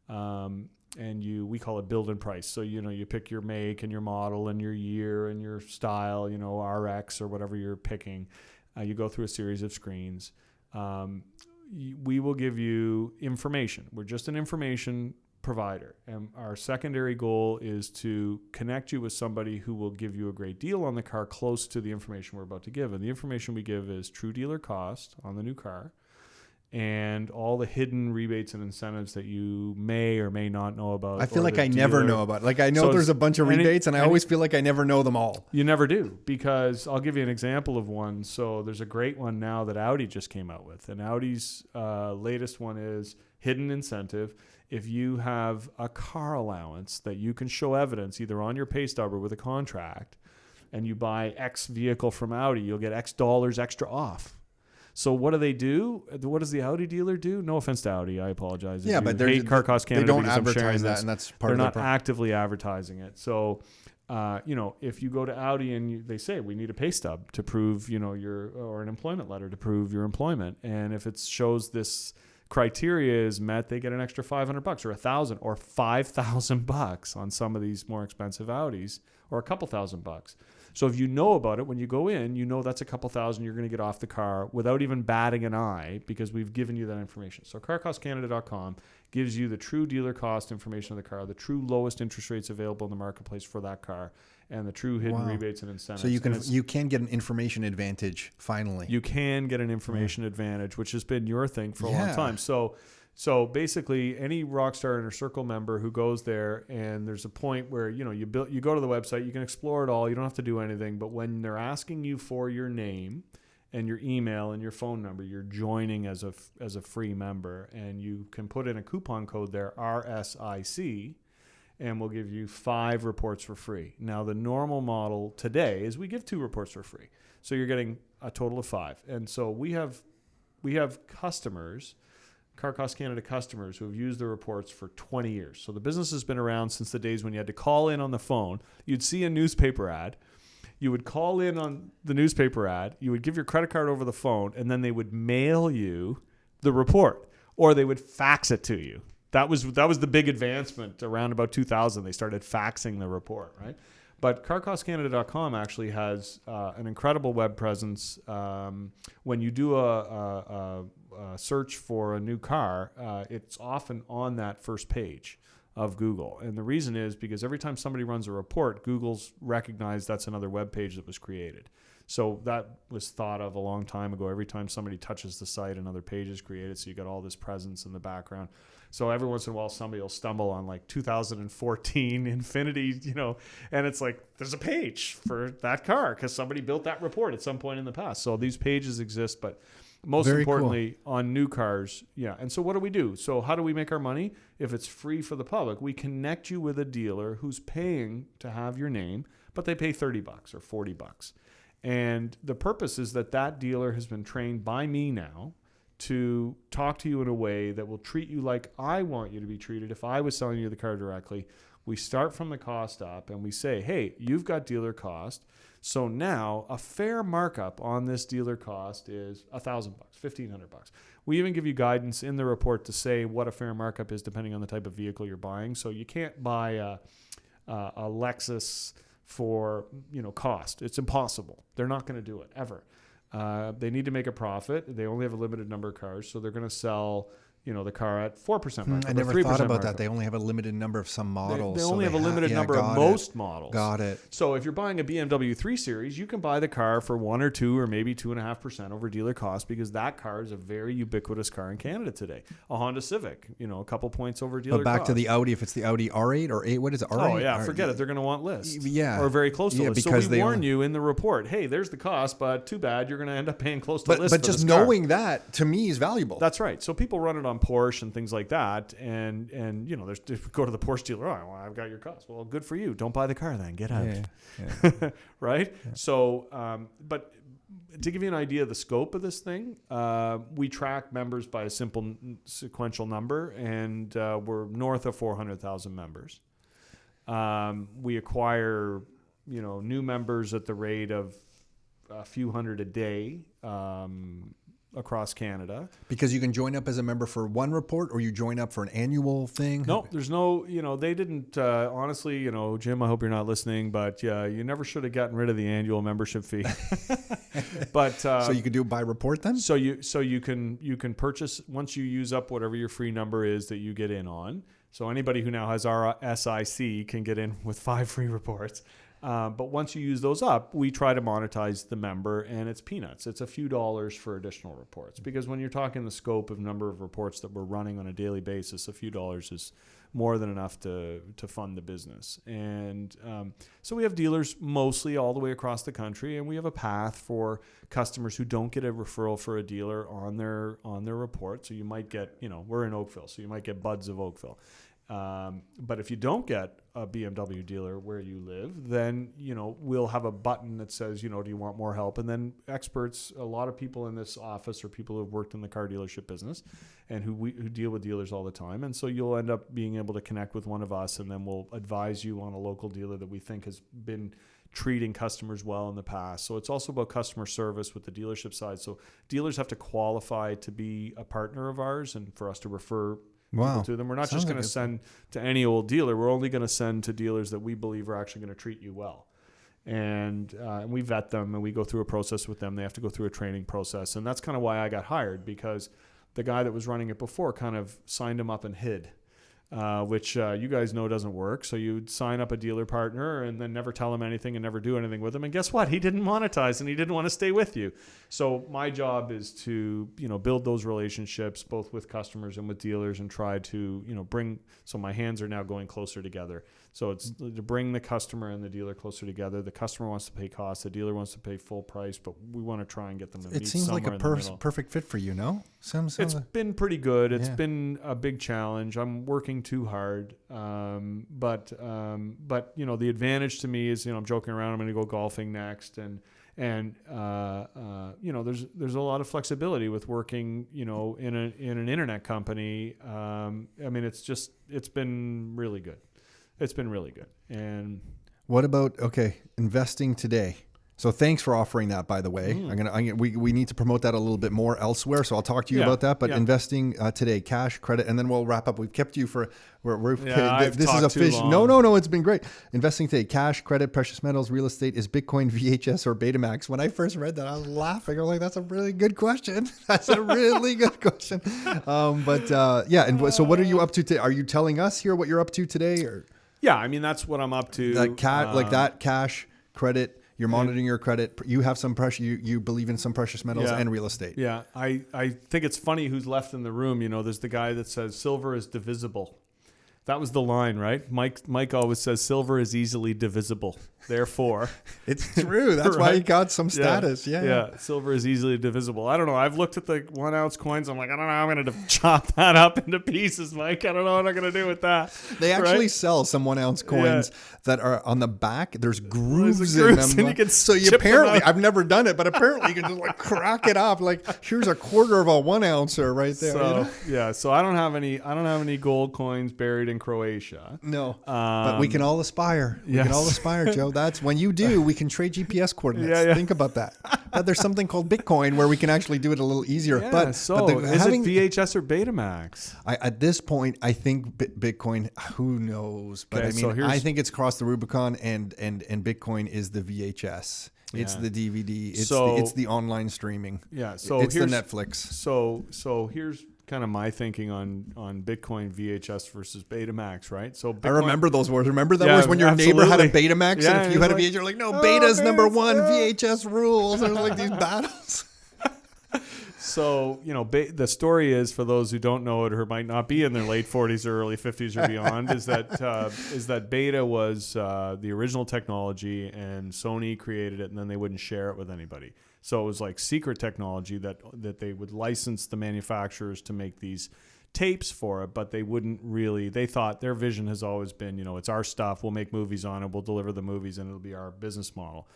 S5: and we call it build and price. So, you pick your make and your model and your year and your style, RX or whatever you're picking. You go through a series of screens. We will give you information. We're just an information provider. And our secondary goal is to connect you with somebody who will give you a great deal on the car close to the information we're about to give. And the information we give is true dealer cost on the new car and all the hidden rebates and incentives that you may or may not know about.
S2: I feel like I never know about it. Like I know
S5: So
S2: there's a bunch of rebates and I always feel like I never know them all.
S5: You never do, because I'll give you an example of one. So there's a great one now that Audi just came out with. And Audi's latest one is hidden incentive. If you have a car allowance that you can show evidence either on your pay stub or with a contract, and you buy X vehicle from Audi, you'll get X dollars extra off. So what do? What does the Audi dealer do? No offense to Audi, I apologize.
S2: Yeah, but
S5: hate Car Cost Canada,
S2: they don't
S5: because I'm sharing
S2: advertise that,
S5: this.
S2: and that's part
S5: They're
S2: of their
S5: not actively advertising it. So, if you go to Audi and they say we need a pay stub to prove, or an employment letter to prove your employment, and if it shows this criteria is met, they get an extra $500 or $1,000 or $5,000 on some of these more expensive Audis, or a couple $1,000. So if you know about it, when you go in, that's a couple $1,000 you're going to get off the car without even batting an eye, because we've given you that information. So carcostcanada.com gives you the true dealer cost information of the car, the true lowest interest rates available in the marketplace for that car, and the true hidden rebates and incentives.
S2: So you can get an information advantage finally.
S5: You can get an information advantage, which has been your thing for a long time. So basically, any Rockstar Inner Circle member who goes there, and there's a point where you go to the website, you can explore it all. You don't have to do anything. But when they're asking you for your name and your email and your phone number, you're joining as a free member, and you can put in a coupon code there, RSIC, and we'll give you 5 reports for free. Now, the normal model today is we give 2 reports for free, so you're getting a total of 5. And so we have customers. Car Cost Canada customers who have used the reports for 20 years. So the business has been around since the days when you had to call in on the phone. You'd see a newspaper ad. You would call in on the newspaper ad. You would give your credit card over the phone, and then they would mail you the report, or they would fax it to you. That was the big advancement around about 2000. They started faxing the report, right? But carcostcanada.com actually has an incredible web presence. When you do a search for a new car, it's often on that first page of Google. And the reason is because every time somebody runs a report, Google's recognized that's another web page that was created. So that was thought of a long time ago. Every time somebody touches the site, another page is created. So you got all this presence in the background. So every once in a while, somebody will stumble on like 2014 Infiniti, and it's like, there's a page for that car because somebody built that report at some point in the past. So these pages exist, but most
S1: Very
S5: importantly, on new cars. Yeah. And so what do we do? So how do we make our money? If it's free for the public, we connect you with a dealer who's paying to have your name, but they pay $30 or $40. And the purpose is that dealer has been trained by me now to talk to you in a way that will treat you like I want you to be treated if I was selling you the car directly. We start from the cost up and we say, hey, you've got dealer cost. So now a fair markup on this dealer cost is $1,000, $1,500. We even give you guidance in the report to say what a fair markup is depending on the type of vehicle you're buying. So you can't buy a Lexus for cost. It's impossible. They're not going to do it ever. They need to make a profit. They only have a limited number of cars, so they're going to sell the car at 4% markup.
S2: I never
S5: 3%
S2: thought about
S5: markup.
S2: that. They only have a limited number of some models.
S5: They only have a limited number of most models.
S2: Got it.
S5: So if you're buying a BMW 3 Series, you can buy the car for 1 or 2 or maybe 2.5% over dealer cost because that car is a very ubiquitous car in Canada today. A Honda Civic, a couple points over dealer cost.
S2: But back to the Audi, if it's the Audi R8 or 8, what is it? R8?
S5: Oh, yeah, forget it. They're going to want list.
S2: Yeah.
S5: Or very close to list.
S2: Because
S5: so we warn you in the report, hey, there's the cost, but too bad, you're going to end up paying close to list
S2: But
S5: for
S2: just
S5: this car.
S2: knowing that, to me, is valuable.
S5: That's right. So people run it on Porsche and things like that, and there's go to the Porsche dealer. Oh, well, I've got your cost. Well, good for you. Don't buy the car then. Get out.
S2: Yeah.
S5: Right. Yeah. So, but to give you an idea of the scope of this thing, we track members by a simple sequential number, and we're north of 400,000 members. We acquire, new members at the rate of a few hundred a day. Across Canada.
S2: Because you can join up as a member for one report or you join up for an annual thing?
S5: No, there's no, they didn't, honestly, Jim, I hope you're not listening, but you never should have gotten rid of the annual membership fee. But
S2: so you can do it by report then?
S5: So you can purchase once you use up whatever your free number is that you get in on. So anybody who now has our SIC can get in with 5 free reports. But once you use those up, we try to monetize the member, and it's peanuts. It's a few dollars for additional reports, because when you're talking the scope of number of reports that we're running on a daily basis, a few dollars is more than enough to fund the business. And so we have dealers mostly all the way across the country, and we have a path for customers who don't get a referral for a dealer on their report. So you might get, we're in Oakville, so you might get buds of Oakville. But if you don't get a BMW dealer where you live, then, we'll have a button that says, do you want more help? And then experts, a lot of people in this office are people who have worked in the car dealership business and who deal with dealers all the time. And so you'll end up being able to connect with one of us, and then we'll advise you on a local dealer that we think has been treating customers well in the past. So it's also about customer service with the dealership side. So dealers have to qualify to be a partner of ours and for us to refer people to them. We're not just going to send to any old dealer. We're only going to send to dealers that we believe are actually going to treat you well. And we vet them, and we go through a process with them. They have to go through a training process. And that's kind of why I got hired, because the guy that was running it before kind of signed him up and hid, which you guys know doesn't work. So you'd sign up a dealer partner and then never tell him anything and never do anything with him. And guess what? He didn't monetize, and he didn't want to stay with you. So my job is to, build those relationships both with customers and with dealers, and try to, so my hands are now going closer together. So it's to bring the customer and the dealer closer together. The customer wants to pay costs, the dealer wants to pay full price, but we want to try and get them to meet somewhere in the middle. It seems like a
S2: perfect fit for you, no?
S5: It's been pretty good. It's been a big challenge. I'm working too hard. But the advantage to me is, I'm joking around, I'm going to go golfing next. And there's a lot of flexibility with working, in an internet company. It's been really good. It's been really good. And
S2: what about, investing today? So thanks for offering that, by the way. We need to promote that a little bit more elsewhere. So I'll talk to you about that. But investing today, cash, credit, and then we'll wrap up. We've kept you for this is a fish. No, it's been great. Investing today, cash, credit, precious metals, real estate. Is Bitcoin VHS or Betamax? When I first read that, I was laughing. I'm like, that's a really good question. That's a really good question. And so what are you up to today? Are you telling us here what you're up to today, or?
S5: Yeah, that's what I'm up to.
S2: Cash, credit. You're monitoring your credit. You have some pressure. You believe in some precious metals and real estate.
S5: Yeah, I think it's funny who's left in the room. There's the guy that says silver is divisible. That was the line, right? Mike always says silver is easily divisible. Therefore,
S2: it's true. That's right? Why he got some status. Yeah.
S5: Silver is easily divisible. I don't know. I've looked at the 1 ounce coins. I'm like, I don't know. I'm going to chop that up into pieces, Mike. I don't know what I'm going to do with that.
S2: They actually sell some 1 ounce coins that are on the back. There's grooves in them.
S5: And you can
S2: apparently, I've never done it, but apparently you can just crack it up. Like, here's a quarter of a 1 ouncer right there.
S5: So I don't have any gold coins buried in Croatia.
S2: No, but we can all aspire. We can all aspire, Joe. That's when you do. We can trade GPS coordinates. Think about that. But there's something called Bitcoin where we can actually do it a little easier.
S5: Is it VHS or Betamax?
S2: At this point, I think Bitcoin. Who knows? But I think it's crossed the Rubicon, and Bitcoin is the VHS. It's the DVD. It's the online streaming.
S5: Yeah. So
S2: it's the Netflix.
S5: So here's kind of my thinking on Bitcoin VHS versus Betamax, right? So Bitcoin,
S2: I remember those words. Remember that was when your neighbor had a Betamax, and if you had a VHS, you're like, no, Beta's number one, VHS rules. There's like these battles.
S5: So, the story is, for those who don't know it or might not be in their late 40s or early 50s or beyond, is that Beta was the original technology, and Sony created it, and then they wouldn't share it with anybody. So it was like secret technology that they would license the manufacturers to make these tapes for it, but they wouldn't really. They thought their vision has always been, it's our stuff. We'll make movies on it. We'll deliver the movies, and it'll be our business model.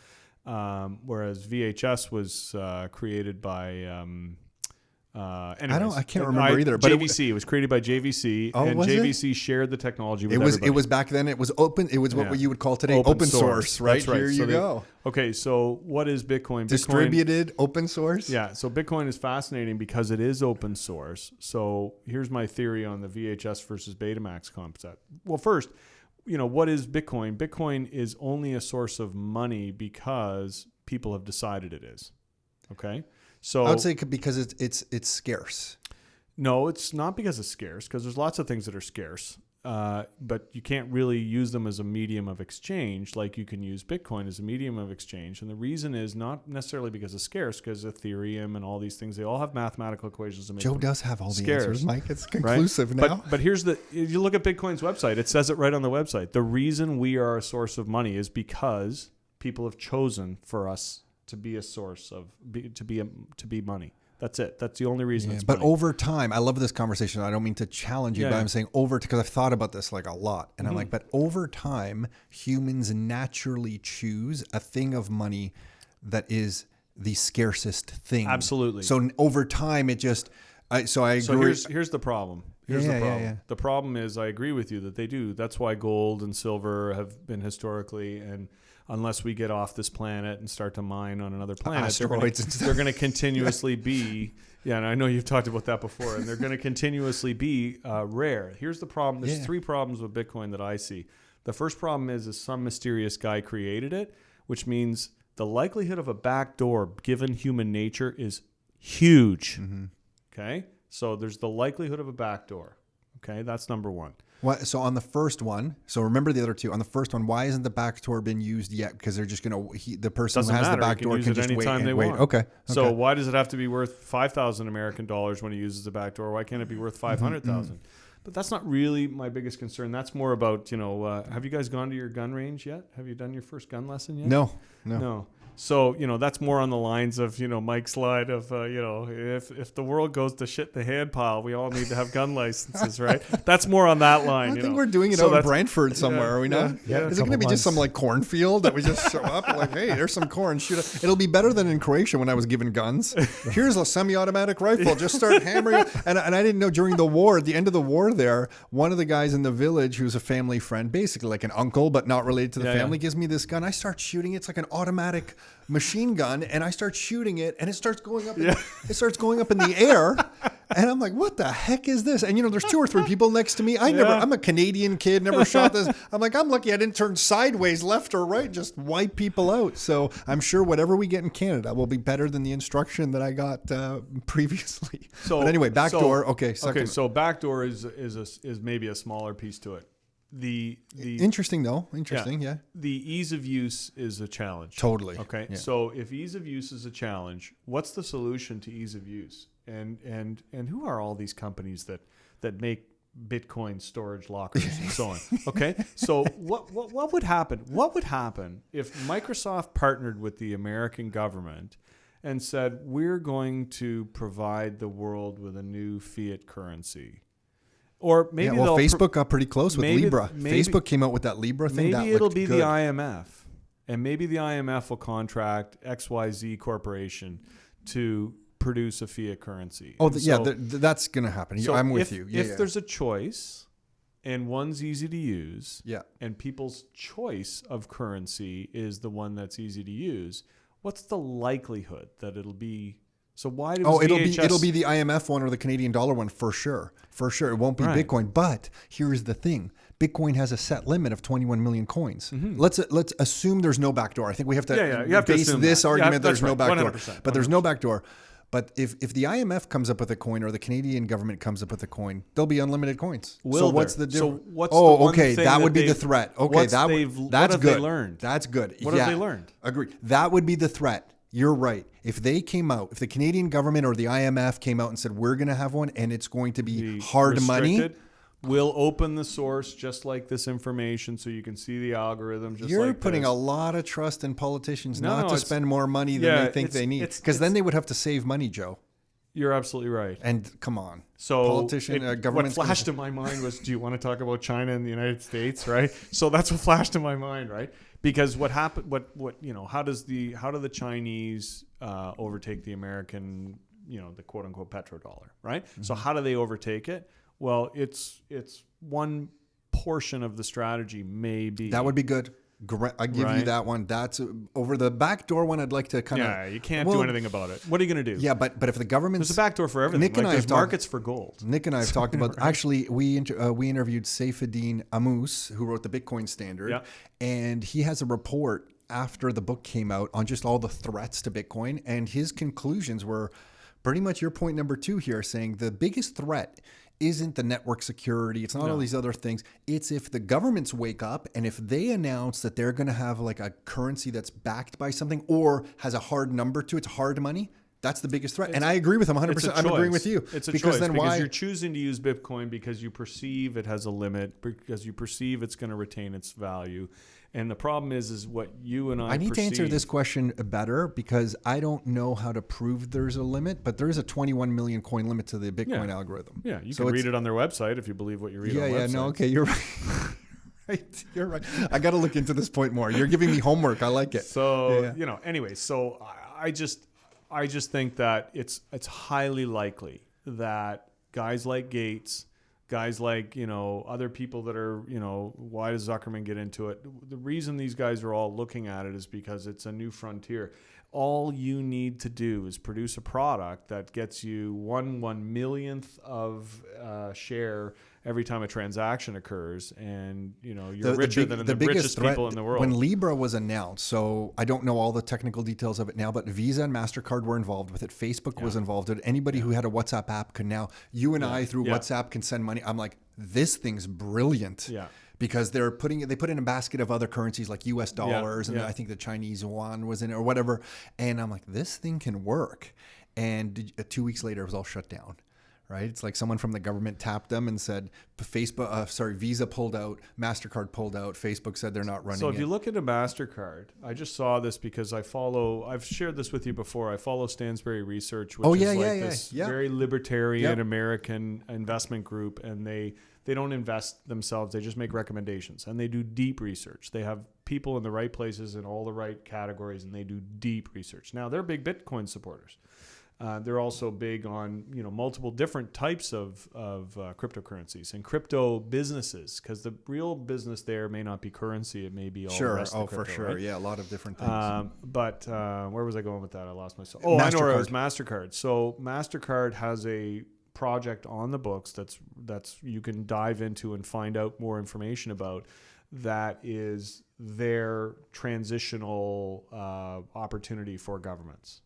S5: Whereas VHS was created by
S2: I can't remember either. But
S5: JVC. It was created by JVC, and JVC shared the technology with everybody.
S2: It was back then. It was open. It was what you would call today open source, right?
S5: That's right.
S2: Here you go.
S5: Okay, so what is Bitcoin?
S2: Distributed open source.
S5: Yeah. So Bitcoin is fascinating because it is open source. So here's my theory on the VHS versus Betamax concept. Well, first, what is Bitcoin? Bitcoin is only a source of money because people have decided it is. Okay. So
S2: I would say because it's scarce.
S5: No, it's not because it's scarce, because there's lots of things that are scarce. but you can't really use them as a medium of exchange like you can use Bitcoin as a medium of exchange. And the reason is not necessarily because it's scarce, because Ethereum and all these things, they all have mathematical equations to make
S2: Joe
S5: them
S2: does have all the
S5: scarce,
S2: answers, Mike. It's conclusive
S5: right?
S2: now.
S5: But here's if you look at Bitcoin's website, it says it right on the website. The reason we are a source of money is because people have chosen for us to be a source of to be money. That's it. That's the only reason. It's
S2: but
S5: money.
S2: over time, I love this conversation. I don't mean to challenge you, but I'm saying because I've thought about this like a lot. And I'm like, but over time, humans naturally choose a thing of money that is the scarcest thing.
S5: Absolutely.
S2: So over time, it just, so I agree.
S5: So here's the problem. Here's the problem. The problem is, I agree with you that they do. That's why gold and silver have been historically, and unless we get off this planet and start to mine on another planet, they're going to continuously be. Yeah, and I know you've talked about that before, and they're going to continuously be rare. Here's the problem. There's three problems with Bitcoin that I see. The first problem is some mysterious guy created it, which means the likelihood of a backdoor, given human nature, is huge. Okay? So there's the likelihood of a backdoor. Okay? That's number one.
S2: So on the first one, so remember the other two. On the first one, why isn't the backdoor been used yet? Because they're just going to, the person who has the backdoor can just wait and wait. Okay.
S5: So why does it have to be worth 5,000 American dollars when he uses the backdoor? Why can't it be worth 500,000? But that's not really my biggest concern. That's more about, have you guys gone to your gun range yet? Have you done your first gun lesson yet?
S2: No.
S5: So, that's more on the lines of, Mike's slide of, if the world goes to shit the hand pile, we all need to have gun licenses, right? That's more on that line.
S2: I think we're doing it out in Brantford somewhere, are we not?
S1: Yeah.
S2: Is it going to be just some like cornfield that we just show up like, hey, there's some corn, shoot it. It'll be better than in Croatia when I was given guns. Here's a semi-automatic rifle, just start hammering. And I didn't know during the war, at the end of the war there, one of the guys in the village who's a family friend, basically like an uncle, but not related to the family, gives me this gun. I start shooting. It's like an automatic machine gun, and I start shooting it, and it starts going up. It starts going up in the air, and I'm like, "What the heck is this?" And there's 2 or 3 people next to me. I'm a Canadian kid, never shot this. I'm like, I'm lucky I didn't turn sideways, left or right, just wipe people out. So I'm sure whatever we get in Canada will be better than the instruction that I got previously. But anyway, backdoor.
S5: So backdoor is maybe a smaller piece to it. The
S2: interesting though. Yeah.
S5: The ease of use is a challenge.
S2: Totally.
S5: Okay. Yeah. So if ease of use is a challenge, what's the solution to ease of use? And who are all these companies that make Bitcoin storage lockers and so on? Okay. So what would happen? What would happen if Microsoft partnered with the American government and said, we're going to provide the world with a new fiat currency? Or maybe
S2: Facebook got pretty close with Libra. Facebook came out with that Libra thing.
S5: Maybe it'll be the IMF, and maybe the IMF will contract XYZ Corporation to produce a fiat currency.
S2: That's going to happen. I'm with you.
S5: If there's a choice, and one's easy to use, and people's choice of currency is the one that's easy to use, what's the likelihood that it'll be? So why does
S2: it'll be the IMF one or the Canadian dollar one for sure. For sure, it won't be Bitcoin. But here's the thing: Bitcoin has a set limit of 21 million coins. Let's assume there's no backdoor. I think we have to
S5: you have
S2: base
S5: to
S2: this argument. There's no backdoor,
S5: 100%.
S2: But there's no backdoor. But if the IMF comes up with a coin or the Canadian government comes up with a coin, there'll be unlimited coins. What's the difference? That would be the threat. Okay, that's good.
S5: They learned?
S2: That's good.
S5: What have they learned?
S2: Agree. That would be the threat. You're right. If they came out, if the Canadian government or the IMF came out and said, we're going to have one and it's going to be hard money.
S5: We'll open the source just like this information so you can see the algorithm just
S2: You're putting a lot of trust in politicians not to spend more money than they think they need. Because then they would have to save money, Joe.
S5: You're absolutely right.
S2: And come on.
S5: So what flashed in my mind was, do you want to talk about China and the United States, right? So that's what flashed in my mind, right? Because what happened? How do the Chinese overtake the American, the quote unquote petrodollar, right? Mm-hmm. So how do they overtake it? Well, it's one portion of the strategy. Maybe
S2: that would be good. I give you that one. That's over the backdoor one. I'd like to kind of.
S5: Yeah, you can't do anything about it. What are you going to do?
S2: Yeah, but if the government's
S5: there's a backdoor for everything.
S2: Nick and I have
S5: markets for gold.
S2: Nick and I have talked about. Right. Actually, we interviewed Saifuddin Ammous, who wrote the Bitcoin Standard, and he has a report after the book came out on just all the threats to Bitcoin, and his conclusions were pretty much your point number 2 here, saying the biggest threat isn't the network security. It's not all these other things. It's if the governments wake up and if they announce that they're going to have like a currency that's backed by something or has a hard number to its hard money. That's the biggest threat. And I agree with him 100%. I'm agreeing with you.
S5: It's a
S2: because
S5: choice
S2: then
S5: because you're choosing to use Bitcoin because you perceive it has a limit, because you perceive it's going to retain its value. And the problem is what you and I
S2: need to answer this question better because I don't know how to prove there's a limit, but there is a 21 million coin limit to the Bitcoin algorithm.
S5: Yeah, you can read it on their website if you believe what you read on the website.
S2: Yeah, no, okay, you're right. Right, you're right. I got to look into this point more. You're giving me homework. I like it.
S5: So, anyway, so I just think that it's highly likely that guys like Gates, guys like, other people that are, why does Zuckerman get into it? The reason these guys are all looking at it is because it's a new frontier. All you need to do is produce a product that gets you 1/1,000,000th of share every time a transaction occurs, and you're richer than the richest people in the world.
S2: When Libra was announced, so I don't know all the technical details of it now, but Visa and MasterCard were involved with it. Facebook was involved with it. Anybody who had a WhatsApp app can now, you and I through WhatsApp can send money. I'm like, this thing's brilliant.
S5: Yeah.
S2: Because they put in a basket of other currencies like US dollars and I think the Chinese yuan was in it or whatever. And I'm like, this thing can work. And 2 weeks later, it was all shut down. Right? It's like someone from the government tapped them and said, Visa pulled out, MasterCard pulled out, Facebook said they're not running it.
S5: So if you look at a MasterCard, I just saw this because I've shared this with you before. I follow Stansberry Research, which is this very libertarian American investment group. And they don't invest themselves. They just make recommendations and they do deep research. They have people in the right places in all the right categories and they do deep research. Now they're big Bitcoin supporters. They're also big on multiple different types of cryptocurrencies and crypto businesses, because the real business there may not be currency; it may be all the rest of crypto,
S2: for sure,
S5: right?
S2: Yeah, a lot of different things.
S5: But where was I going with that? I lost myself. Oh, I know where it was. MasterCard. So MasterCard has a project on the books that's you can dive into and find out more information about. That is their transitional opportunity for governments.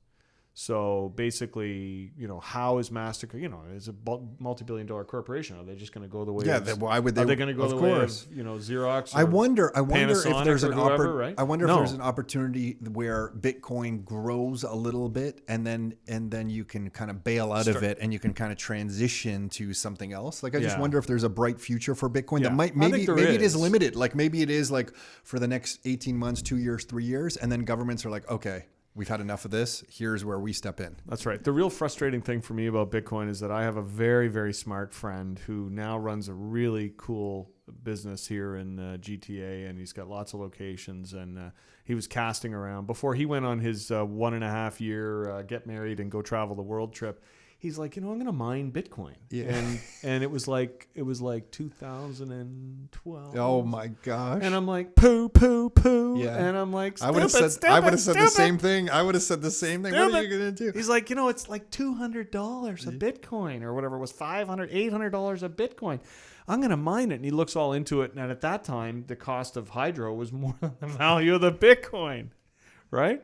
S5: So basically, how is MasterCard, it's a multi-billion-dollar corporation. Are they just going to go the way of,
S2: why would they?
S5: Are they going to go the way of, Xerox?
S2: I wonder if there's
S5: right?
S2: I wonder if there's an opportunity where Bitcoin grows a little bit and then you can kind of bail out of it and you can kind of transition to something else. Like I just wonder if there's a bright future for Bitcoin that maybe it is limited. Like maybe it is like for the next 18 months, 2 years, 3 years, and then governments are like, okay, we've had enough of this. Here's where we step in.
S5: That's right. The real frustrating thing for me about Bitcoin is that I have a very, very smart friend who now runs a really cool business here in GTA, and he's got lots of locations. And he was casting around before he went on his 1.5 year get married and go travel the world trip. He's like, I'm going to mine Bitcoin. Yeah. And it was like 2012.
S2: Oh my gosh.
S5: And I'm like, poo. Yeah. And I'm like,
S2: I would have said the same thing. What are you going to do?
S5: He's like, it's like $200 a Bitcoin or whatever it was, $500, $800 a Bitcoin. I'm going to mine it. And he looks all into it. And at that time, the cost of hydro was more than the value of the Bitcoin, right?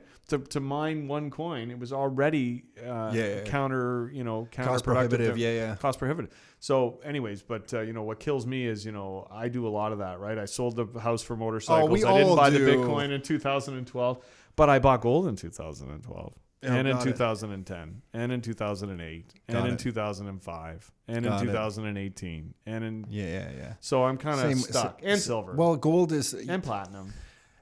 S5: To mine one coin, it was already counterproductive.
S2: Cost prohibitive.
S5: Cost prohibitive. So, anyways, but what kills me is I do a lot of that, right? I sold the house for motorcycles. I didn't buy the Bitcoin in 2012, but I bought gold in 2012, and in 2010, and in 2008, and in 2005, and in 2018, and in So I'm kind of stuck. And silver.
S2: Well, gold is
S5: and platinum,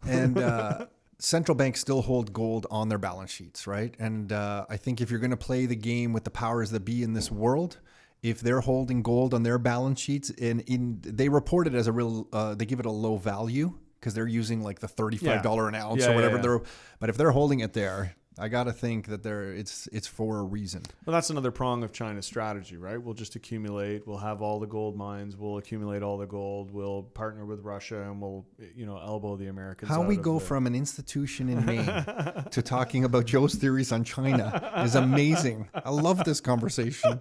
S2: and. Central banks still hold gold on their balance sheets, right? And I think if you're going to play the game with the powers that be in this world, if they're holding gold on their balance sheets, they report it as a real, they give it a low value because they're using like the $35 an ounce or whatever. But if they're holding it there, I got to think that it's for a reason.
S5: Well, that's another prong of China's strategy, right? We'll just accumulate. We'll have all the gold mines. We'll accumulate all the gold. We'll partner with Russia, and we'll, elbow the Americans.
S2: How we go from an institution in Maine to talking about Joe's theories on China is amazing. I love this conversation.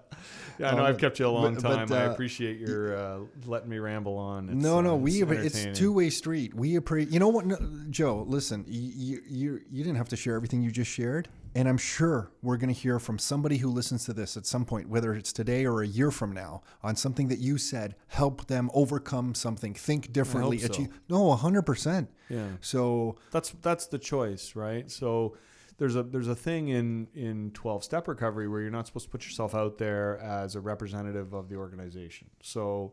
S5: Yeah, I know I've kept you a long time. But, I appreciate your letting me ramble on.
S2: It's two-way street. We appreciate. You know what, Joe? Listen, you didn't have to share everything you just shared. And I'm sure we're going to hear from somebody who listens to this at some point, whether it's today or a year from now, on something that you said, help them overcome something, think differently.
S5: I hope so.
S2: No, 100%.
S5: Yeah.
S2: So
S5: That's the choice, right? So there's a thing in 12-step recovery where you're not supposed to put yourself out there as a representative of the organization. So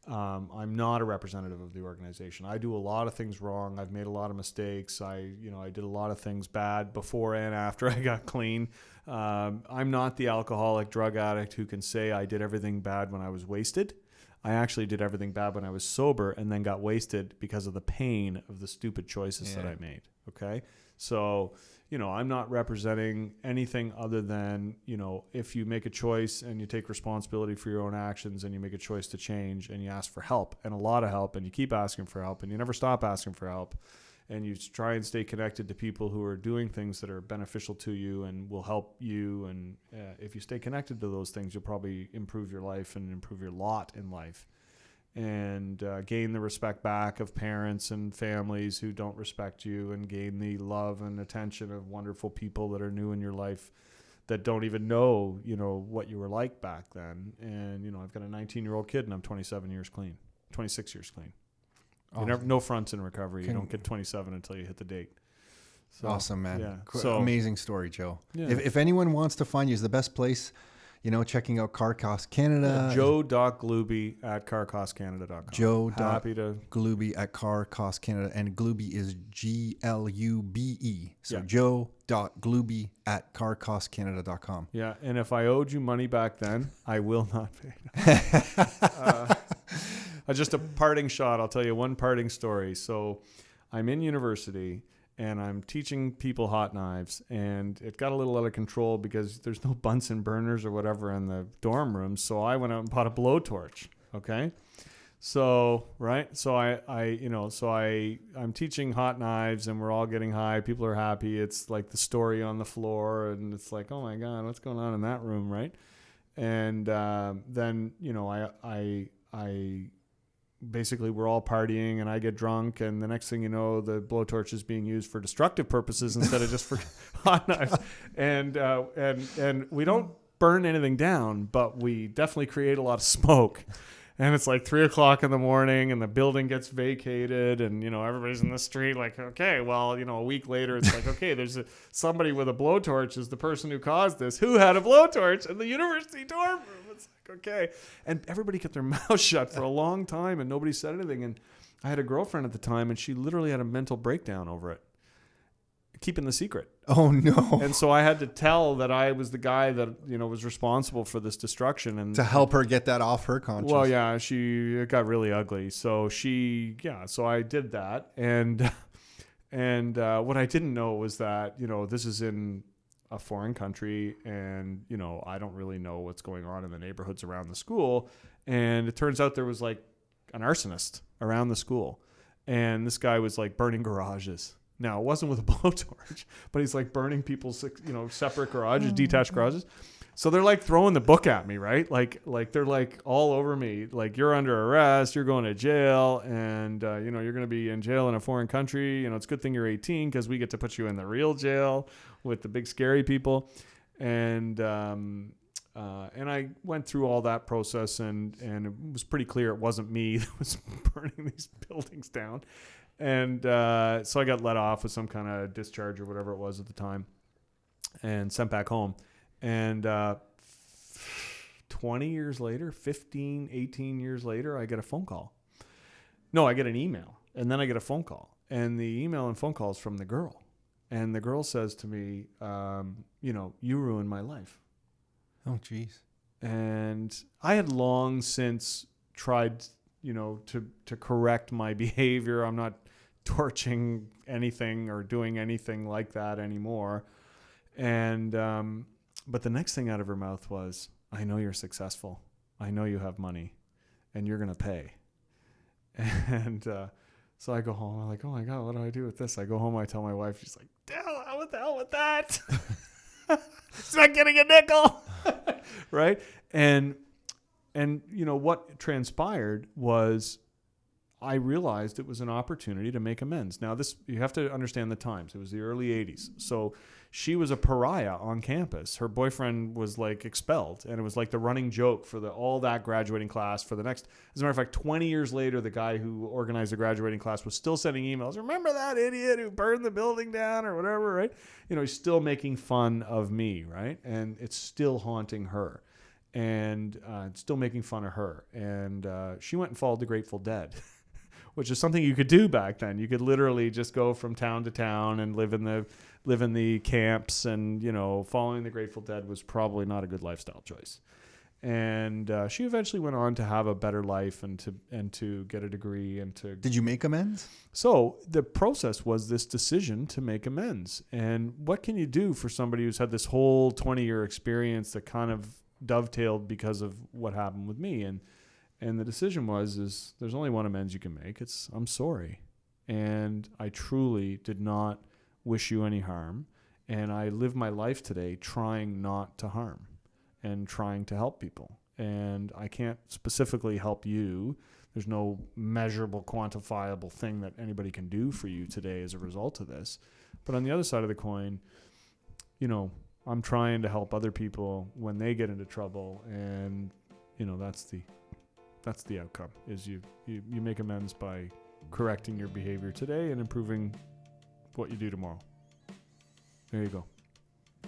S5: I'm not a representative of the organization. I do a lot of things wrong. I've made a lot of mistakes. I did a lot of things bad before and after I got clean. I'm not the alcoholic drug addict who can say I did everything bad when I was wasted. I actually did everything bad when I was sober and then got wasted because of the pain of the stupid choices that I made. Okay. So, I'm not representing anything other than, if you make a choice and you take responsibility for your own actions and you make a choice to change and you ask for help and a lot of help and you keep asking for help and you never stop asking for help and you try and stay connected to people who are doing things that are beneficial to you and will help you. And if you stay connected to those things, you'll probably improve your life and improve your lot in life. And gain the respect back of parents and families who don't respect you, and gain the love and attention of wonderful people that are new in your life that don't even know, what you were like back then. And, I've got a 19-year-old kid and I'm 26 years clean.
S2: Awesome.
S5: No fronts in recovery. You don't get 27 until you hit the date. So,
S2: awesome, man.
S5: Yeah.
S2: So amazing story, Joe.
S5: Yeah.
S2: If anyone wants to find you, is the best place, checking out Car Cost Canada.
S5: Joe.glube at carcostcanada.com.
S2: Joe.glube at Car Cost Canada. And Glube is Glube. So Joe.glube at carcostcanada.com.
S5: Yeah. And if I owed you money back then, I will not pay. Just a parting shot. I'll tell you one parting story. So I'm in university and I'm teaching people hot knives, and it got a little out of control because there's no Bunsen burners or whatever in the dorm rooms. So I went out and bought a blowtorch. Okay. So, right. So I'm teaching hot knives and we're all getting high. People are happy. It's like the story on the floor and it's like, oh my God, what's going on in that room? Right. And, then, I basically we're all partying and I get drunk, and the next thing you know, the blowtorch is being used for destructive purposes instead of just for hot knives. And we don't burn anything down, but we definitely create a lot of smoke. And it's like 3:00 in the morning and the building gets vacated and, everybody's in the street like, okay, well, a week later it's like, okay, there's somebody with a blowtorch is the person who caused this. Who had a blowtorch in the university dorm room? It's like, okay. And everybody kept their mouth shut for a long time and nobody said anything. And I had a girlfriend at the time and she literally had a mental breakdown over it, keeping the secret.
S2: Oh no.
S5: And so I had to tell that I was the guy that, was responsible for this destruction, and
S2: to help her get that off her conscience.
S5: Well, yeah, it got really ugly. So so I did that. And what I didn't know was that, this is in a foreign country and, I don't really know what's going on in the neighborhoods around the school. And it turns out there was like an arsonist around the school. And this guy was like burning garages. Now, it wasn't with a blowtorch, but he's like burning people's, separate garages, detached garages. So they're like throwing the book at me, right? Like they're like all over me. Like, you're under arrest, you're going to jail, and, you're going to be in jail in a foreign country. It's a good thing you're 18 because we get to put you in the real jail with the big scary people. And I went through all that process and it was pretty clear it wasn't me that was burning these buildings down. And so I got let off with some kind of discharge or whatever it was at the time and sent back home. And 20 years later, 15, 18 years later, I get a phone call. No, I get an email. And then I get a phone call. And the email and phone call is from the girl. And the girl says to me, you ruined my life.
S2: Oh, geez.
S5: And I had long since tried, to correct my behavior. I'm not torching anything or doing anything like that anymore. And, but the next thing out of her mouth was, I know you're successful. I know you have money and you're going to pay. And, so I go home. I'm like, oh my God, what do I do with this? I go home. I tell my wife, she's like, what the hell with that? It's not getting a nickel. Right. And what transpired was I realized it was an opportunity to make amends. Now, you have to understand the times. It was the early 80s. So she was a pariah on campus. Her boyfriend was like expelled, and it was like the running joke for all that graduating class for the next. As a matter of fact, 20 years later, the guy who organized the graduating class was still sending emails. Remember that idiot who burned the building down or whatever, right? He's still making fun of me, right? And it's still haunting her. And still making fun of her. And she went and followed the Grateful Dead, which is something you could do back then. You could literally just go from town to town and live in the camps, and following the Grateful Dead was probably not a good lifestyle choice. And she eventually went on to have a better life and to get a degree and to.
S2: Did you make amends?
S5: So the process was this decision to make amends. And what can you do for somebody who's had this whole 20-year experience that kind of dovetailed because of what happened with me? And the decision is there's only one amends you can make. It's I'm sorry. And I truly did not wish you any harm. And I live my life today trying not to harm and trying to help people. And I can't specifically help you. There's no measurable, quantifiable thing that anybody can do for you today as a result of this. But on the other side of the coin, I'm trying to help other people when they get into trouble, and that's the outcome. Is you make amends by correcting your behavior today and improving what you do tomorrow. There you go.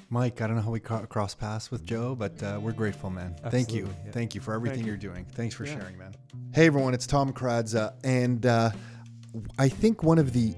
S2: Mike, I don't know how we cross paths with Joe, but we're grateful, man. Thank you.
S4: Yeah.
S2: Thank you for everything you're doing. Thanks for sharing, man. Hey, everyone, it's Tom Kradza, and I think one of the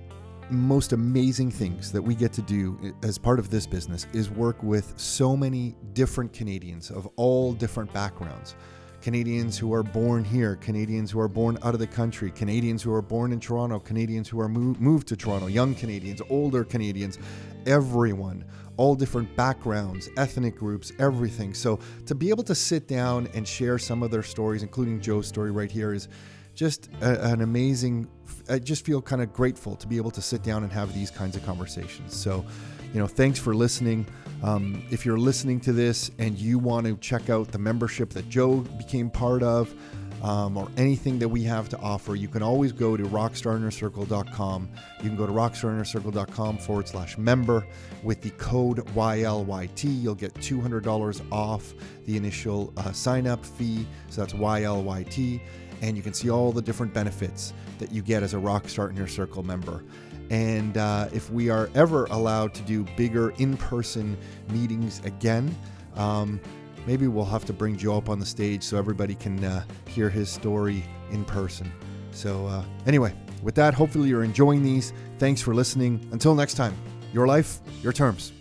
S2: most amazing things that we get to do as part of this business is work with so many different Canadians of all different backgrounds. Canadians who are born here, Canadians who are born out of the country, Canadians who are born in Toronto, Canadians who are moved to Toronto, young Canadians, older Canadians, everyone, all different backgrounds, ethnic groups, everything. So to be able to sit down and share some of their stories, including Joe's story right here, is just an amazing. I just feel kind of grateful to be able to sit down and have these kinds of conversations. So, thanks for listening. If you're listening to this and you want to check out the membership that Joe became part of, or anything that we have to offer, you can always go to rockstarinnercircle.com. You can go to rockstarinnercircle.com/member with the code YLYT. You'll get $200 off the initial sign-up fee. So that's YLYT. And you can see all the different benefits that you get as a Rockstar Inner Circle member. And if we are ever allowed to do bigger in-person meetings again, maybe we'll have to bring Joe up on the stage so everybody can hear his story in person. So anyway, with that, hopefully you're enjoying these. Thanks for listening. Until next time, your life, your terms.